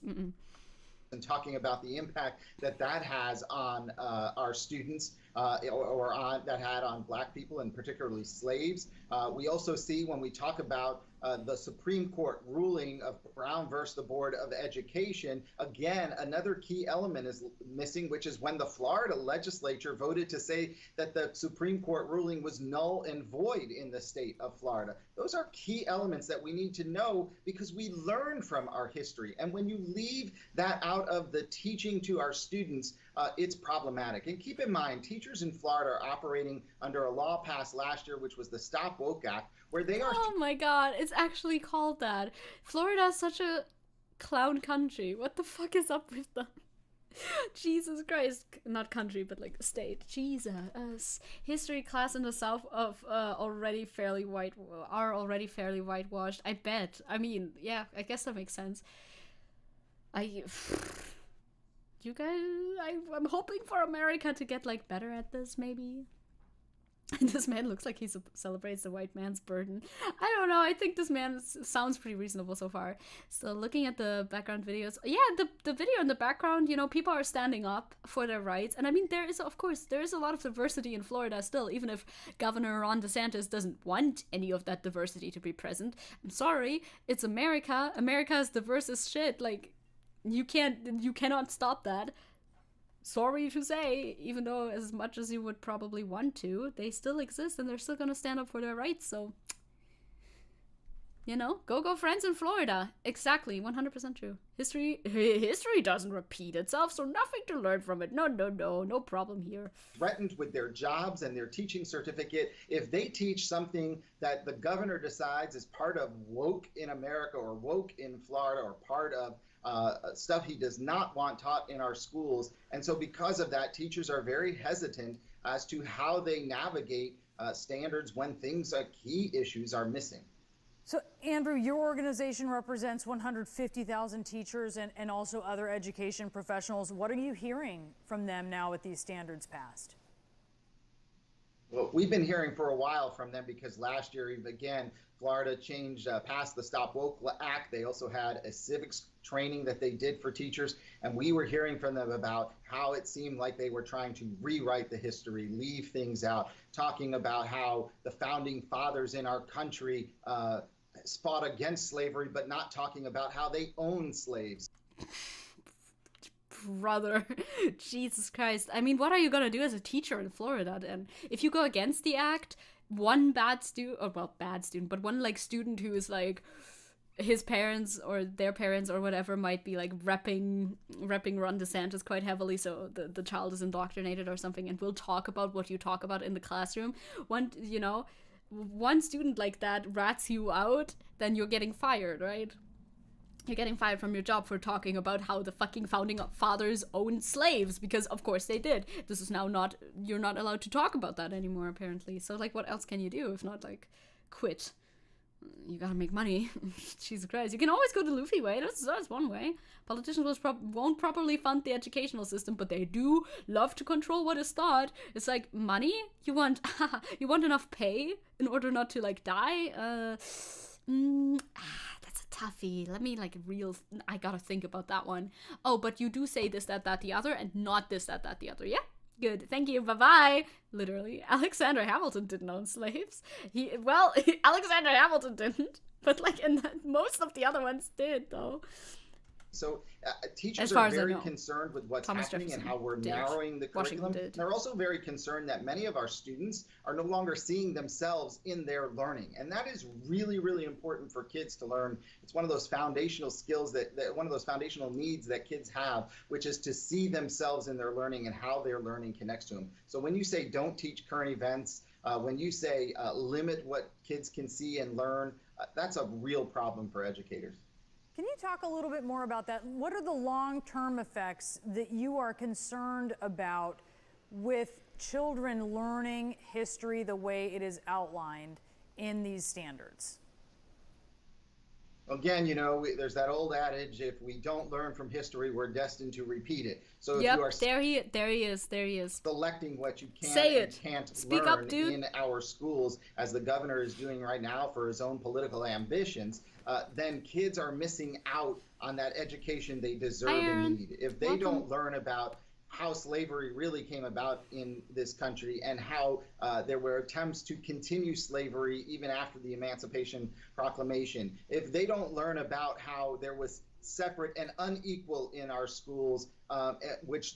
and talking about the impact that that has on our students or on that had on Black people and particularly slaves. We also see when we talk about the Supreme Court ruling of Brown versus the Board of Education, again, another key element is missing, which is when the Florida legislature voted to say that the Supreme Court ruling was null and void in the state of Florida. Those are key elements that we need to know because we learn from our history. And when you leave that out of the teaching to our students, it's problematic. And keep in mind, teachers in Florida are operating under a law passed last year, which was the Stop Woke Act, where they are... Oh my god, it's actually called that. Florida is such a clown country. What the fuck is up with them? Jesus Christ. Not country, but like state. Jesus. History class in the south of already fairly whitewashed. I bet. I mean, yeah, I guess that makes sense. You guys, I'm hoping for America to get like better at this, maybe. This man looks like he celebrates the white man's burden. I don't know. I think this man sounds pretty reasonable so far. So looking at the background videos, yeah, the video in the background, you know, people are standing up for their rights. And I mean, there is a lot of diversity in Florida still, even if Governor Ron DeSantis doesn't want any of that diversity to be present. I'm sorry, it's America. America is diverse as shit. Like, you cannot stop that. Sorry to say, even though as much as you would probably want to, they still exist and they're still gonna stand up for their rights, so, you know, go friends in Florida. Exactly, 100% true. History doesn't repeat itself, so nothing to learn from it. No problem here. Threatened with their jobs and their teaching certificate if they teach something that the governor decides is part of woke in America or woke in Florida or part of stuff he does not want taught in our schools. And so because of that, teachers are very hesitant as to how they navigate standards when things like key issues are missing. So, Andrew, your organization represents 150,000 teachers and also other education professionals. What are you hearing from them now with these standards passed? Well, we've been hearing for a while from them because last year, again, Florida passed the Stop Woke Act. They also had a civics training that they did for teachers, and we were hearing from them about how it seemed like they were trying to rewrite the history, leave things out, talking about how the founding fathers in our country fought against slavery, but not talking about how they owned slaves. Brother, Jesus Christ. I mean, what are you gonna do as a teacher in Florida then? If you go against the act, one bad student, but one like student who is like his parents or their parents or whatever might be like repping Ron DeSantis quite heavily, so the child is indoctrinated or something and will talk about what you talk about in the classroom. One student like that rats you out, then you're getting fired, right? You're getting fired from your job for talking about how the fucking founding fathers owned slaves, because of course they did. This is now you're not allowed to talk about that anymore, apparently. So like, what else can you do if not like quit? You gotta make money. Jesus Christ. You can always go the Luffy way. That's one way. Politicians won't properly fund the educational system, but they do love to control what is taught. It's like, money? You want enough pay in order not to like die? That's a toughie. Let me I gotta think about that one. Oh, but you do say this, that, the other, and not this, that, the other. Yeah? Good. Thank you. Bye-bye. Literally. Alexander Hamilton didn't own slaves. Alexander Hamilton didn't. But most of the other ones did, though. So teachers are very concerned with what's happening and how we're narrowing the curriculum. They're also very concerned that many of our students are no longer seeing themselves in their learning. And that is really, really important for kids to learn. It's one of those foundational skills one of those foundational needs that kids have, which is to see themselves in their learning and how their learning connects to them. So when you say don't teach current events, when you say limit what kids can see and learn, that's a real problem for educators. Can you talk a little bit more about that? What are the long-term effects that you are concerned about with children learning history the way it is outlined in these standards? Again, there's that old adage: if we don't learn from history, we're destined to repeat it. So if Yep, you are there he is. selecting what you can Say and it. can't Speak learn up, dude. in our schools, as the governor is doing right now for his own political ambitions, then kids are missing out on that education they deserve and need. If they don't learn about how slavery really came about in this country and how there were attempts to continue slavery even after the Emancipation Proclamation, if they don't learn about how there was separate and unequal in our schools, which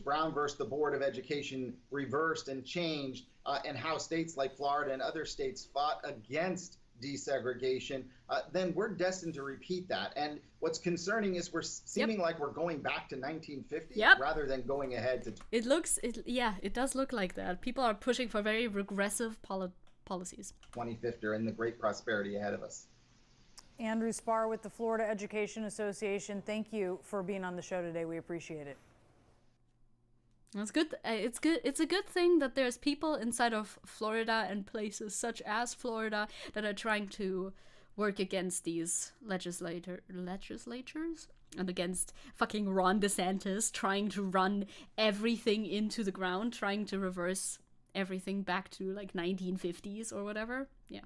Brown versus the Board of Education reversed and changed, and how states like Florida and other states fought against desegregation, then we're destined to repeat that. And what's concerning is we're seeming like we're going back to 1950 rather than going ahead to. It does look like that. People are pushing for very regressive policies. 2050 and the great prosperity ahead of us. Andrew Spar with the Florida Education Association, thank you for being on the show today. We appreciate it. That's good. It's good. It's a good thing that there's people inside of Florida and places such as Florida that are trying to work against these legislators and against fucking Ron DeSantis trying to run everything into the ground, trying to reverse everything back to like 1950s or whatever. Yeah.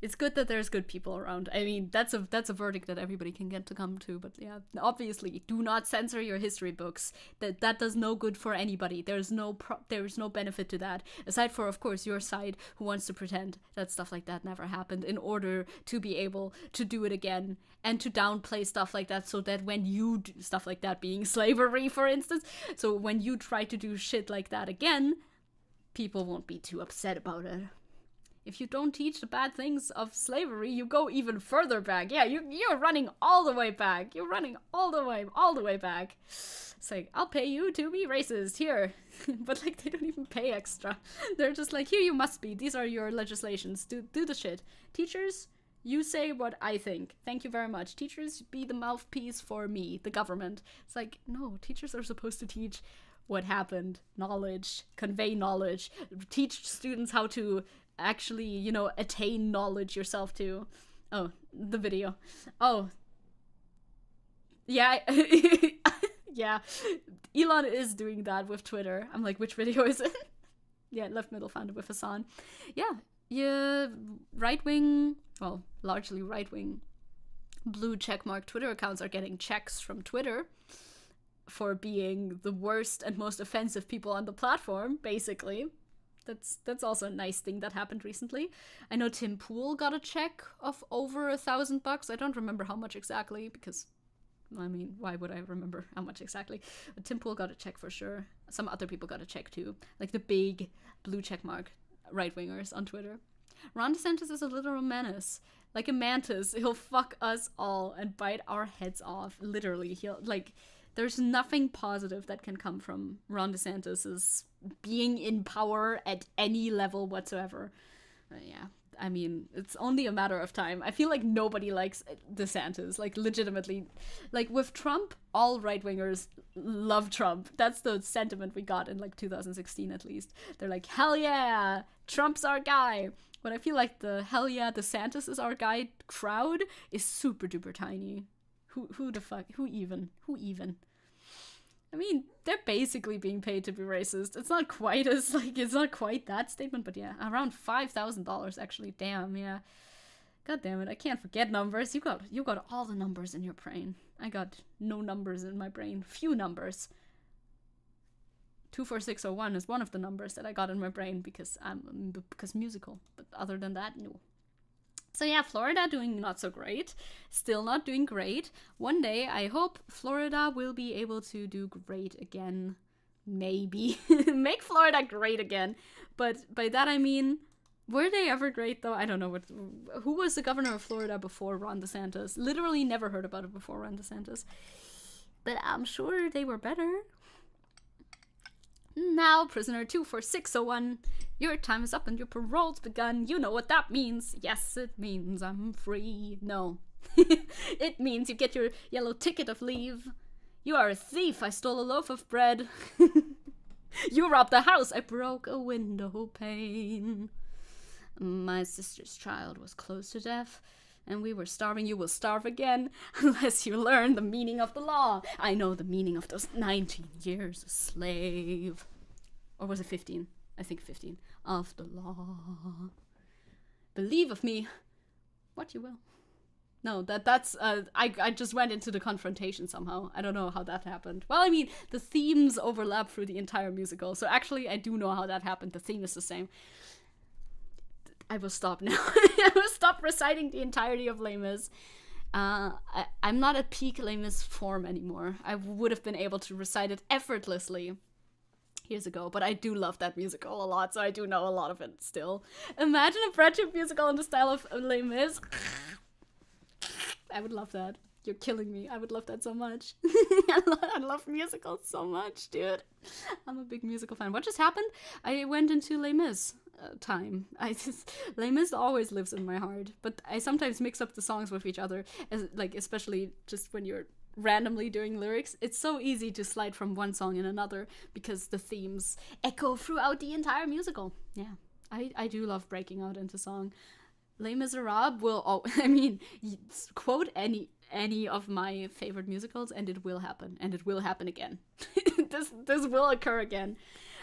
It's good that there's good people around. I mean, that's a verdict that everybody can get to come to. But yeah, obviously, do not censor your history books. That does no good for anybody. There's no benefit to that, aside for, of course, your side who wants to pretend that stuff like that never happened in order to be able to do it again and to downplay stuff like that, so that when you do stuff like that, being slavery, for instance, so when you try to do shit like that again, people won't be too upset about it. If you don't teach the bad things of slavery, you go even further back. Yeah, you're running all the way back. You're running all the way back. It's like, I'll pay you to be racist, here. But like, they don't even pay extra. They're just like, here you must be. These are your legislations. Do the shit. Teachers, you say what I think. Thank you very much. Teachers, be the mouthpiece for me, the government. It's like, no, teachers are supposed to teach what happened, knowledge, convey knowledge, teach students how to actually, attain knowledge yourself too. Oh, the video. Oh. Yeah. Yeah. Elon is doing that with Twitter. I'm like, which video is it? Yeah, left middle found it with Hassan. Yeah, right-wing, well, largely right-wing blue checkmark Twitter accounts are getting checks from Twitter for being the worst and most offensive people on the platform, basically. That's also a nice thing that happened recently. I know Tim Pool got a check of over $1,000. I don't remember how much exactly, because, I mean, why would I remember how much exactly? But Tim Pool got a check for sure. Some other people got a check too. Like the big blue checkmark right-wingers on Twitter. Ron DeSantis is a literal menace. Like a mantis, he'll fuck us all and bite our heads off. Literally, there's nothing positive that can come from Ron DeSantis's being in power at any level whatsoever. Yeah, I mean, it's only a matter of time. I feel like nobody likes DeSantis, like legitimately. Like with Trump, all right-wingers love Trump. That's the sentiment we got in like 2016 at least. They're like, hell yeah, Trump's our guy. But I feel like the hell yeah, DeSantis is our guy crowd is super duper tiny. Who the fuck? Who even? I mean, they're basically being paid to be racist. It's not quite that statement, but yeah, around $5,000 actually. Damn, yeah. God damn it, I can't forget numbers. You got all the numbers in your brain. I got no numbers in my brain. Few numbers. 24601 is one of the numbers that I got in my brain because musical. But other than that, no. So yeah, Florida doing not so great. Still not doing great. One day, I hope Florida will be able to do great again. Maybe. Make Florida great again. But by that I mean, were they ever great though? I don't know. Who was the governor of Florida before Ron DeSantis? Literally never heard about it before Ron DeSantis. But I'm sure they were better. Now, prisoner 24601, your time is up and your parole's begun. You know what that means. Yes, it means I'm free. No. It means you get your yellow ticket of leave. You are a thief. I stole a loaf of bread. You robbed the house. I broke a window pane. My sister's child was close to death. and we were starving, you will starve again unless you learn the meaning of the law. I know the meaning of those 19 years a slave. Or was it 15? I think 15. Of the law. Believe of me what you will. No, that's I just went into the confrontation somehow. I don't know how that happened. Well, I mean, the themes overlap through the entire musical, so actually I do know how that happened. The theme is the same. I will stop now. I will stop reciting the entirety of Les Mis. I'm not at peak Les Mis form anymore. I would have been able to recite it effortlessly years ago, but I do love that musical a lot, so I do know a lot of it still. Imagine a friendship musical in the style of Les Mis. I would love that. You're killing me. I would love that so much. I love musicals so much, dude. I'm a big musical fan. What just happened? I went into Les Mis time. Les Mis always lives in my heart, but I sometimes mix up the songs with each other, especially just when you're randomly doing lyrics. It's so easy to slide from one song in another because the themes echo throughout the entire musical. Yeah, I do love breaking out into song. Les Miserables will, quote any of my favorite musicals, and it will happen, and it will happen again. this will occur again.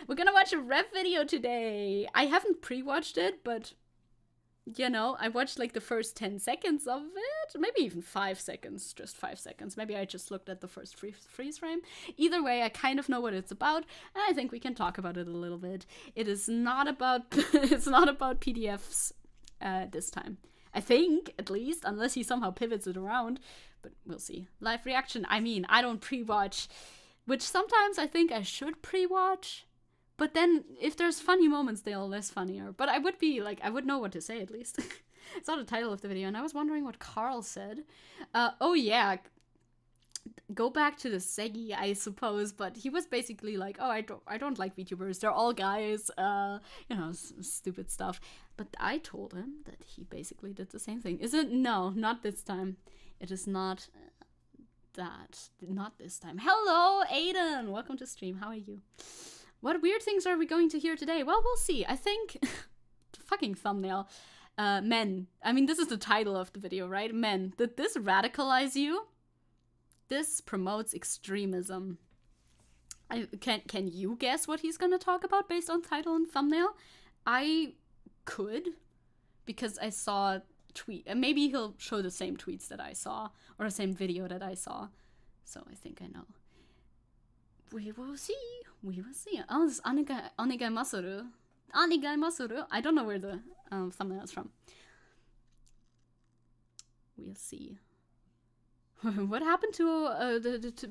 We're gonna watch a rep video today. I haven't pre-watched it, but you know, I watched like the first 10 seconds of it, maybe even 5 seconds, just 5 seconds. Maybe I just looked at the first freeze frame. Either way, I kind of know what it's about, and I think we can talk about it a little bit. It is not about it's not about PDFs this time. I think, at least, unless he somehow pivots it around, but we'll see. Live reaction, I mean, I don't pre-watch, which sometimes I think I should pre-watch, but then if there's funny moments, they're less funnier. But I would be, like, I would know what to say, at least. It's not the title of the video, and I was wondering what Carl said. Oh yeah, go back to the Zecke, I suppose, but he was basically like, oh, I don't like VTubers, they're all guys, stupid stuff. But I told him that he basically did the same thing. No, not this time. It is not not this time. Hello, Aiden! Welcome to stream, how are you? What weird things are we going to hear today? Well, we'll see. I think, fucking thumbnail. Men. I mean, this is the title of the video, right? Men. Did this radicalize you? This promotes extremism. Can you guess what he's gonna talk about based on title and thumbnail? I could, because I saw tweet. Maybe he'll show the same tweets that I saw, or the same video that I saw. So I think I know. We will see. We will see. Oh, this is Onigai Masaru. Onigai Masaru. I don't know where the thumbnail is from. We'll see. What happened to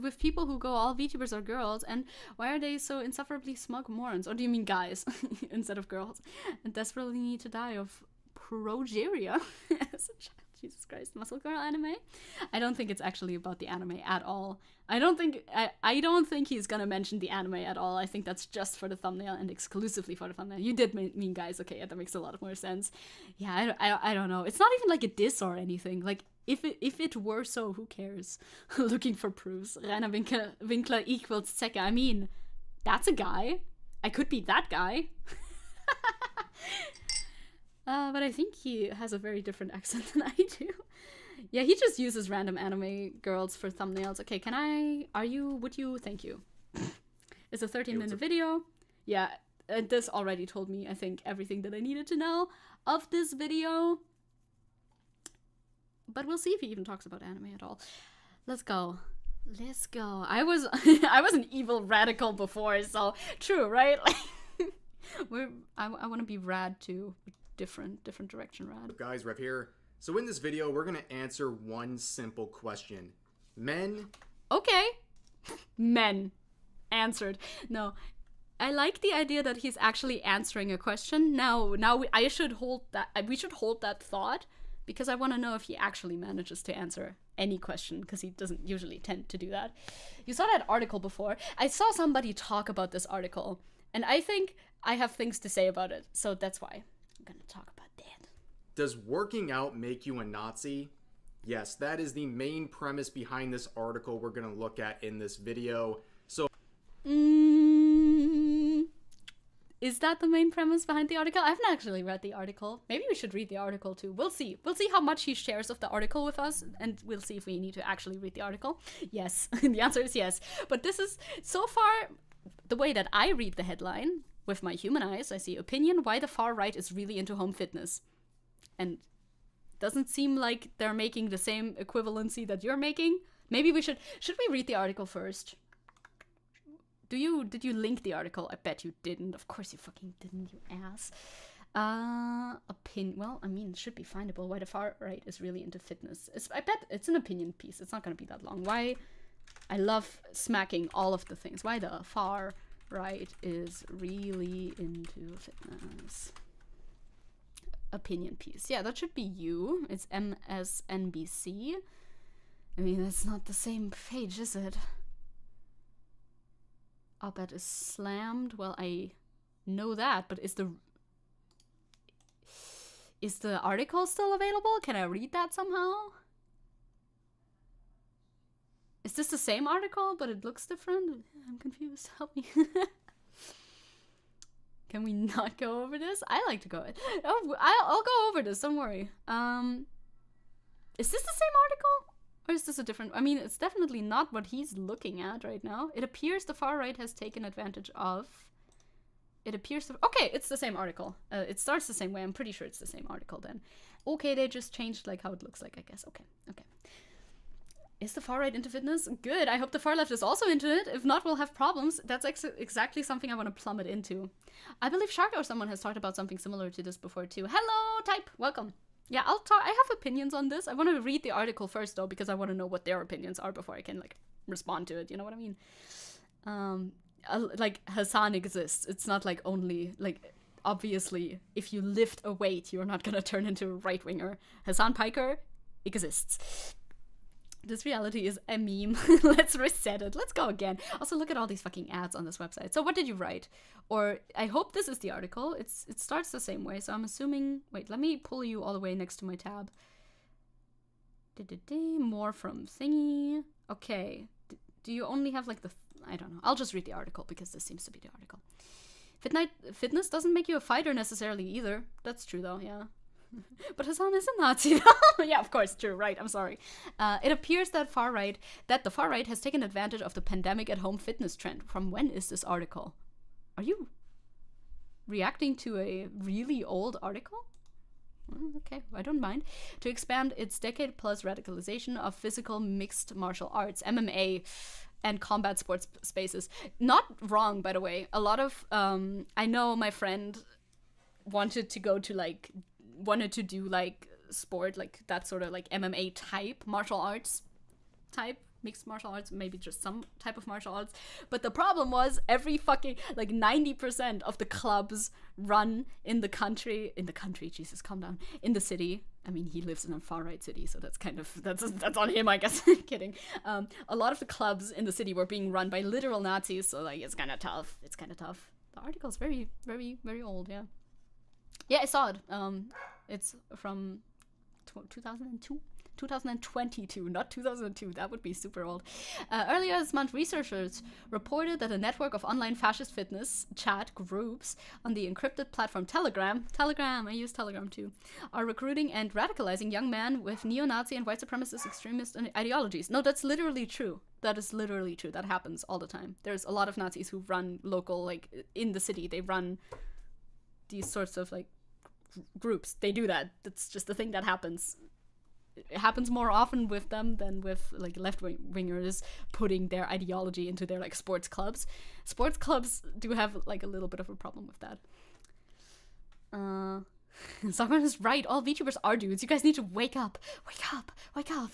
with people who go all VTubers are girls, and why are they so insufferably smug morons? Or do you mean guys instead of girls? And desperately need to die of progeria. Jesus Christ, muscle girl anime? I don't think it's actually about the anime at all. I don't think he's gonna mention the anime at all. I think that's just for the thumbnail and exclusively for the thumbnail. You did mean guys, okay, yeah, that makes a lot more sense. Yeah, I don't know. It's not even like a diss or anything. Like, if it were so, who cares? Looking for proofs. Rainer Winkler equals Zecke. I mean, that's a guy. I could be that guy. But I think he has a very different accent than I do. Yeah, he just uses random anime girls for thumbnails. Okay, would you? Thank you. It's a 13-minute video. Yeah, this already told me, I think, everything that I needed to know of this video. But we'll see if he even talks about anime at all. Let's go. Let's go. I was an evil radical before, so true, right? I want to be rad too. Different direction rad. Guys, Rev here. So in this video, we're gonna answer one simple question. Men. Okay. Men. Answered. No. I like the idea that he's actually answering a question. Now we should hold that thought, because I want to know if he actually manages to answer any question, because he doesn't usually tend to do that. You saw that article before. I saw somebody talk about this article, and I think I have things to say about it, so that's why I'm gonna talk about that. Does working out make you a Nazi? Yes, that is the main premise behind this article we're gonna look at in this video. So Is that the main premise behind the article? I haven't actually read the article. Maybe we should read the article too. We'll see. We'll see how much he shares of the article with us, and we'll see if we need to actually read the article. Yes. The answer is yes. But this is, so far, the way that I read the headline, with my human eyes, I see opinion, why the far right is really into home fitness. And doesn't seem like they're making the same equivalency that you're making. Maybe we should we read the article first? Did you link the article? I bet you didn't. Of course you fucking didn't, you ass. Well, I mean, it should be findable why the far right is really into fitness. I bet it's an opinion piece. It's not gonna be that long. Why I love smacking all of the things. Why the far right is really into fitness. Opinion piece. Yeah, that should be you. It's MSNBC. I mean, that's not the same page, is it? Op-ed is slammed. Well, I know that, but is the article still available? Can I read that somehow? Is this the same article, but it looks different? I'm confused. Help me. Can we not go over this? I like to go. Oh, I'll go over this. Don't worry. Is this the same article? Or is this a different... I mean, it's definitely not what he's looking at right now. It appears the far right has taken advantage of... It appears to... Okay, it's the same article. It starts the same way. I'm pretty sure it's the same article then. Okay, they just changed like how it looks like, I guess. Okay. Is the far right into fitness? Good. I hope the far left is also into it. If not, we'll have problems. That's exactly something I want to plummet into. I believe Shark or someone has talked about something similar to this before too. Hello, Type. Welcome. Yeah, I'll talk. I have opinions on this. I want to read the article first though, because I want to know what their opinions are before I can like respond to it. You know what I mean? Like Hassan exists. It's not like only like obviously if you lift a weight, you're not gonna turn into a right winger. Hassan Piker exists. This reality is a meme. Let's reset it. Let's go again. Also, look at all these fucking ads on this website. So what did you write? Or I hope this is the article. It starts the same way. So I'm assuming... Wait, let me pull you all the way next to my tab. More from thingy. Okay. Do you only have like the... I don't know. I'll just read the article because this seems to be the article. Fitness doesn't make you a fighter necessarily either. That's true though, yeah. But Hassan is a Nazi. Yeah, of course, true, right, I'm sorry. It appears that the far right has taken advantage of the pandemic at home fitness trend. From when is this article? Are you reacting to a really old article? Okay, I don't mind. To expand its decade-plus radicalization of physical mixed martial arts, MMA, and combat sports spaces. Not wrong, by the way. A lot of, I know my friend wanted to do like sport, like that sort of like MMA type, martial arts type, mixed martial arts, maybe just some type of martial arts. But the problem was every fucking, like 90% of the clubs run in the country, Jesus, calm down, in the city. I mean, he lives in a far right city, so that's kind of, that's on him, I guess. Kidding. A lot of the clubs in the city were being run by literal Nazis, so like it's kind of tough. The article's very, very, very old, yeah. Yeah, I saw it. It's from 2022, not 2002. That would be super old. Earlier this month, researchers reported that a network of online fascist fitness chat groups on the encrypted platform Telegram, I use Telegram too, are recruiting and radicalizing young men with neo-Nazi and white supremacist extremist ideologies. No, that's literally true. That is literally true. That happens all the time. There's a lot of Nazis who run local, like in the city, they run these sorts of like groups. They do that. That's just the thing that happens. It happens more often with them than with like left-wingers putting their ideology into their like sports clubs. Sports clubs do have like a little bit of a problem with that. Sargon is right. All VTubers are dudes. You guys need to wake up. Wake up. Wake up.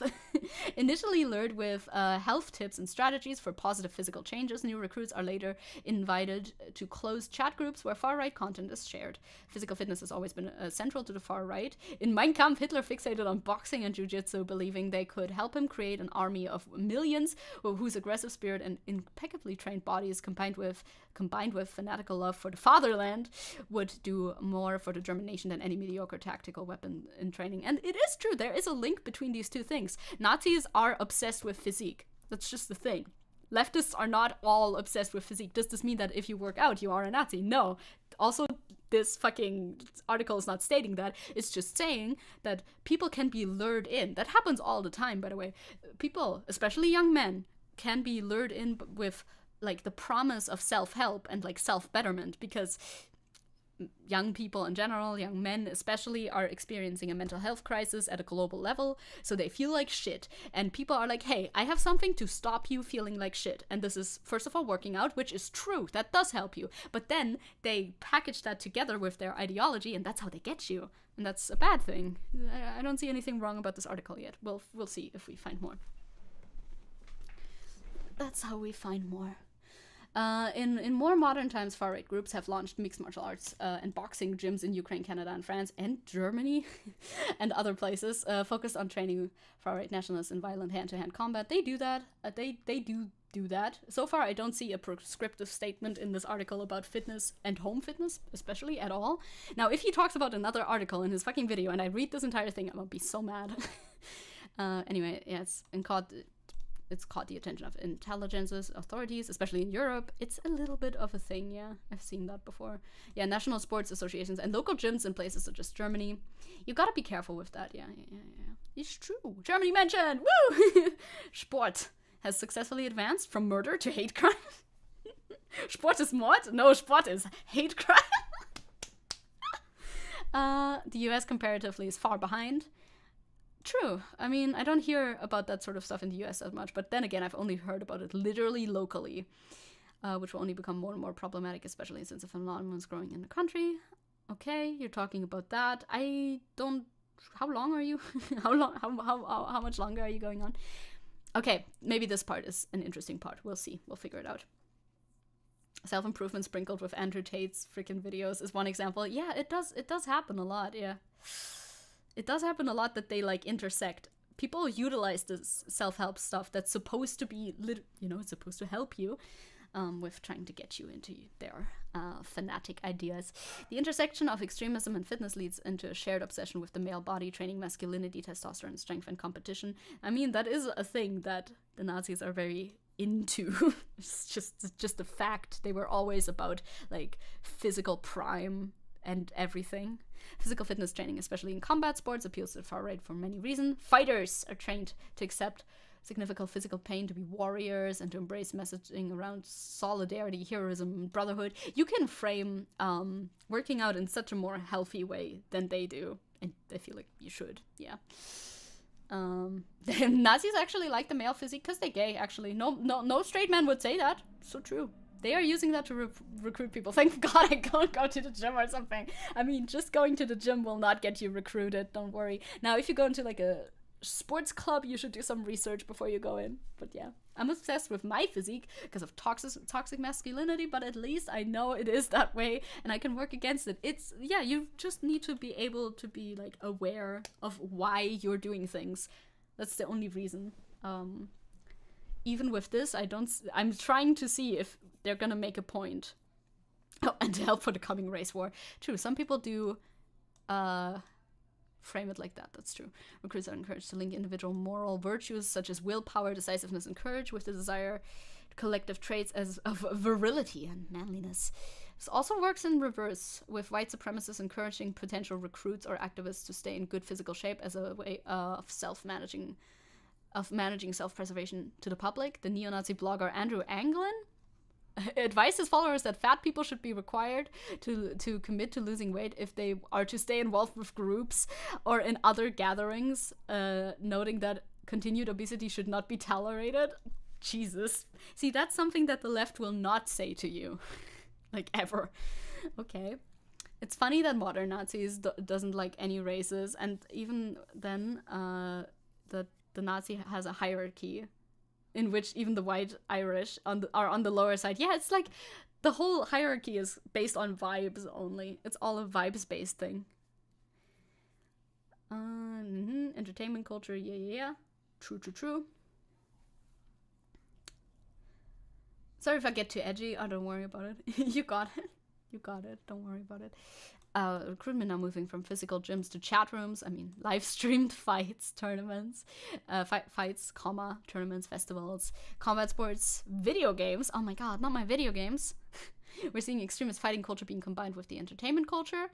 Initially lured with health tips and strategies for positive physical changes, new recruits are later invited to closed chat groups where far-right content is shared. Physical fitness has always been central to the far-right. In Mein Kampf, Hitler fixated on boxing and jiu-jitsu, believing they could help him create an army of millions whose aggressive spirit and impeccably trained bodies combined with fanatical love for the fatherland would do more for the German nation than any mediocre tactical weapon in training. And it is true, there is a link between these two things. Nazis are obsessed with physique. That's just the thing. Leftists are not all obsessed with physique. Does this mean that if you work out, you are a Nazi? No. Also, this fucking article is not stating that. It's just saying that people can be lured in. That happens all the time, by the way. People, especially young men, can be lured in with like the promise of self-help and like self-betterment, because young people in general, young men especially, are experiencing a mental health crisis at a global level, so they feel like shit. And people are like, hey, I have something to stop you feeling like shit. And this is, first of all, working out, which is true. That does help you. But then they package that together with their ideology, and that's how they get you. And that's a bad thing. I don't see anything wrong about this article yet. We'll see if we find more. That's how we find more. In more modern times, far-right groups have launched mixed martial arts and boxing gyms in Ukraine, Canada, and France, and Germany, and other places, focused on training far-right nationalists in violent hand-to-hand combat. They do that. They do that. So far, I don't see a prescriptive statement in this article about fitness and home fitness, especially, at all. Now, if he talks about another article in his fucking video, and I read this entire thing, I'm gonna be so mad. Anyway, yeah, it's caught the attention of intelligence authorities, especially in Europe. It's a little bit of a thing, yeah. I've seen that before. Yeah, national sports associations and local gyms in places such as Germany. You gotta be careful with that, yeah. It's true. Germany mentioned! Woo! Sport has successfully advanced from murder to hate crime. Sport is Mord? No, Sport is hate crime. The US comparatively is far behind. True. I mean, I don't hear about that sort of stuff in the US as much, but then again, I've only heard about it literally locally, which will only become more and more problematic, especially since the phenomenon is growing in the country. Okay, you're talking about that. How long are you? How much longer are you going on? Okay, maybe this part is an interesting part. We'll see. We'll figure it out. Self-improvement sprinkled with Andrew Tate's freaking videos is one example. Yeah, it does happen a lot, yeah. It does happen a lot that they, like, intersect. People utilize this self-help stuff that's supposed to be, it's supposed to help you with trying to get you into their fanatic ideas. The intersection of extremism and fitness leads into a shared obsession with the male body, training masculinity, testosterone, strength, and competition. I mean, that is a thing that the Nazis are very into. It's just a fact. They were always about, like, physical prime and everything. Physical fitness training, especially in combat sports, appeals to the far right for many reasons. Fighters are trained to accept significant physical pain, to be warriors, and to embrace messaging around solidarity, heroism, brotherhood. You can frame working out in such a more healthy way than they do, and I feel like you should, yeah. The Nazis actually like the male physique because they're gay, actually. No straight man would say that. So true. They are using that to recruit people. Thank God I don't go to the gym or something. I mean, just going to the gym will not get you recruited, don't worry. Now, if you go into like a sports club, you should do some research before you go in. But yeah, I'm obsessed with my physique because of toxic masculinity, but at least I know it is that way and I can work against it. Yeah, you just need to be able to be like aware of why you're doing things. That's the only reason. Even with this, I'm trying to see if they're gonna make a point. Oh, and to help for the coming race war. True, some people do frame it like that, that's true. Recruits are encouraged to link individual moral virtues such as willpower, decisiveness, and courage with the desired collective traits of virility and manliness. This also works in reverse, with white supremacists encouraging potential recruits or activists to stay in good physical shape as a way of managing self-preservation to the public. The neo-Nazi blogger Andrew Anglin advised his followers that fat people should be required to commit to losing weight if they are to stay involved with groups or in other gatherings, noting that continued obesity should not be tolerated. Jesus. See, that's something that the left will not say to you. Like, ever. Okay. It's funny that modern Nazis doesn't like any races, and even then, the Nazi has a hierarchy in which even the white Irish are on the lower side. Yeah, it's like the whole hierarchy is based on vibes only. It's all a vibes-based thing. Entertainment culture, yeah. True. Sorry if I get too edgy. Oh, don't worry about it. You got it. Don't worry about it. recruitment now moving from physical gyms to chat rooms. I mean, live streamed fights, tournaments, fights, tournaments, festivals, combat sports, video games. Oh my god, not my video games. We're seeing extremist fighting culture being combined with the entertainment culture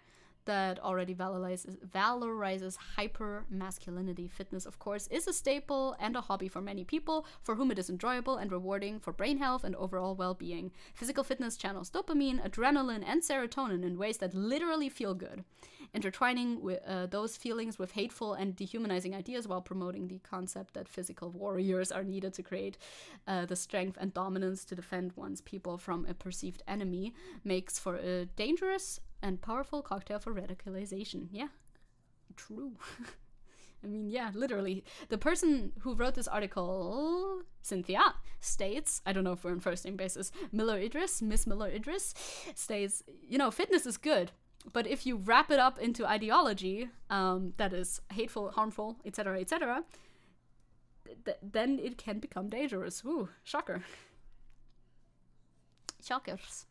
that already valorizes hyper masculinity. Fitness, of course, is a staple and a hobby for many people for whom it is enjoyable and rewarding for brain health and overall well-being. Physical fitness channels dopamine, adrenaline, and serotonin in ways that literally feel good, intertwining with, those feelings with hateful and dehumanizing ideas while promoting the concept that physical warriors are needed to create the strength and dominance to defend one's people from a perceived enemy makes for a dangerous and powerful cocktail for radicalization. Yeah, true. I mean, yeah, literally. The person who wrote this article, Cynthia, states, I don't know if we're on first name basis, Miss Miller Idris, states, you know, fitness is good, but if you wrap it up into ideology that is hateful, harmful, etc., then it can become dangerous. Ooh, shocker. Shockers.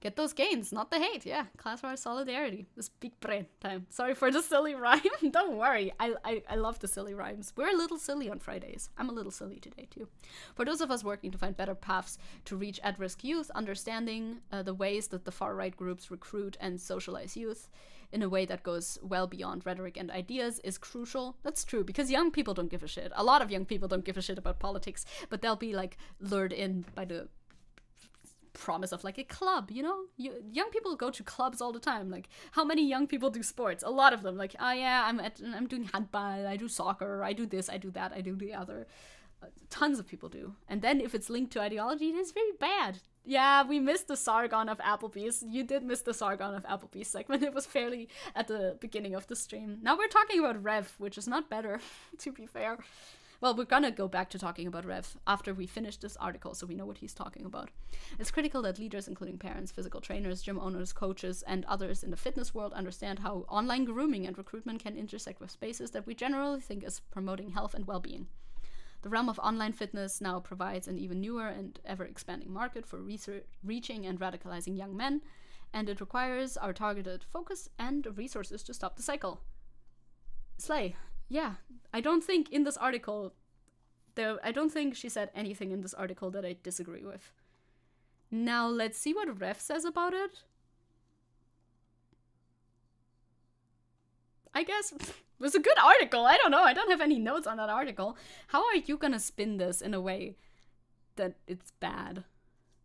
Get those gains, not the hate. Yeah, class-wise solidarity. This big brain time. Sorry for the silly rhyme. Don't worry. I love the silly rhymes. We're a little silly on Fridays. I'm a little silly today, too. For those of us working to find better paths to reach at-risk youth, understanding the ways that the far-right groups recruit and socialize youth in a way that goes well beyond rhetoric and ideas is crucial. That's true, because young people don't give a shit. A lot of young people don't give a shit about politics, but they'll be, like, lured in by the promise of like a club, you know? Young people go to clubs all the time. Like, how many young people do sports? A lot of them. Like, oh yeah, I'm doing handball, I do soccer, I do this, I do that, I do the other. Tons of people do. And then if it's linked to ideology, it is very bad. Yeah, we missed the Sargon of Applebee's. You did miss the Sargon of Applebee's segment. It was fairly at the beginning of the stream. Now we're talking about Rev, which is not better, to be fair. Well, we're gonna go back to talking about Rev after we finish this article, so we know what he's talking about. It's critical that leaders, including parents, physical trainers, gym owners, coaches, and others in the fitness world understand how online grooming and recruitment can intersect with spaces that we generally think is promoting health and well-being. The realm of online fitness now provides an even newer and ever-expanding market for reaching and radicalizing young men, and it requires our targeted focus and resources to stop the cycle. Slay. Yeah, I don't think in this article, I don't think she said anything in this article that I disagree with. Now, let's see what Ref says about it. I guess it was a good article. I don't know. I don't have any notes on that article. How are you gonna spin this in a way that it's bad?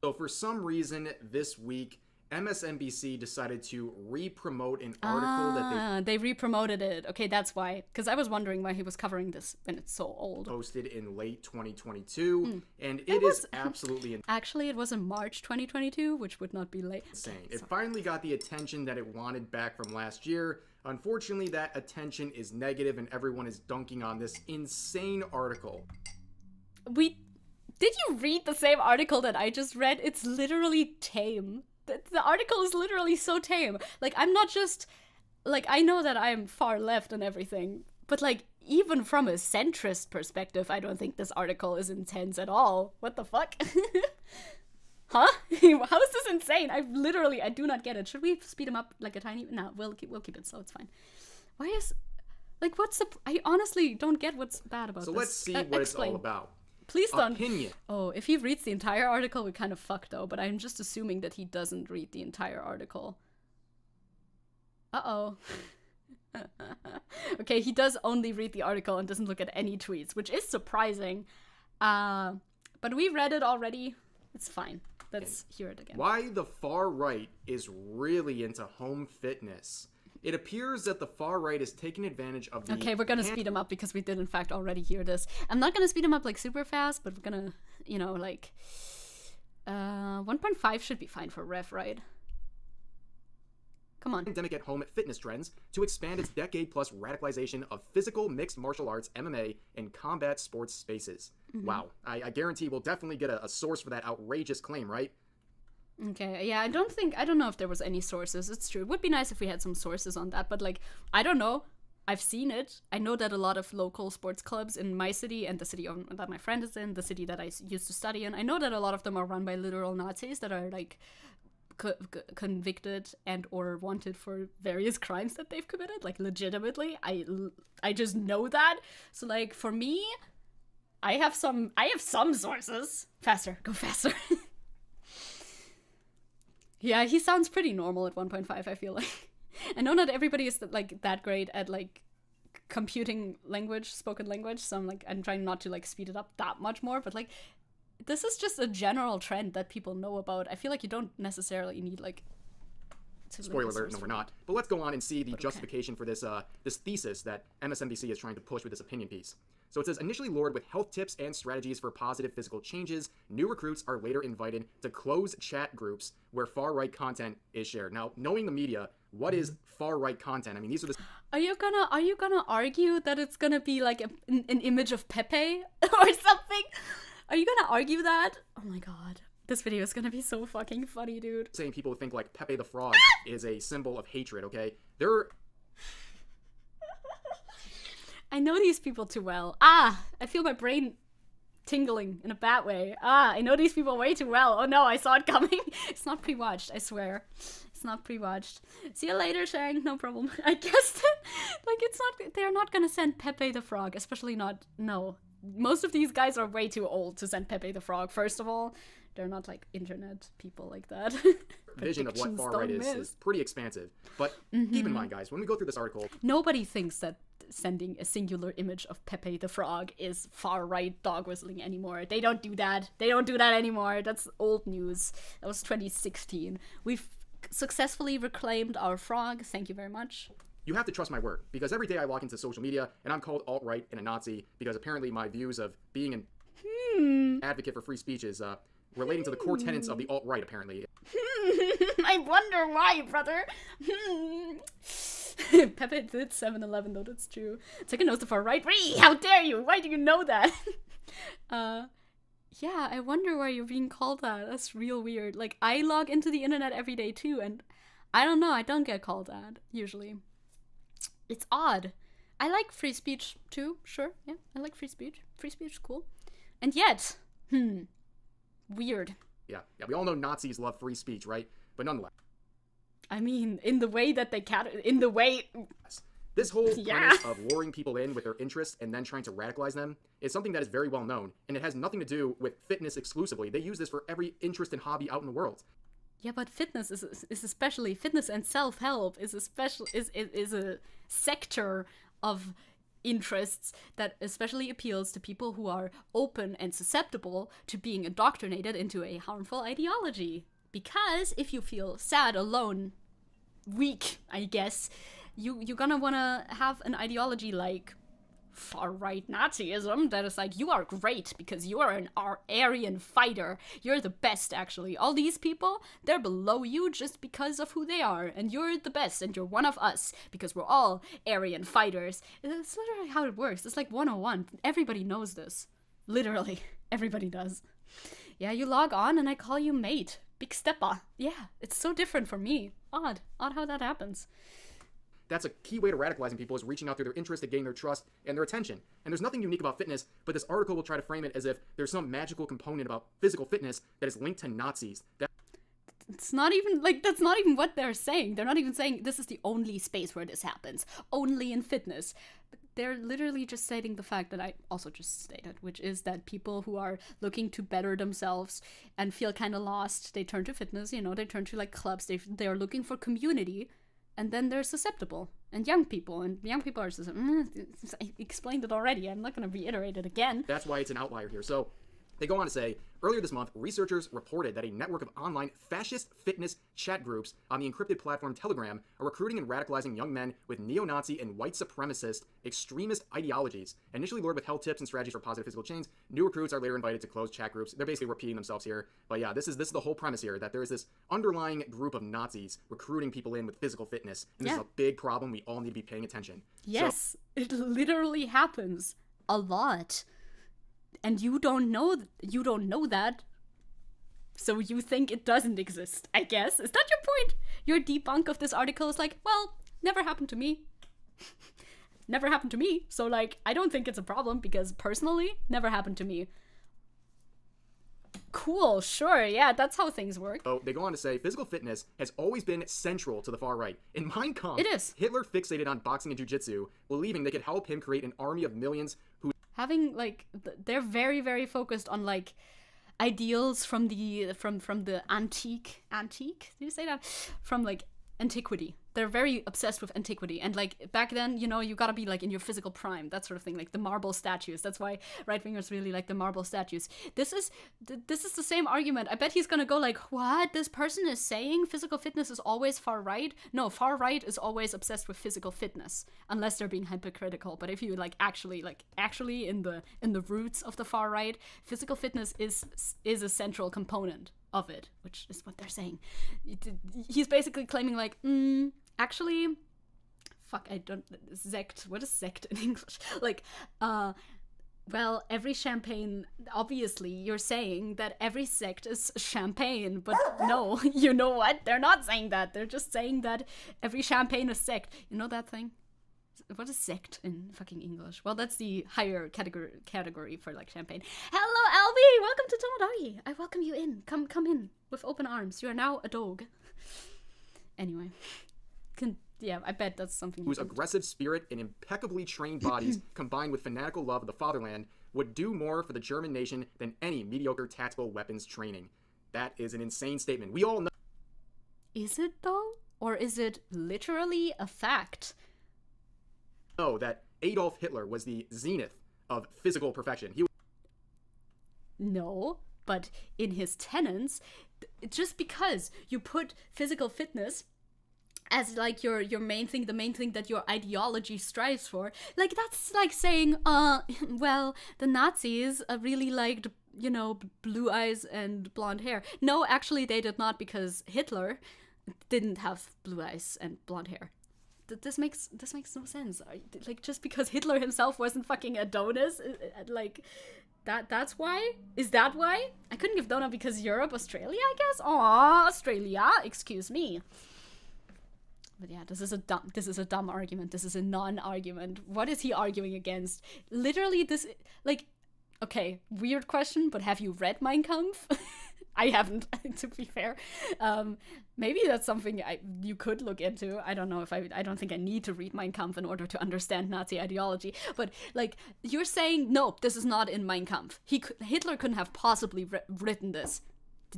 So for some reason this week, MSNBC decided to re-promote an article that they re-promoted it. Okay, that's why. Because I was wondering why he was covering this when it's so old. Posted in late 2022, and it is absolutely Actually, it was in March 2022, which would not be late. insane. It finally got the attention that it wanted back from last year. Unfortunately, that attention is negative, and everyone is dunking on this insane article. Did you read the same article that I just read? It's literally tame. The article is literally so tame. Like, I'm not just, like, I know that I'm far left and everything, but, like, even from a centrist perspective, I don't think this article is intense at all. What the fuck? Huh? How is this insane? I do not get it. Should we speed him up like a tiny? No, we'll keep it slow. It's fine. Why is, like, I honestly don't get what's bad about this. So let's see what it's all about. Please don't. Opinion. Oh, if he reads the entire article, we're kind of fucked though, but I'm just assuming that he doesn't read the entire article. Uh-oh. Okay, he does only read the article and doesn't look at any tweets, which is surprising. But we read it already. It's fine. Let's hear it again. Why the far right is really into home fitness. It appears that the far right is taking advantage of the... Okay, we're gonna speed him up because we did in fact already hear this. I'm not gonna speed him up like super fast, but we're gonna, you know, like... 1.5 should be fine for Rev, right? Come on. Pandemic at home fitness trends to expand its decade-plus radicalization of physical mixed martial arts, MMA, and combat sports spaces. Mm-hmm. Wow. I guarantee we'll definitely get a source for that outrageous claim, right? Okay, yeah, I don't know if there was any sources. It's true. It would be nice if we had some sources on that, but, like, I don't know. I've seen it. I know that a lot of local sports clubs in my city and the city that my friend is in, the city that I used to study in, I know that a lot of them are run by literal Nazis that are, like, convicted and or wanted for various crimes that they've committed, like legitimately. I just know that. So like for me, I have some sources. Faster, go faster. Yeah, he sounds pretty normal at 1.5, I feel like. I know not everybody is like that great at like computing language, spoken language, so I'm trying not to like speed it up that much more, but like this is just a general trend that people know about. I feel like you don't necessarily need like Spoiler alert, no we're not. But let's go on and see the justification for this this thesis that MSNBC is trying to push with this opinion piece. So it says, initially lured with health tips and strategies for positive physical changes, new recruits are later invited to closed chat groups where far-right content is shared. Now, knowing the media, what is far-right content? I mean, these are the... Are you gonna argue that it's gonna be like an image of Pepe or something? Are you gonna argue that? Oh my god. This video is gonna be so fucking funny, dude. Saying people think like Pepe the Frog is a symbol of hatred, okay? They're... I know these people too well. I feel my brain tingling in a bad way. I know these people way too well. Oh no, I saw it coming. It's not pre-watched, I swear. It's not pre-watched. See you later, Shang. No problem. I guess that, like, it's not, they're not gonna send Pepe the Frog, especially not, no. Most of these guys are way too old to send Pepe the Frog, first of all. They're not, like, internet people like that. Vision of what far-right is pretty expansive. But keep in mind, guys, when we go through this article... Nobody thinks that sending a singular image of Pepe the Frog is far-right dog whistling anymore. They don't do that. They don't do that anymore. That's old news. That was 2016. We've successfully reclaimed our frog. Thank you very much. You have to trust my word, because every day I log into social media and I'm called alt-right and a Nazi because apparently my views of being an advocate for free speech is relating to the core tenets of the alt-right, apparently. I wonder why, brother. Pepe did 7-Eleven, though, that's true. Zecke knows the far right. How dare you? Why do you know that? Yeah, I wonder why you're being called that. That's real weird. Like, I log into the internet every day, too, and I don't know, I don't get called that, usually. It's odd. I like free speech, too, sure, yeah, I like free speech. Free speech is cool. And yet, weird. Yeah, we all know Nazis love free speech, right? But nonetheless. I mean, in the way that they This whole premise of luring people in with their interests and then trying to radicalize them is something that is very well known, and it has nothing to do with fitness exclusively. They use this for every interest and hobby out in the world. Yeah, but fitness is especially fitness and self-help is a sector of interests that especially appeals to people who are open and susceptible to being indoctrinated into a harmful ideology. Because if you feel sad, alone, weak, I guess, you're gonna wanna have an ideology like far-right Nazism that is like, you are great because you are an Aryan fighter. You're the best, actually. All these people, they're below you just because of who they are. And you're the best, and you're one of us because we're all Aryan fighters. It's literally how it works. It's like 101. Everybody knows this. Literally. Everybody does. Yeah, you log on and I call you mate. Big steppa. Yeah, it's so different from me. Odd how that happens. That's a key way to radicalizing people, is reaching out through their interest to gain their trust and their attention. And there's nothing unique about fitness, but this article will try to frame it as if there's some magical component about physical fitness that is linked to Nazis. It's not even, like, that's not even what they're saying. They're not even saying this is the only space where this happens. Only in fitness. They're literally just stating the fact that I also just stated, which is that people who are looking to better themselves and feel kind of lost, they turn to fitness, you know, they turn to, like, clubs. They are looking for community, and then they're susceptible. And young people are susceptible. I explained it already. I'm not going to reiterate it again. That's why it's an outlier here. So they go on to say, earlier this month, researchers reported that a network of online fascist fitness chat groups on the encrypted platform Telegram are recruiting and radicalizing young men with neo-Nazi and white supremacist extremist ideologies. Initially lured with health tips and strategies for positive physical change, new recruits are later invited to closed chat groups. They're basically repeating themselves here. But yeah, this is the whole premise here, that there is this underlying group of Nazis recruiting people in with physical fitness. And this is a big problem. We all need to be paying attention. Yes, it literally happens a lot. And you don't know that, so you think it doesn't exist, I guess. Is that your point? Your debunk of this article is like, well, never happened to me. Never happened to me, so, like, I don't think it's a problem, because personally, never happened to me. Cool, sure, yeah, that's how things work. So they go on to say physical fitness has always been central to the far right. In Mein Kampf, It is. Hitler fixated on boxing and jiu-jitsu, believing they could help him create an army of millions who Having like they're very, very focused on like ideals from the antique. Did you say that? From like antiquity. They're very obsessed with antiquity, and like back then, you know, you gotta be like in your physical prime, that sort of thing, like the marble statues. That's why right wingers really like the marble statues. This is the same argument. I bet he's gonna go like, what? This person is saying physical fitness is always far right? No, far right is always obsessed with physical fitness, unless they're being hypocritical. But if you actually in the roots of the far right, physical fitness is a central component of it, which is what they're saying. He's basically claiming like, actually, fuck, I don't, sect, what is sect in English? Like, well, every champagne, obviously you're saying that every sect is champagne, but no, you know what? They're not saying that. They're just saying that every champagne is sect. You know that thing? What is sect in fucking English? Well, that's the higher category for like champagne. Hello, Albie! Welcome to Tomodari. I welcome you in. Come in with open arms. You are now a dog. Anyway. Yeah, I bet that's something. Whose aggressive spirit and impeccably trained bodies, combined with fanatical love of the fatherland, would do more for the German nation than any mediocre tactical weapons training. That is an insane statement. We all know. Is it though? Or is it literally a fact? That Adolf Hitler was the zenith of physical perfection. No, but in his tenets, just because you put physical fitness as like your main thing, the main thing that your ideology strives for, like that's like saying, well, the Nazis really liked, you know, blue eyes and blonde hair. No, actually they did not, because Hitler didn't have blue eyes and blonde hair. This makes no sense. Like, just because Hitler himself wasn't fucking Adonis, like, that's why? Is that why? I couldn't give donut because Europe, Australia, I guess? Aw, Australia, excuse me. But yeah, this is a dumb argument. This is a non-argument. What is he arguing against? Literally, this, like, okay, weird question, but have you read Mein Kampf? I haven't, to be fair. Maybe that's something you could look into. I don't know if I don't think I need to read Mein Kampf in order to understand Nazi ideology. But, like, you're saying, no, this is not in Mein Kampf. Hitler couldn't have possibly written this.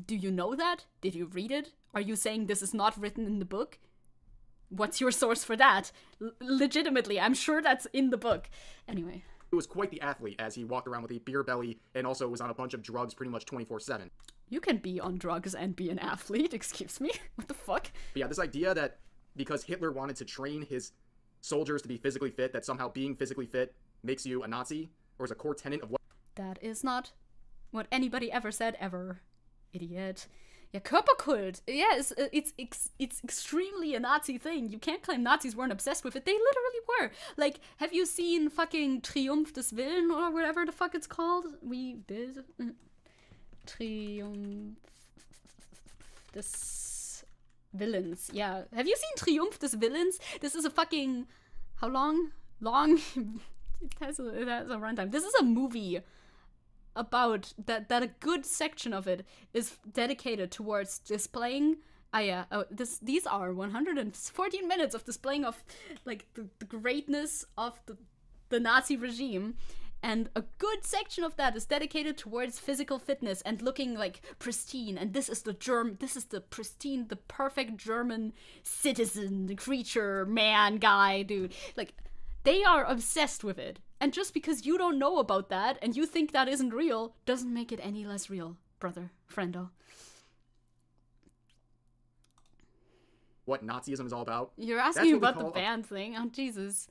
Do you know that? Did you read it? Are you saying this is not written in the book? What's your source for that? Legitimately, I'm sure that's in the book. Anyway. He was quite the athlete, as he walked around with a beer belly and also was on a bunch of drugs pretty much 24/7. You can be on drugs and be an athlete, excuse me? What the fuck? But yeah, this idea that because Hitler wanted to train his soldiers to be physically fit, that somehow being physically fit makes you a Nazi, or is a core tenet of what... That is not what anybody ever said, ever. Idiot. Yeah, Körperkult. Yeah, it's extremely a Nazi thing. You can't claim Nazis weren't obsessed with it. They literally were. Like, have you seen fucking Triumph des Willen or whatever the fuck it's called? We did. Triumph des Willens. Yeah. Have you seen Triumph des Willens? This is a fucking... How long? Long? it has a runtime. This is a movie about that a good section of it is dedicated towards displaying these are 114 minutes of displaying of like the greatness of the Nazi regime, and a good section of that is dedicated towards physical fitness and looking like pristine, and this is the pristine, the perfect German citizen, the creature, man, guy, dude. Like, they are obsessed with it. And just because you don't know about that and you think that isn't real, doesn't make it any less real, brother, friendo. What Nazism is all about? You're asking about the band thing? Oh, Jesus.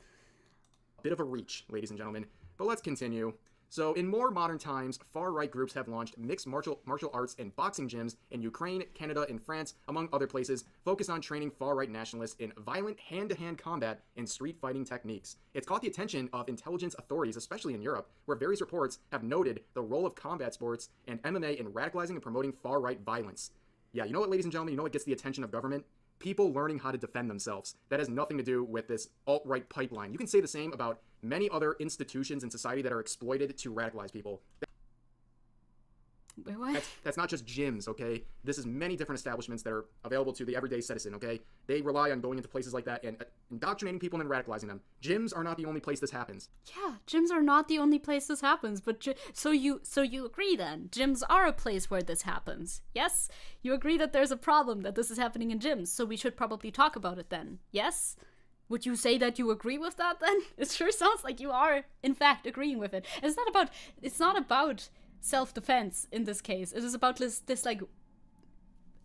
A bit of a reach, ladies and gentlemen. But let's continue. So, in more modern times, far-right groups have launched mixed martial arts and boxing gyms in Ukraine, Canada, and France, among other places, focused on training far-right nationalists in violent hand-to-hand combat and street fighting techniques. It's caught the attention of intelligence authorities, especially in Europe, where various reports have noted the role of combat sports and MMA in radicalizing and promoting far-right violence. Yeah, you know what, ladies and gentlemen, you know what gets the attention of government? People learning how to defend themselves. That has nothing to do with this alt-right pipeline. You can say the same about many other institutions in society that are exploited to radicalize people. Wait, what? That's not just gyms, okay? This is many different establishments that are available to the everyday citizen, okay? They rely on going into places like that and indoctrinating people and then radicalizing them. Gyms are not the only place this happens. Yeah, gyms are not the only place this happens, but so you agree then? Gyms are a place where this happens. Yes? You agree that there's a problem that this is happening in gyms, so we should probably talk about it then. Yes? Would you say that you agree with that then? It sure sounds like you are in fact agreeing with it. It's not about self-defense in this case. It is about this like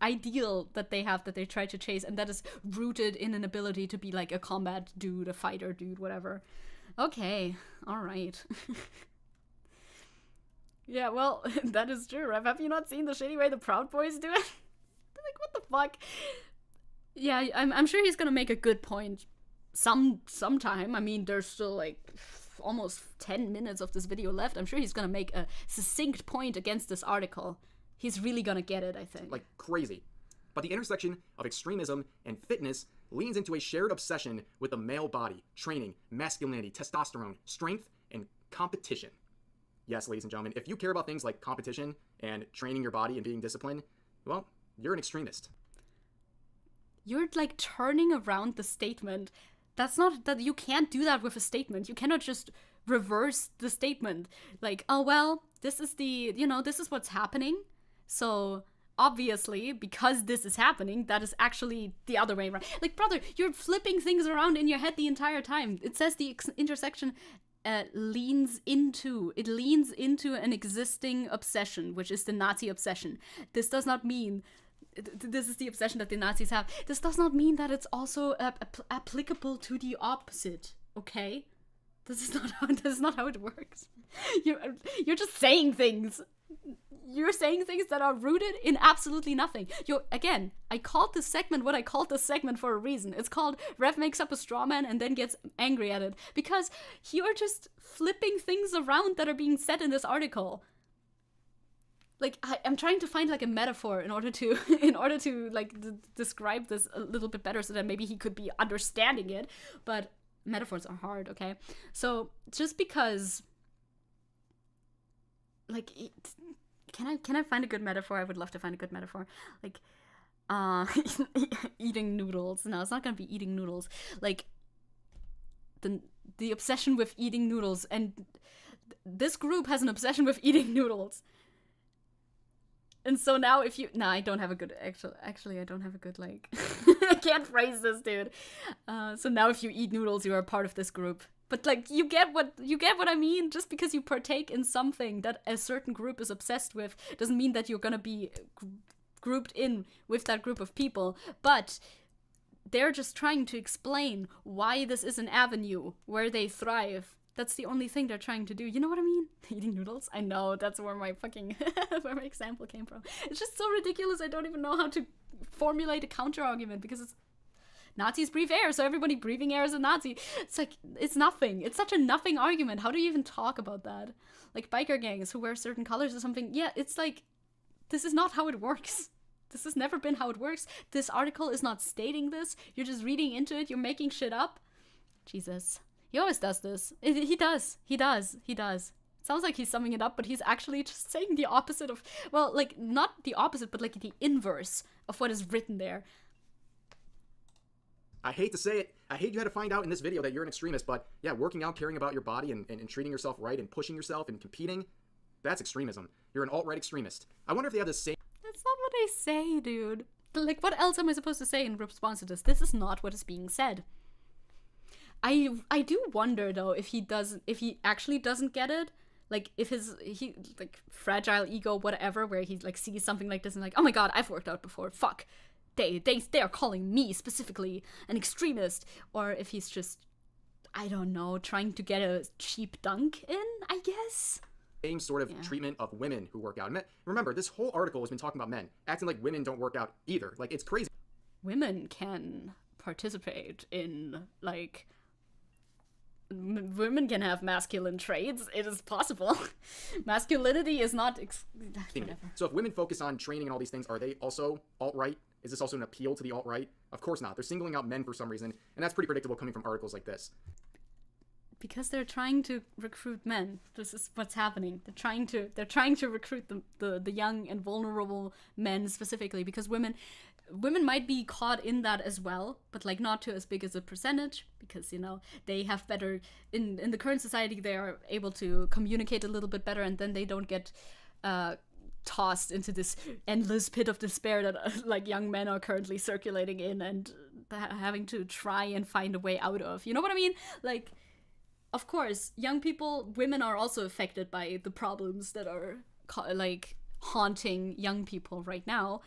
ideal that they have that they try to chase, and that is rooted in an ability to be like a combat dude, a fighter dude, whatever. Okay, all right. Yeah, well, that is true, Rev. Have you not seen the shitty way the Proud Boys do it? Like, what the fuck? Yeah, I'm sure he's gonna make a good point sometime. I mean, there's still like almost 10 minutes of this video left. I'm sure he's gonna make a succinct point against this article. He's really gonna get it, I think. Like crazy. But the intersection of extremism and fitness leans into a shared obsession with the male body, training, masculinity, testosterone, strength, and competition. Yes, ladies and gentlemen, if you care about things like competition and training your body and being disciplined, well, you're an extremist. You're like turning around the statement. That's not that you can't do that with a statement. You cannot just reverse the statement. Like, oh, well, this is this is what's happening. So obviously, because this is happening, that is actually the other way around. Like, brother, you're flipping things around in your head the entire time. It says the intersection leans into an existing obsession, which is the Nazi obsession. This does not mean this is the obsession that the Nazis have. This does not mean that it's also applicable to the opposite, okay? This is not how it works. You're just saying things. You're saying things that are rooted in absolutely nothing. Again, I called this segment what I called this segment for a reason. It's called Rev makes up a straw man and then gets angry at it. Because you're just flipping things around that are being said in this article. Like, I'm trying to find like a metaphor in order to like describe this a little bit better so that maybe he could be understanding it. But metaphors are hard, okay? So just because, like, can I find a good metaphor? I would love to find a good metaphor. Like, eating noodles. No, it's not gonna be eating noodles. Like, the obsession with eating noodles, and this group has an obsession with eating noodles. And so now I don't have a good, actually I don't have a good, like, I can't phrase this, dude. So now if you eat noodles, you are part of this group. But, like, you get what I mean? Just because you partake in something that a certain group is obsessed with doesn't mean that you're gonna be grouped in with that group of people. But they're just trying to explain why this is an avenue where they thrive. That's the only thing they're trying to do. You know what I mean? Eating noodles? I know, that's where my fucking, where my example came from. It's just so ridiculous, I don't even know how to formulate a counter-argument, because it's Nazis breathe air, so everybody breathing air is a Nazi. It's like, it's nothing. It's such a nothing argument. How do you even talk about that? Like biker gangs who wear certain colors or something. Yeah, it's like, this is not how it works. This has never been how it works. This article is not stating this. You're just reading into it. You're making shit up. Jesus. He always does this. He does. Sounds like he's summing it up, but he's actually just saying the opposite of, well, like, not the opposite, but like the inverse of what is written there. I hate to say it. I hate you had to find out in this video that you're an extremist, but yeah, working out, caring about your body, and treating yourself right, and pushing yourself, and competing, that's extremism. You're an alt-right extremist. I wonder if they have the same... That's not what I say, dude. Like, what else am I supposed to say in response to this? This is not what is being said. I do wonder, though, if he actually doesn't get it. Like, if he like, fragile ego, whatever, where he, like, sees something like this and like, oh my god, I've worked out before, fuck. They are calling me, specifically, an extremist. Or if he's just, I don't know, trying to get a cheap dunk in, I guess? Same sort of treatment of women who work out. And remember, this whole article has been talking about men, acting like women don't work out either. Like, it's crazy. Women can participate in, like... Women can have masculine traits. It is possible. Masculinity is not... whatever. So if women focus on training and all these things, are they also alt-right? Is this also an appeal to the alt-right? Of course not. They're singling out men for some reason, and that's pretty predictable coming from articles like this. Because they're trying to recruit men. This is what's happening. They're trying to recruit the young and vulnerable men specifically, because women might be caught in that as well, but like not to as big as a percentage, because they have better in the current society, they are able to communicate a little bit better, and then they don't get tossed into this endless pit of despair that like young men are currently circulating in and having to try and find a way out of. You know what I mean? Like, of course, young people, women are also affected by the problems that are like haunting young people right now,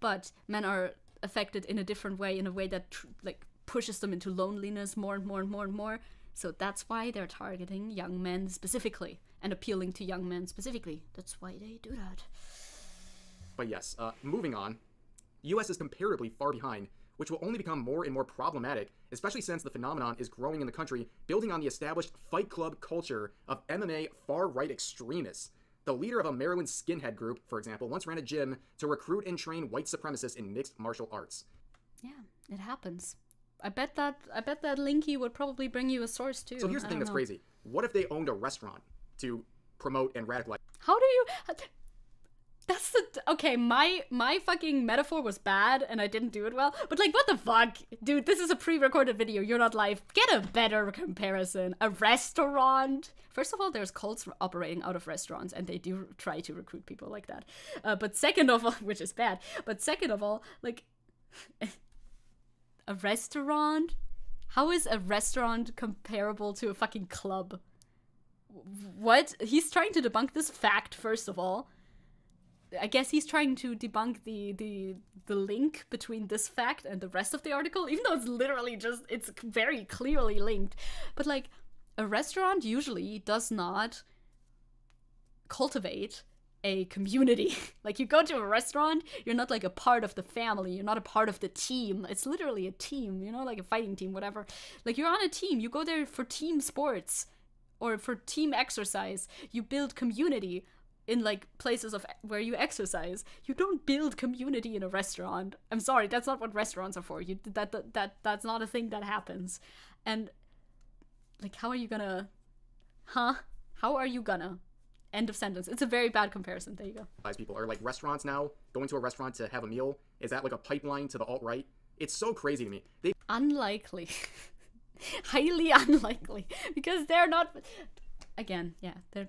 but men are affected in a different way, in a way that like pushes them into loneliness more and more and more and more. So that's why they're targeting young men specifically and appealing to young men specifically. That's why they do that. But yes, moving on, US is comparatively far behind, which will only become more and more problematic, especially since the phenomenon is growing in the country, building on the established Fight Club culture of MMA far-right extremists. The leader of a Maryland skinhead group, for example, once ran a gym to recruit and train white supremacists in mixed martial arts. Yeah, it happens. I bet that Linky would probably bring you a source too. So here's the thing that's crazy. What if they owned a restaurant to promote and radicalize? How do you... That's the... Okay, my fucking metaphor was bad and I didn't do it well. But like, what the fuck? Dude, this is a pre-recorded video. You're not live. Get a better comparison. A restaurant? First of all, there's cults operating out of restaurants and they do try to recruit people like that. But second of all, which is bad. But second of all, like... a restaurant? How is a restaurant comparable to a fucking club? What? He's trying to debunk this fact, first of all. I guess he's trying to debunk the link between this fact and the rest of the article, even though it's literally just, it's very clearly linked. But like, a restaurant usually does not cultivate a community. Like, you go to a restaurant, you're not like a part of the family, you're not a part of the team. It's literally a team, like a fighting team, whatever. Like, you're on a team, you go there for team sports or for team exercise. You build community in like places of where you exercise. You don't build community in a restaurant. I'm sorry, that's not what restaurants are for. That's not a thing that happens. And like, how are you gonna end of sentence. It's a very bad comparison. There you go. People are like restaurants now, going to a restaurant to have a meal, is that like a pipeline to the alt-right? It's so crazy to me. Unlikely. Highly unlikely, because they're not... Again, yeah, they're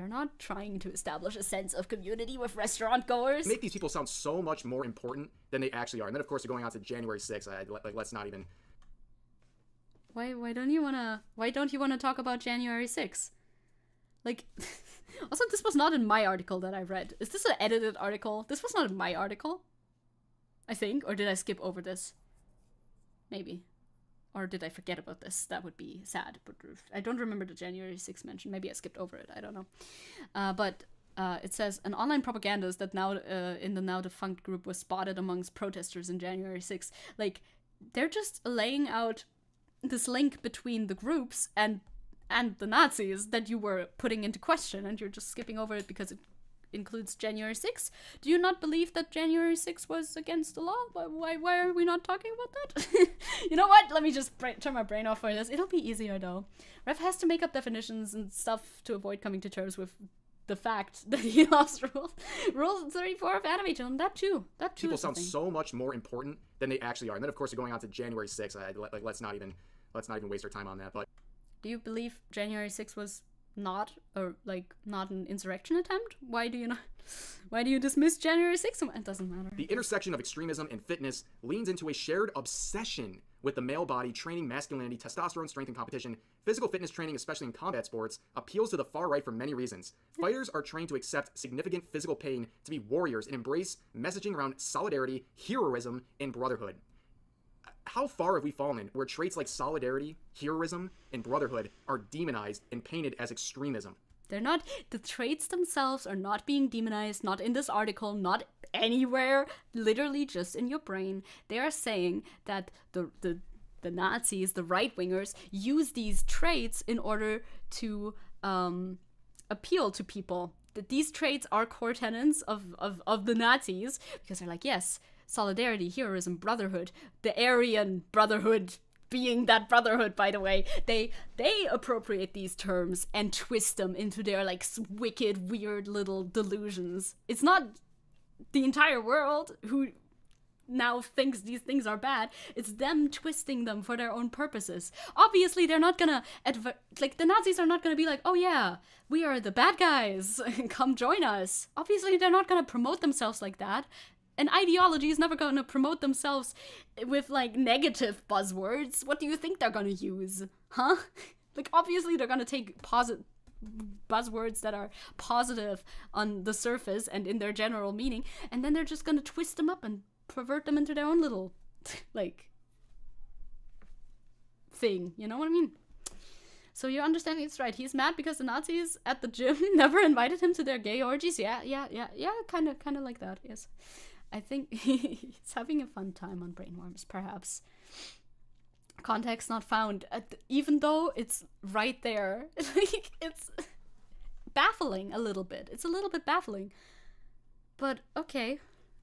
not trying to establish a sense of community with restaurant goers. Make these people sound so much more important than they actually are. And then, of course, they're going on to January 6th. Let's not even... Why don't you wanna talk about January 6th? Like, also, this was not in my article that I read. Is this an edited article? This was not in my article, I think. Or did I skip over this? Maybe. Or did I forget about this? That would be sad. But I don't remember the January 6th mention. Maybe I skipped over it. I don't know. But it says, an online propagandist that now in the now defunct group was spotted amongst protesters in January 6th. Like, they're just laying out this link between the groups and the Nazis that you were putting into question, and you're just skipping over it because it includes January 6th. Do you not believe that January 6th was against the law? Why are we not talking about that? You know what? Let me just turn my brain off for this. It'll be easier though. Rev has to make up definitions and stuff to avoid coming to terms with the fact that he lost Rule 34 of Anime Children. That too. People sound so much more important than they actually are. And then, of course, they're going on to January 6th. Let's not even waste our time on that. But do you believe January 6th was not an insurrection attempt? Why do you dismiss January 6th? It doesn't matter. The intersection of extremism and fitness leans into a shared obsession with the male body, training, masculinity, testosterone, strength, and competition. Physical fitness training, especially in combat sports, appeals to the far right for many reasons. Fighters are trained to accept significant physical pain, to be warriors, and embrace messaging around solidarity, heroism, and brotherhood. How far have we fallen where traits like solidarity, heroism, and brotherhood are demonized and painted as extremism? They're not. The traits themselves are not being demonized, not in this article, not anywhere, literally just in your brain. They are saying that the Nazis, the right-wingers, use these traits in order to appeal to people. That these traits are core tenets of the Nazis, because they're like, yes, solidarity, heroism, brotherhood, the Aryan brotherhood being that brotherhood, by the way. They appropriate these terms and twist them into their like wicked, weird little delusions. It's not the entire world who now thinks these things are bad. It's them twisting them for their own purposes. Obviously, they're not gonna like the Nazis are not gonna be like, oh yeah, we are the bad guys, come join us. Obviously, they're not gonna promote themselves like that. An ideology is never gonna promote themselves with like negative buzzwords. What do you think they're gonna use, huh? Like obviously, they're gonna take buzzwords that are positive on the surface and in their general meaning, and then they're just gonna twist them up and pervert them into their own little, like, thing. You know what I mean? So you're understanding it's right. He's mad because the Nazis at the gym never invited him to their gay orgies. Yeah, kind of like that, yes. I think he's having a fun time on Brainworms, perhaps. Context not found. Even though it's right there. Like, it's baffling a little bit. It's a little bit baffling. But, okay.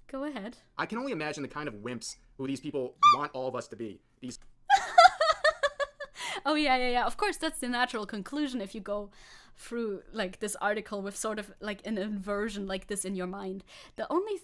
Go ahead. I can only imagine the kind of wimps who these people want all of us to be. These. Oh, yeah. Of course, that's the natural conclusion if you go through, like, this article with sort of, like, an inversion like this in your mind. The only...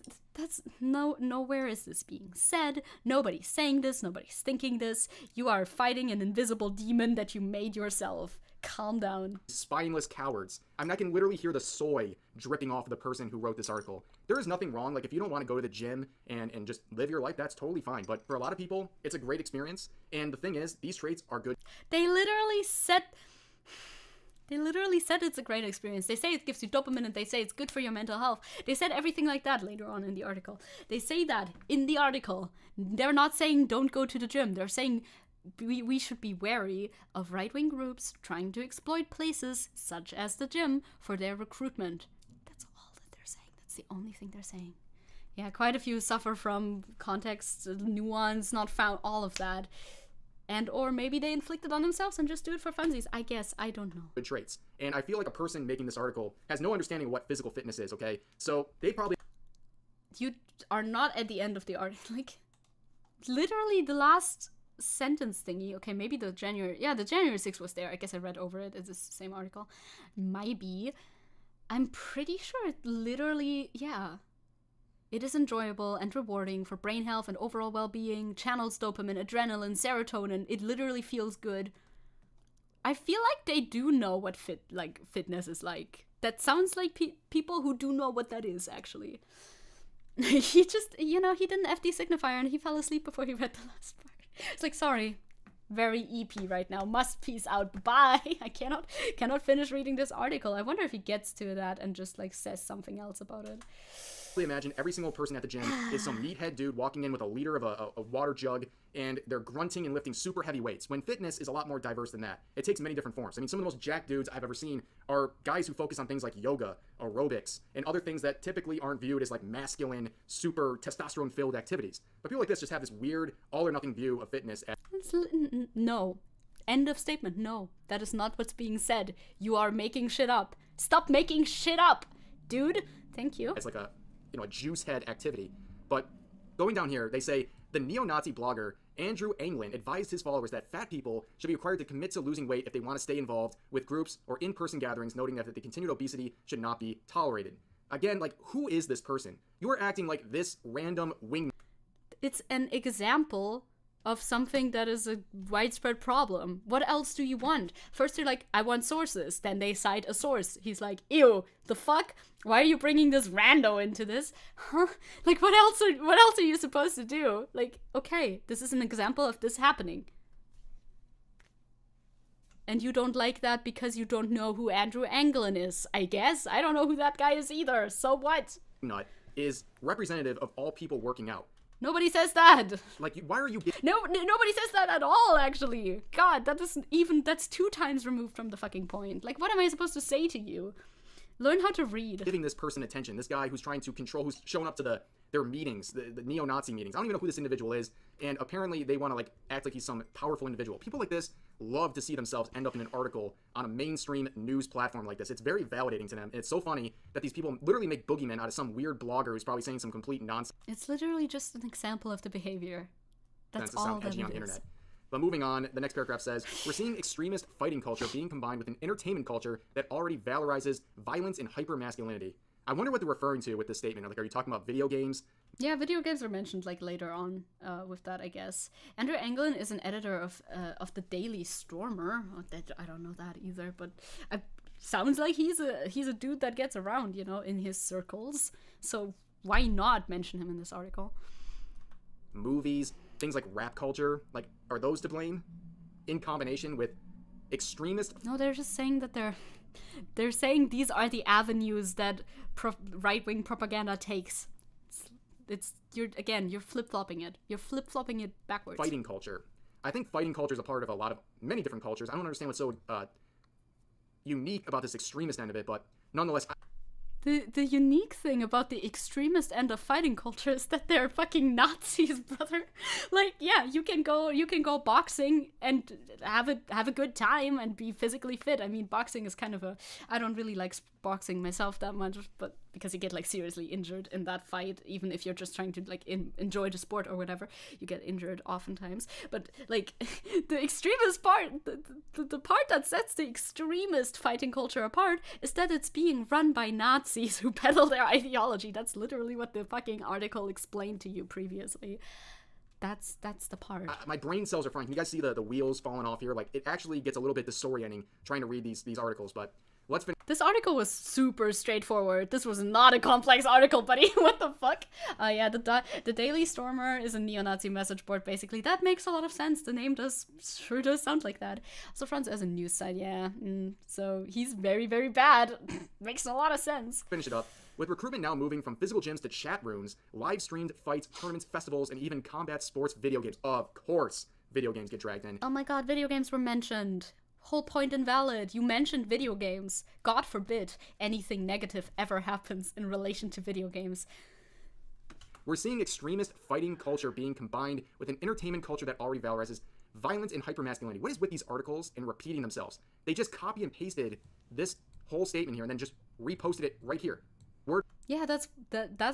nowhere is this being said. Nobody's saying this. Nobody's thinking this. You are fighting an invisible demon that you made yourself. Calm down. Spineless cowards. I mean, I can literally hear the soy dripping off of the person who wrote this article. There is nothing wrong. Like, if you don't want to go to the gym and just live your life, that's totally fine. But for a lot of people, it's a great experience. And the thing is, these traits are good. They literally said it's a great experience. They say it gives you dopamine and they say it's good for your mental health. They said everything like that later on in the article. They say that in the article. They're not saying don't go to the gym. They're saying we should be wary of right-wing groups trying to exploit places such as the gym for their recruitment. That's all that they're saying. That's the only thing they're saying. Yeah, quite a few suffer from context, nuance, not found, all of that. And or maybe they inflict it on themselves and just do it for funsies. I guess. I don't know. Good traits. And I feel like a person making this article has no understanding of what physical fitness is, okay? So they probably... You are not at the end of the article. Like, literally the last sentence thingy. Okay, maybe the January 6th was there. I guess I read over it. It's the same article. Maybe. I'm pretty sure it literally, yeah. It is enjoyable and rewarding for brain health and overall well-being, channels dopamine, adrenaline, serotonin. It literally feels good. I feel like they do know what fitness is like. That sounds like people who do know what that is, actually. He just, he did an FD signifier and he fell asleep before he read the last part. It's like, sorry, very EP right now. Must peace out. Bye. I cannot finish reading this article. I wonder if he gets to that and just like says something else about it. Imagine every single person at the gym is some meathead dude walking in with a liter of a water jug, and they're grunting and lifting super heavy weights, when fitness is a lot more diverse than that. It takes many different forms. I mean, some of the most jacked dudes I've ever seen are guys who focus on things like yoga, aerobics, and other things that typically aren't viewed as like masculine, super testosterone-filled activities. But people like this just have this weird all-or-nothing view of fitness as... No. End of statement. No. That is not what's being said. You are making shit up. Stop making shit up, dude. Thank you. It's like a juice head activity. But going down here, they say the neo-Nazi blogger Andrew Anglin advised his followers that fat people should be required to commit to losing weight if they want to stay involved with groups or in-person gatherings, noting that the continued obesity should not be tolerated. Again, like, who is this person? You are acting like this random wing... It's an example of something that is a widespread problem. What else do you want? First they're like, I want sources. Then they cite a source. He's like, ew, the fuck? Why are you bringing this rando into this? Huh? Like, what else are you supposed to do? Like, okay, this is an example of this happening. And you don't like that because you don't know who Andrew Anglin is, I guess. I don't know who that guy is either, so what? Nut is representative of all people working out. Nobody says that. Like, why are you... Nobody says that at all, actually. God, that's 2 times removed from the fucking point. Like, what am I supposed to say to you? Learn how to read. Giving this person attention, this guy who's trying to control, who's showing up to their meetings, the neo-Nazi meetings. I don't even know who this individual is, and apparently they want to, like, act like he's some powerful individual. People like this love to see themselves end up in an article on a mainstream news platform like this. It's very validating to them, and it's so funny that these people literally make boogeymen out of some weird blogger who's probably saying some complete nonsense. It's literally just an example of the behavior. That's all that it on the is. internet. But moving on, the next paragraph says, we're seeing extremist fighting culture being combined with an entertainment culture that already valorizes violence and hypermasculinity. I wonder what they're referring to with this statement. Like, are you talking about video games? Yeah, video games are mentioned like later on with that, I guess. Andrew Anglin is an editor of the Daily Stormer. I don't know that either, but sounds like he's a dude that gets around, you know, in his circles. So why not mention him in this article? Movies, things like rap culture, like, are those to blame in combination with extremist? No, they're just saying that they're saying these are the avenues that right-wing propaganda takes. You're flip-flopping it. You're flip-flopping it backwards. Fighting culture. I think fighting culture is a part of many different cultures. I don't understand what's so unique about this extremist end of it, but nonetheless. The unique thing about the extremist end of fighting culture is that they're fucking Nazis, brother. Like, yeah, you can go boxing and have a good time and be physically fit. I mean, boxing is kind of I don't really like boxing myself that much, but because you get like seriously injured in that fight, even if you're just trying to like enjoy the sport or whatever, you get injured oftentimes. But like the extremist part, the part that sets the extremist fighting culture apart is that it's being run by Nazis who peddle their ideology. That's literally what the fucking article explained to you previously. That's the part. My brain cells are frying. Can you guys see the wheels falling off here? Like, it actually gets a little bit disorienting trying to read these articles, but let's finish. This article was super straightforward. This was not a complex article, buddy. What the fuck? Yeah, the Daily Stormer is a neo-Nazi message board, basically. That makes a lot of sense. The name sure does sound like that. Also runs as a news site, yeah. So he's very, very bad. Makes a lot of sense. Finish it up. With recruitment now moving from physical gyms to chat rooms, live-streamed fights, tournaments, festivals, and even combat sports video games. Of course, video games get dragged in. Oh my god, video games were mentioned. Whole point invalid. You mentioned video games. God forbid anything negative ever happens in relation to video games. We're seeing extremist fighting culture being combined with an entertainment culture that already valorizes violence and hypermasculinity. What is with these articles and repeating themselves? They just copy and pasted this whole statement here and then just reposted it right here. Yeah, that's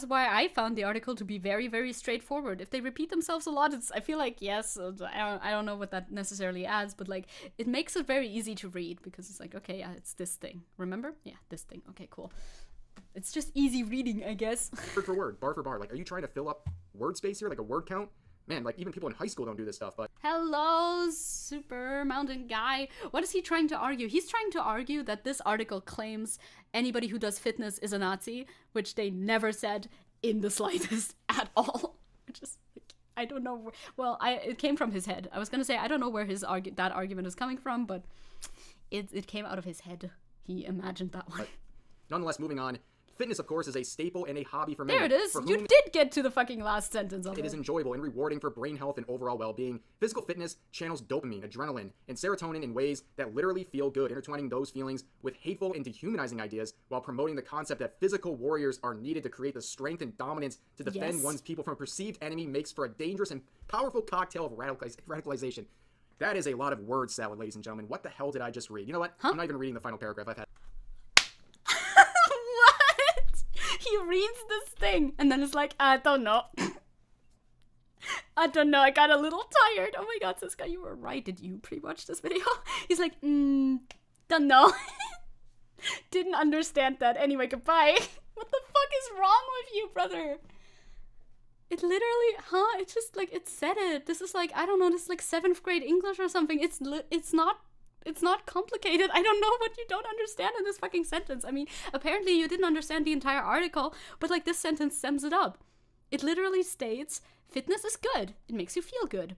why I found the article to be very, very straightforward. If they repeat themselves a lot, I feel like, yes, I don't know what that necessarily adds, but like, it makes it very easy to read because it's like, okay, yeah, it's this thing. Remember? Yeah, this thing. Okay, cool. It's just easy reading, I guess. Word for word, bar for bar. Like, are you trying to fill up word space here, like a word count? Man, like, even people in high school don't do this stuff, but... Hello, Super Mountain Guy. What is he trying to argue? He's trying to argue that this article claims anybody who does fitness is a Nazi, which they never said in the slightest at all. Just, like, I don't know. Well, it came from his head. I was gonna say, I don't know where that argument is coming from, but it came out of his head. He imagined that one. But nonetheless, moving on. Fitness, of course, is a staple and a hobby for many. There it is. You did get to the fucking last sentence of it. It is enjoyable and rewarding for brain health and overall well-being. Physical fitness channels dopamine, adrenaline, and serotonin in ways that literally feel good, intertwining those feelings with hateful and dehumanizing ideas while promoting the concept that physical warriors are needed to create the strength and dominance to defend one's people from a perceived enemy makes for a dangerous and powerful cocktail of radicalization. That is a lot of word salad, ladies and gentlemen. What the hell did I just read? You know what? I'm not even reading the final paragraph. I've had... He reads this thing and then it's like, I don't know. I don't know. I got a little tired. Oh my god, Siska, you were right. Did you pre-watch this video? He's like, don't know. Didn't understand that. Anyway, goodbye. What the fuck is wrong with you, brother? It literally, it's just like, it said it. This is like, I don't know, this is like 7th grade English or something. It's not complicated. I don't know what you don't understand in this fucking sentence. I mean, apparently you didn't understand the entire article, but like this sentence sums it up. It literally states, fitness is good. It makes you feel good.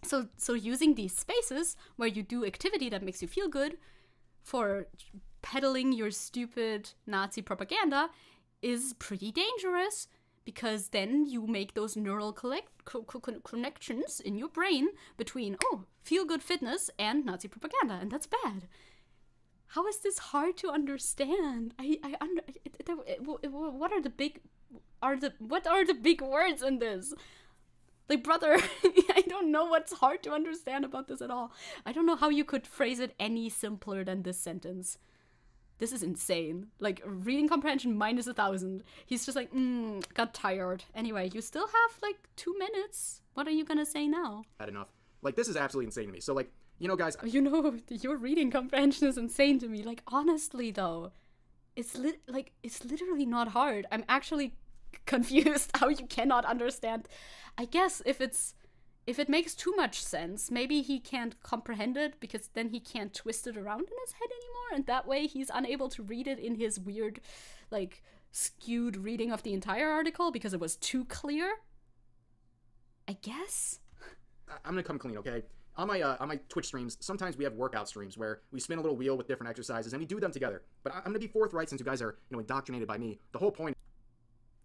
So using these spaces where you do activity that makes you feel good for peddling your stupid Nazi propaganda is pretty dangerous, because then you make those neural connections in your brain between, feel-good fitness and Nazi propaganda, and that's bad. How is this hard to understand? What are the big words in this? Like, brother, I don't know what's hard to understand about this at all. I don't know how you could phrase it any simpler than this sentence. This is insane. Like, reading comprehension minus 1,000. He's just like, got tired. Anyway, you still have like 2 minutes. What are you gonna say now? Had enough. Like, this is absolutely insane to me. So, like, you know, guys, You know, your reading comprehension is insane to me. Like, honestly, though, it's literally not hard. I'm actually confused how you cannot understand. I guess if it makes too much sense, maybe he can't comprehend it because then he can't twist it around in his head anymore, and that way he's unable to read it in his weird, like, skewed reading of the entire article because it was too clear. I guess. I'm gonna come clean, okay? On my Twitch streams, sometimes we have workout streams where we spin a little wheel with different exercises and we do them together. But I'm gonna be forthright since you guys are, you know, indoctrinated by me. The whole point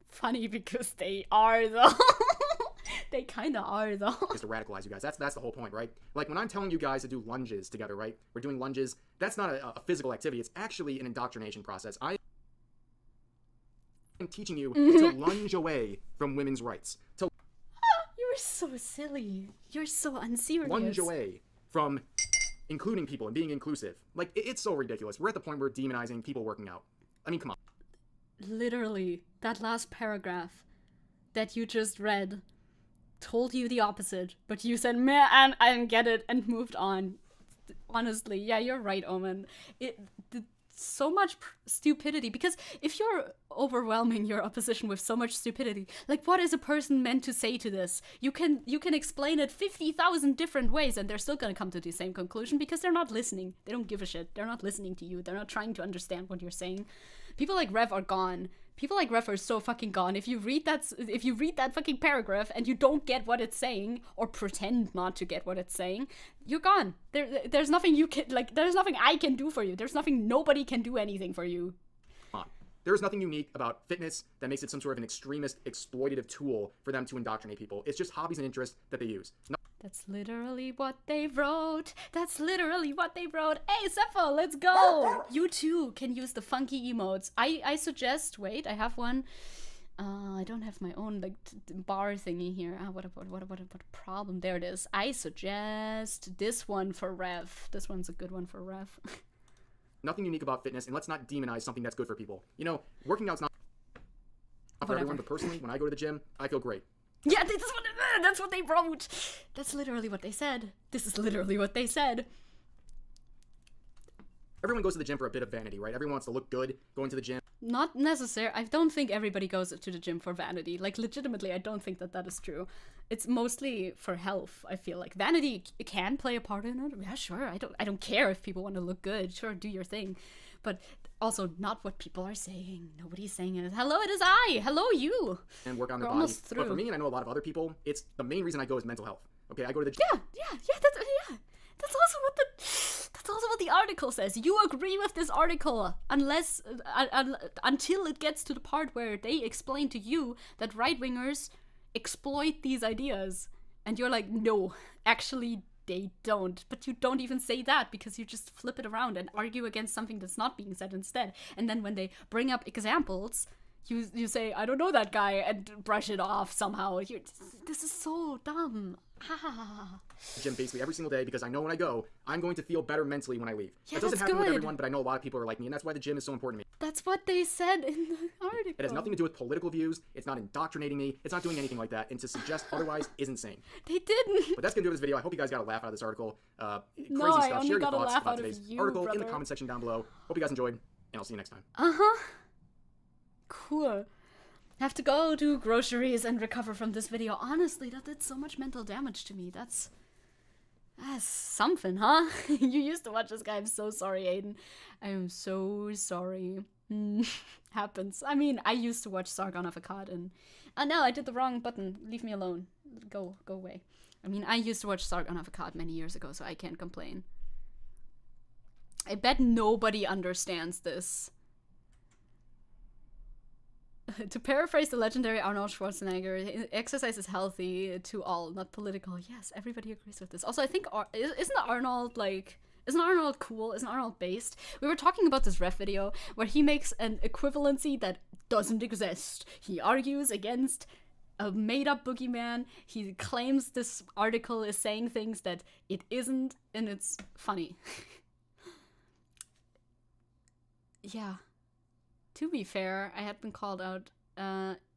Funny because they are, though. They kind of are, though. is to radicalize you guys. That's the whole point, right? Like, when I'm telling you guys to do lunges together, right? We're doing lunges. That's not a physical activity. It's actually an indoctrination process. I am teaching you to lunge away from women's rights. To You're so silly. You're so unserious. lunge away from including people and being inclusive. Like, it's so ridiculous. We're at the point where we're demonizing people working out. I mean, come on. Literally, that last paragraph that you just read told you the opposite, but you said, meh, and I didn't get it, and moved on. Honestly, yeah, you're right, Omen. So much stupidity, because if you're overwhelming your opposition with so much stupidity, like, what is a person meant to say to this? You can explain it 50,000 different ways, and they're still gonna come to the same conclusion because they're not listening. They don't give a shit. They're not listening to you. They're not trying to understand what you're saying. People like Rev are gone. People like Rev are so fucking gone. If you read that fucking paragraph and you don't get what it's saying, or pretend not to get what it's saying, you're gone. There's nothing you can, like, there's nothing I can do for you. There's nothing, nobody can do anything for you. There's nothing unique about fitness that makes it some sort of an extremist, exploitative tool for them to indoctrinate people. It's just hobbies and interests that they use. That's literally what they wrote. That's literally what they wrote. Hey, Zepho, let's go. You too can use the funky emotes. I suggest, wait, I have one. I don't have my own, like, bar thingy here. What a problem. There it is. I suggest this one for Rev. This one's a good one for Rev. Nothing unique about fitness, and let's not demonize something that's good for people. You know, working out's not for everyone, but personally, when I go to the gym, I feel great. Yeah, that's what they wrote. That's literally what they said. This is literally what they said. Everyone goes to the gym for a bit of vanity, right? Everyone wants to look good going to the gym. Not necessary. I don't think everybody goes to the gym for vanity. Like, legitimately, I don't think that is true. It's mostly for health, I feel like. Vanity can play a part in it. Yeah, sure. I don't care if people want to look good. Sure, do your thing. But also not what people are saying. Nobody's saying it. Hello, it is I. Hello, you. And work on their We're body. almost through. But for me, and I know a lot of other people, it's the main reason I go is mental health. Okay, I go to the gym. Yeah. That's also what the article says. You agree with this article unless until it gets to the part where they explain to you that right-wingers exploit these ideas, and you're like, no, actually they don't. But you don't even say that because you just flip it around and argue against something that's not being said instead. And then when they bring up examples, you say, I don't know that guy, and brush it off somehow. This is so dumb. Gym basically every single day because I know when I go, I'm going to feel better mentally when I leave. Yeah, that doesn't that's happen with good. everyone, but I know a lot of people are like me, and that's why the gym is so important to me. That's what they said in the article. It has nothing to do with political views. It's not indoctrinating me. It's not doing anything like that. And to suggest otherwise is insane. They didn't. But that's gonna do it for this video. I hope you guys got a laugh out of this article. Crazy No, I stuff. only Share your got a thoughts laugh about out of today's you, article in the brother. comment section down below. Hope you guys enjoyed, and I'll see you next time. Cool. Have to go do groceries and recover from this video. Honestly, that did so much mental damage to me. That's something, huh? You used to watch this guy. I'm so sorry, Aiden. I am so sorry. Happens. I mean, I used to watch Sargon of Akkad, and no, I did the wrong button. Leave me alone. Go away. I mean, I used to watch Sargon of Akkad many years ago, so I can't complain. I bet nobody understands this. To paraphrase the legendary Arnold Schwarzenegger, exercise is healthy to all, not political. Yes, everybody agrees with this. Also, I think, isn't Arnold cool? Isn't Arnold based? We were talking about this ref video where he makes an equivalency that doesn't exist. He argues against a made-up boogeyman. He claims this article is saying things that it isn't, and it's funny. Yeah. To be fair, I had been called out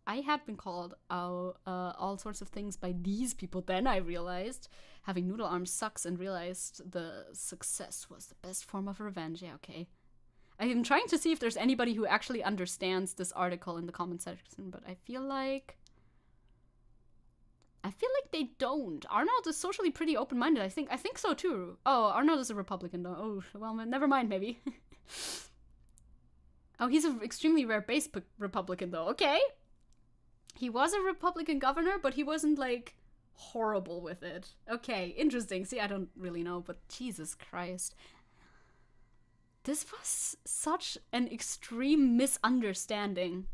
I had been called out all sorts of things by these people. Then I realized having noodle arms sucks and realized the success was the best form of revenge. Yeah, okay. I'm trying to see if there's anybody who actually understands this article in the comment section, but I feel like they don't. Arnold is socially pretty open-minded. I think so too. Oh, Arnold is a Republican though. Oh, well, never mind, maybe. Oh, he's an extremely rare base Republican though. Okay. He was a Republican governor, but he wasn't like horrible with it. Okay, interesting. See, I don't really know, but Jesus Christ. This was such an extreme misunderstanding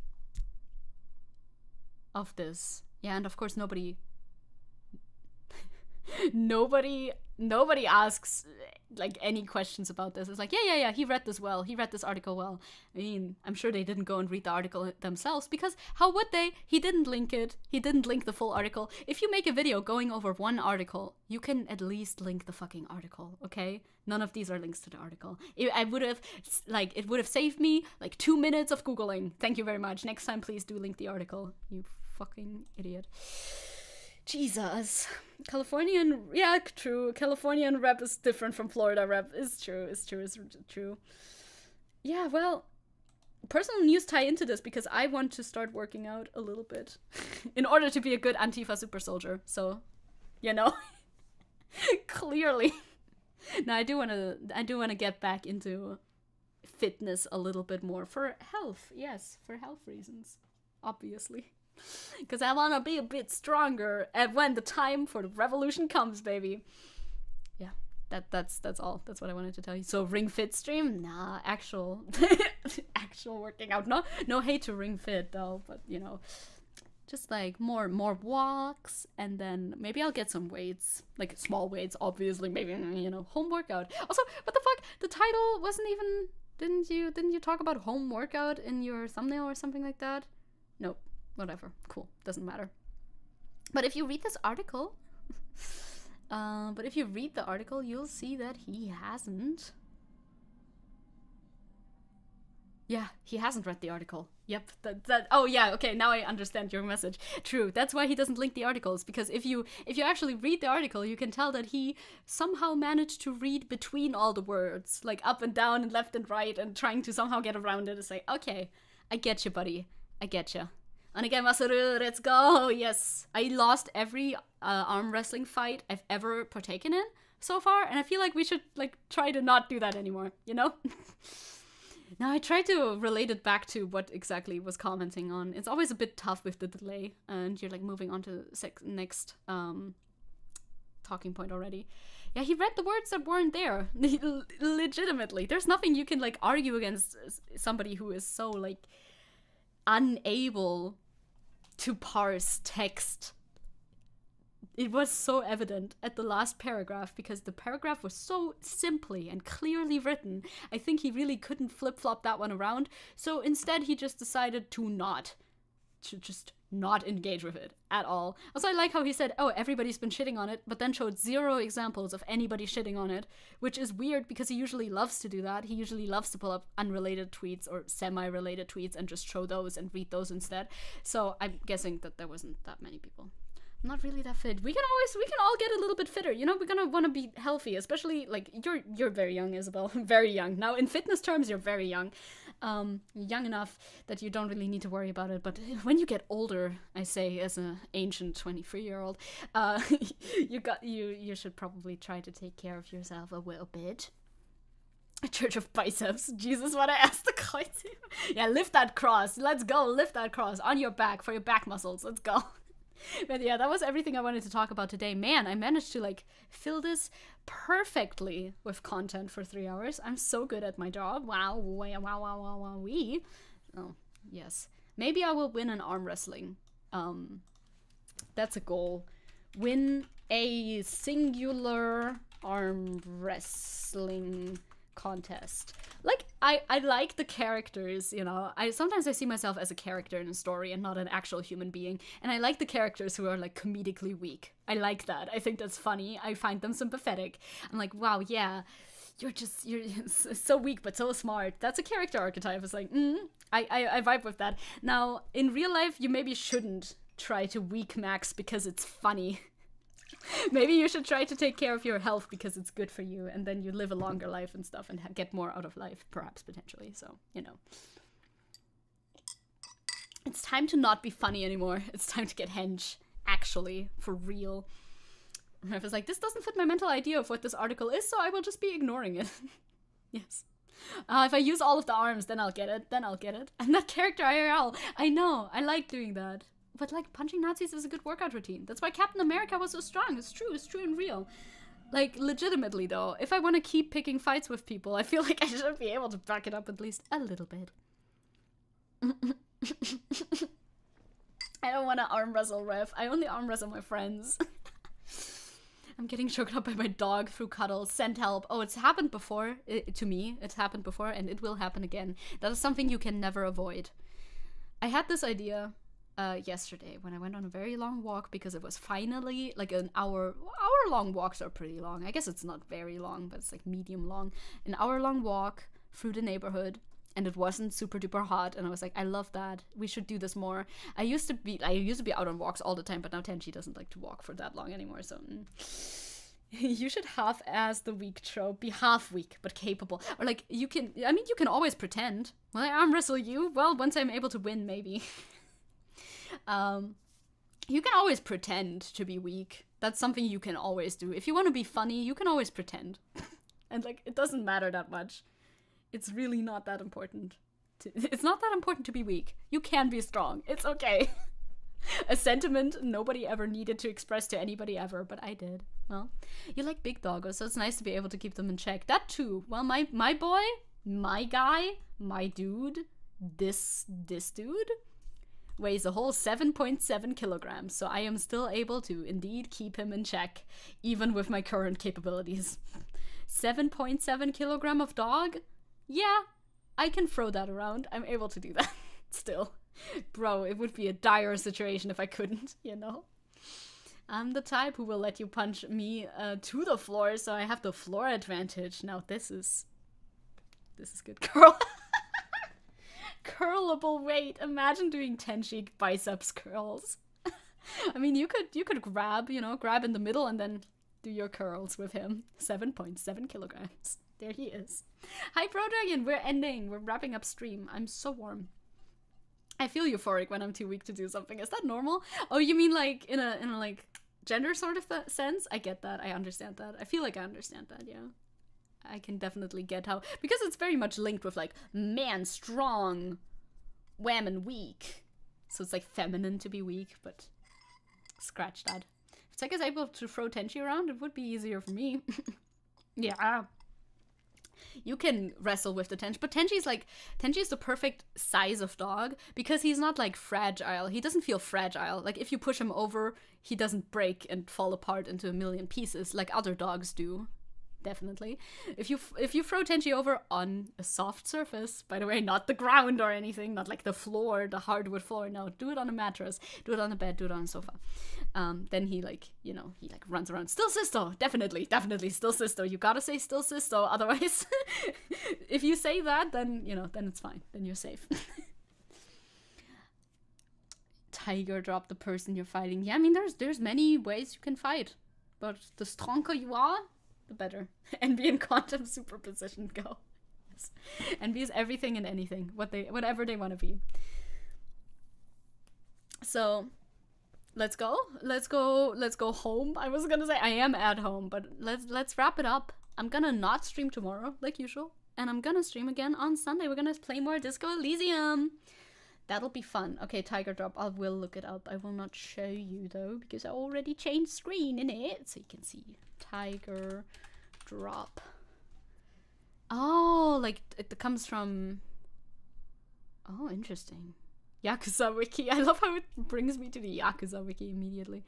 of this. Yeah, and of course nobody asks like any questions about this. It's like, yeah, he read this well. He read this article well. I mean, I'm sure they didn't go and read the article themselves, because how would they? He didn't link it. He didn't link the full article. If you make a video going over one article, you can at least link the fucking article, okay? None of these are links to the article. It would have saved me like 2 minutes of Googling. Thank you very much. Next time, please do link the article. You fucking idiot. Jesus. Californian, yeah, true. Californian rep is different from Florida rep. It's true. Yeah, well, personal news tie into this because I want to start working out a little bit in order to be a good Antifa super soldier. So, you know, clearly. Now I do want to get back into fitness a little bit more for health. Yes, for health reasons, obviously. Because I want to be a bit stronger when the time for the revolution comes, baby. Yeah, that's all. That's what I wanted to tell you. So Ring Fit stream? Nah, actual working out. No hate to Ring Fit though, but you know, just like more walks, and then maybe I'll get some weights, like small weights, obviously. Maybe, you know, home workout. Also, what the fuck? The title wasn't even. Didn't you talk about home workout in your thumbnail or something like that? Nope. Whatever. Cool. Doesn't matter. But if you read this article, you'll see that he hasn't. Yeah, he hasn't read the article. Yep. Oh yeah. Okay. Now I understand your message. True. That's why he doesn't link the articles, because if you actually read the article, you can tell that he somehow managed to read between all the words, like up and down and left and right, and trying to somehow get around it. It's like, okay, I get you, buddy. I get you. Onegai masaru, let's go! Yes, I lost every arm wrestling fight I've ever partaken in so far, and I feel like we should like try to not do that anymore, you know? Now I try to relate it back to what exactly was commenting on. It's always a bit tough with the delay, and you're like moving on to next talking point already. Yeah, he read the words that weren't there. Legitimately. There's nothing you can like argue against somebody who is so like unable to parse text. It was so evident at the last paragraph because the paragraph was so simply and clearly written. I think he really couldn't flip-flop that one around. So instead he just decided to just not engage with it at all. Also, I like how he said, oh, everybody's been shitting on it, but then showed 0 examples of anybody shitting on it, which is weird because he usually loves to do that. He usually loves to pull up unrelated tweets or semi-related tweets and just show those and read those instead. So I'm guessing that there wasn't that many people. I'm not really that fit. We can all get a little bit fitter. You know, we're gonna want to be healthy, especially like you're very young, Isabel. Very young. Now in fitness terms, you're very young. Young enough that you don't really need to worry about it. But when you get older, I say as an ancient 23-year-old, you should probably try to take care of yourself a little bit. A church of biceps. Jesus, what I asked the guy to. Yeah, lift that cross. Let's go. Lift that cross on your back for your back muscles. Let's go. But yeah, that was everything I wanted to talk about today. Man, I managed to like fill this perfectly with content for 3 hours. I'm so good at my job. Wow. Oh, yes. Maybe I will win an arm wrestling. That's a goal. Win a singular arm wrestling contest. Like, I like the characters, you know. Sometimes I see myself as a character in a story and not an actual human being. And I like the characters who are, like, comedically weak. I like that. I think that's funny. I find them sympathetic. I'm like, wow, yeah, you're so weak but so smart. That's a character archetype. It's like, I vibe with that. Now, in real life, you maybe shouldn't try to weak max because it's funny. Maybe you should try to take care of your health because it's good for you, and then you live a longer life and stuff and get more out of life, perhaps, potentially. So, you know. It's time to not be funny anymore. It's time to get hench, actually, for real. And I was like, this doesn't fit my mental idea of what this article is, so I will just be ignoring it. Yes. If I use all of the arms, then I'll get it. And that character IRL, I know, I like doing that. But like, punching Nazis is a good workout routine. That's why Captain America was so strong. It's true and real. Like, legitimately though, if I want to keep picking fights with people, I feel like I should be able to back it up at least a little bit. I don't want to arm wrestle Rev. I only arm wrestle my friends. I'm getting choked up by my dog through cuddles. Send help. Oh, it's happened before. To me, it's happened before, and it will happen again. That is something you can never avoid. I had this idea yesterday when I went on a very long walk because it was finally like an hour. Hour-long walks are pretty long. I guess it's not very long, but it's like medium long. An hour-long walk through the neighborhood. And it wasn't super duper hot, and I was like, I love that. We should do this more. I used to be out on walks all the time, but now Tenchi doesn't like to walk for that long anymore, so you should half-ass the weak trope. Be half weak, but capable. Or like, you can always pretend. Will I arm wrestle you? Well, once I'm able to win, maybe. You can always pretend to be weak. That's something you can always do. If you want to be funny, you can always pretend. And like, it doesn't matter that much. It's really not that important. It's not that important to be weak. You can be strong. It's okay. A sentiment nobody ever needed to express to anybody ever, but I did. Well, you like big doggos, so it's nice to be able to keep them in check. That too. Well, my boy, my guy, my dude, this dude weighs a whole 7.7 kilograms, so I am still able to indeed keep him in check, even with my current capabilities. 7.7 kilogram of dog? Yeah, I can throw that around. I'm able to do that still. Bro, it would be a dire situation if I couldn't, you know? I'm the type who will let you punch me to the floor, so I have the floor advantage. Now this is good. Curl. Curlable weight. Imagine doing Tenchi biceps curls. I mean, you could grab in the middle and then do your curls with him. 7.7 kilograms. There he is. Hi, Pro Dragon. We're ending. We're wrapping up stream. I'm so warm. I feel euphoric when I'm too weak to do something. Is that normal? Oh, you mean like in a like gender sort of sense? I get that. I understand that. I feel like I understand that. Yeah, I can definitely get how, because it's very much linked with like man strong, woman weak. So it's like feminine to be weak, but scratch that. If Zecke is able to throw Tenchi around, it would be easier for me. Yeah. You can wrestle with the Tenchi, but Tenchi is the perfect size of dog because he's not like fragile. He doesn't feel fragile. Like if you push him over, he doesn't break and fall apart into a million pieces like other dogs do. Definitely. If you throw Tenchi over on a soft surface, by the way, not the ground or anything, not like the floor, the hardwood floor. No, do it on a mattress, do it on a bed, do it on a sofa. Then he runs around. Still Sisto, definitely still Sisto. You gotta say still Sisto, otherwise, if you say that, then then it's fine. Then you're safe. Tiger drop the person you're fighting. Yeah, I mean there's many ways you can fight, but the stronger you are, the better. Envy and quantum superposition go. Yes. Envy is everything and anything, whatever they want to be. So let's go home. I was gonna say I am at home, but let's wrap it up. I'm gonna not stream tomorrow like usual, and I'm gonna stream again on Sunday. We're gonna play more Disco Elysium. That'll be fun. Okay, Tiger Drop, I will look it up. I will not show you though, because I already changed screen in it, so you can see Tiger Drop. Oh, like it comes from, oh, interesting. Yakuza Wiki. I love how it brings me to the Yakuza Wiki immediately.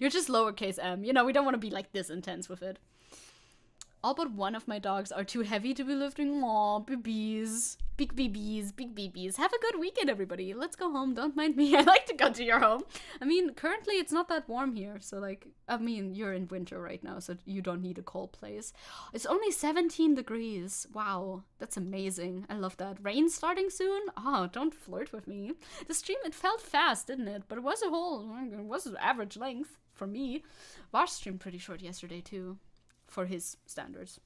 You're just lowercase m. We don't want to be like this intense with it. All but one of my dogs are too heavy to be lifting. Aw, babies. Big babies, big babies. Have a good weekend, everybody. Let's go home. Don't mind me. I like to go to your home. I mean, currently it's not that warm here. So, like, I mean, you're in winter right now, so you don't need a cold place. It's only 17 degrees. Wow, that's amazing. I love that. Rain starting soon? Oh, don't flirt with me. The stream, it felt fast, didn't it? But it was average length for me. Vosh streamed pretty short yesterday, too. For his standards.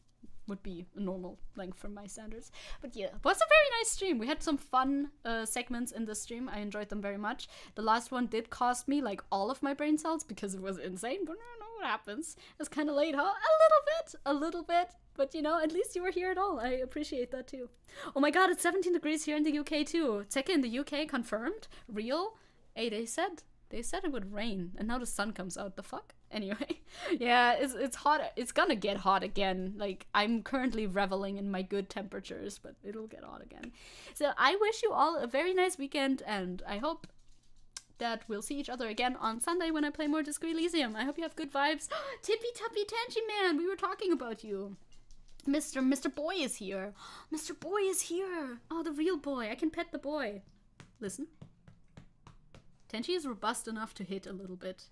Would be a normal length for my standards. But yeah, it was a very nice stream. We had some fun segments in the stream. I enjoyed them very much. The last one did cost me like all of my brain cells because it was insane, but I don't know what happens. It's kind of late, huh? A little bit. But you know, at least you were here at all. I appreciate that too. Oh my god, it's 17 degrees here in the UK too. Zecke in the UK confirmed? Real? Hey, they said it would rain, and now the sun comes out. The fuck? Anyway, yeah, it's hot. It's gonna get hot again. Like, I'm currently reveling in my good temperatures, but it'll get hot again. So I wish you all a very nice weekend, and I hope that we'll see each other again on Sunday when I play more Disco Elysium. I hope you have good vibes. Tippy Tappy Tangy Man, we were talking about you. Mr. Boy is here. Mr. Boy is here. Oh, the real boy. I can pet the boy. Listen. Tenchi is robust enough to hit a little bit.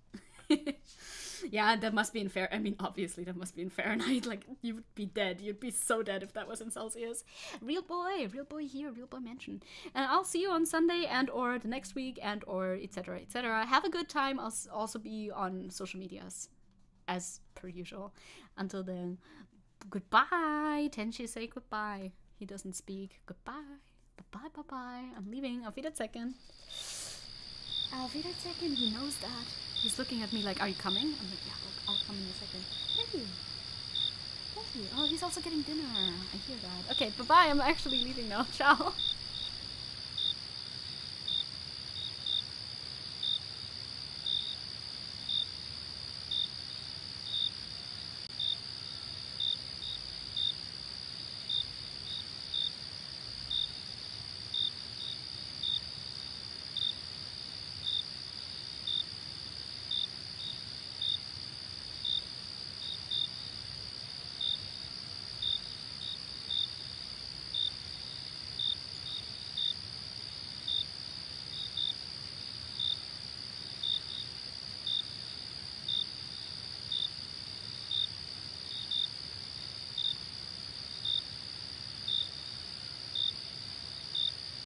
Yeah, that must be in Fair. I mean, obviously, that must be in Fahrenheit. Like, you would be dead. You'd be so dead if that was in Celsius. Real boy here, real boy mention. And I'll see you on Sunday and or the next week and or etc. etc. Have a good time. I'll also be on social medias as per usual. Until then, goodbye. Tenchi, say goodbye. He doesn't speak. Goodbye. Bye-bye. I'm leaving. Auf Wiedersehen. Auf Wiedersehen. He knows that. He's looking at me like, are you coming? I'm like, yeah, I'll come in a second. Thank you. Oh, he's also getting dinner. I hear that. Okay, bye-bye. I'm actually leaving now. Ciao.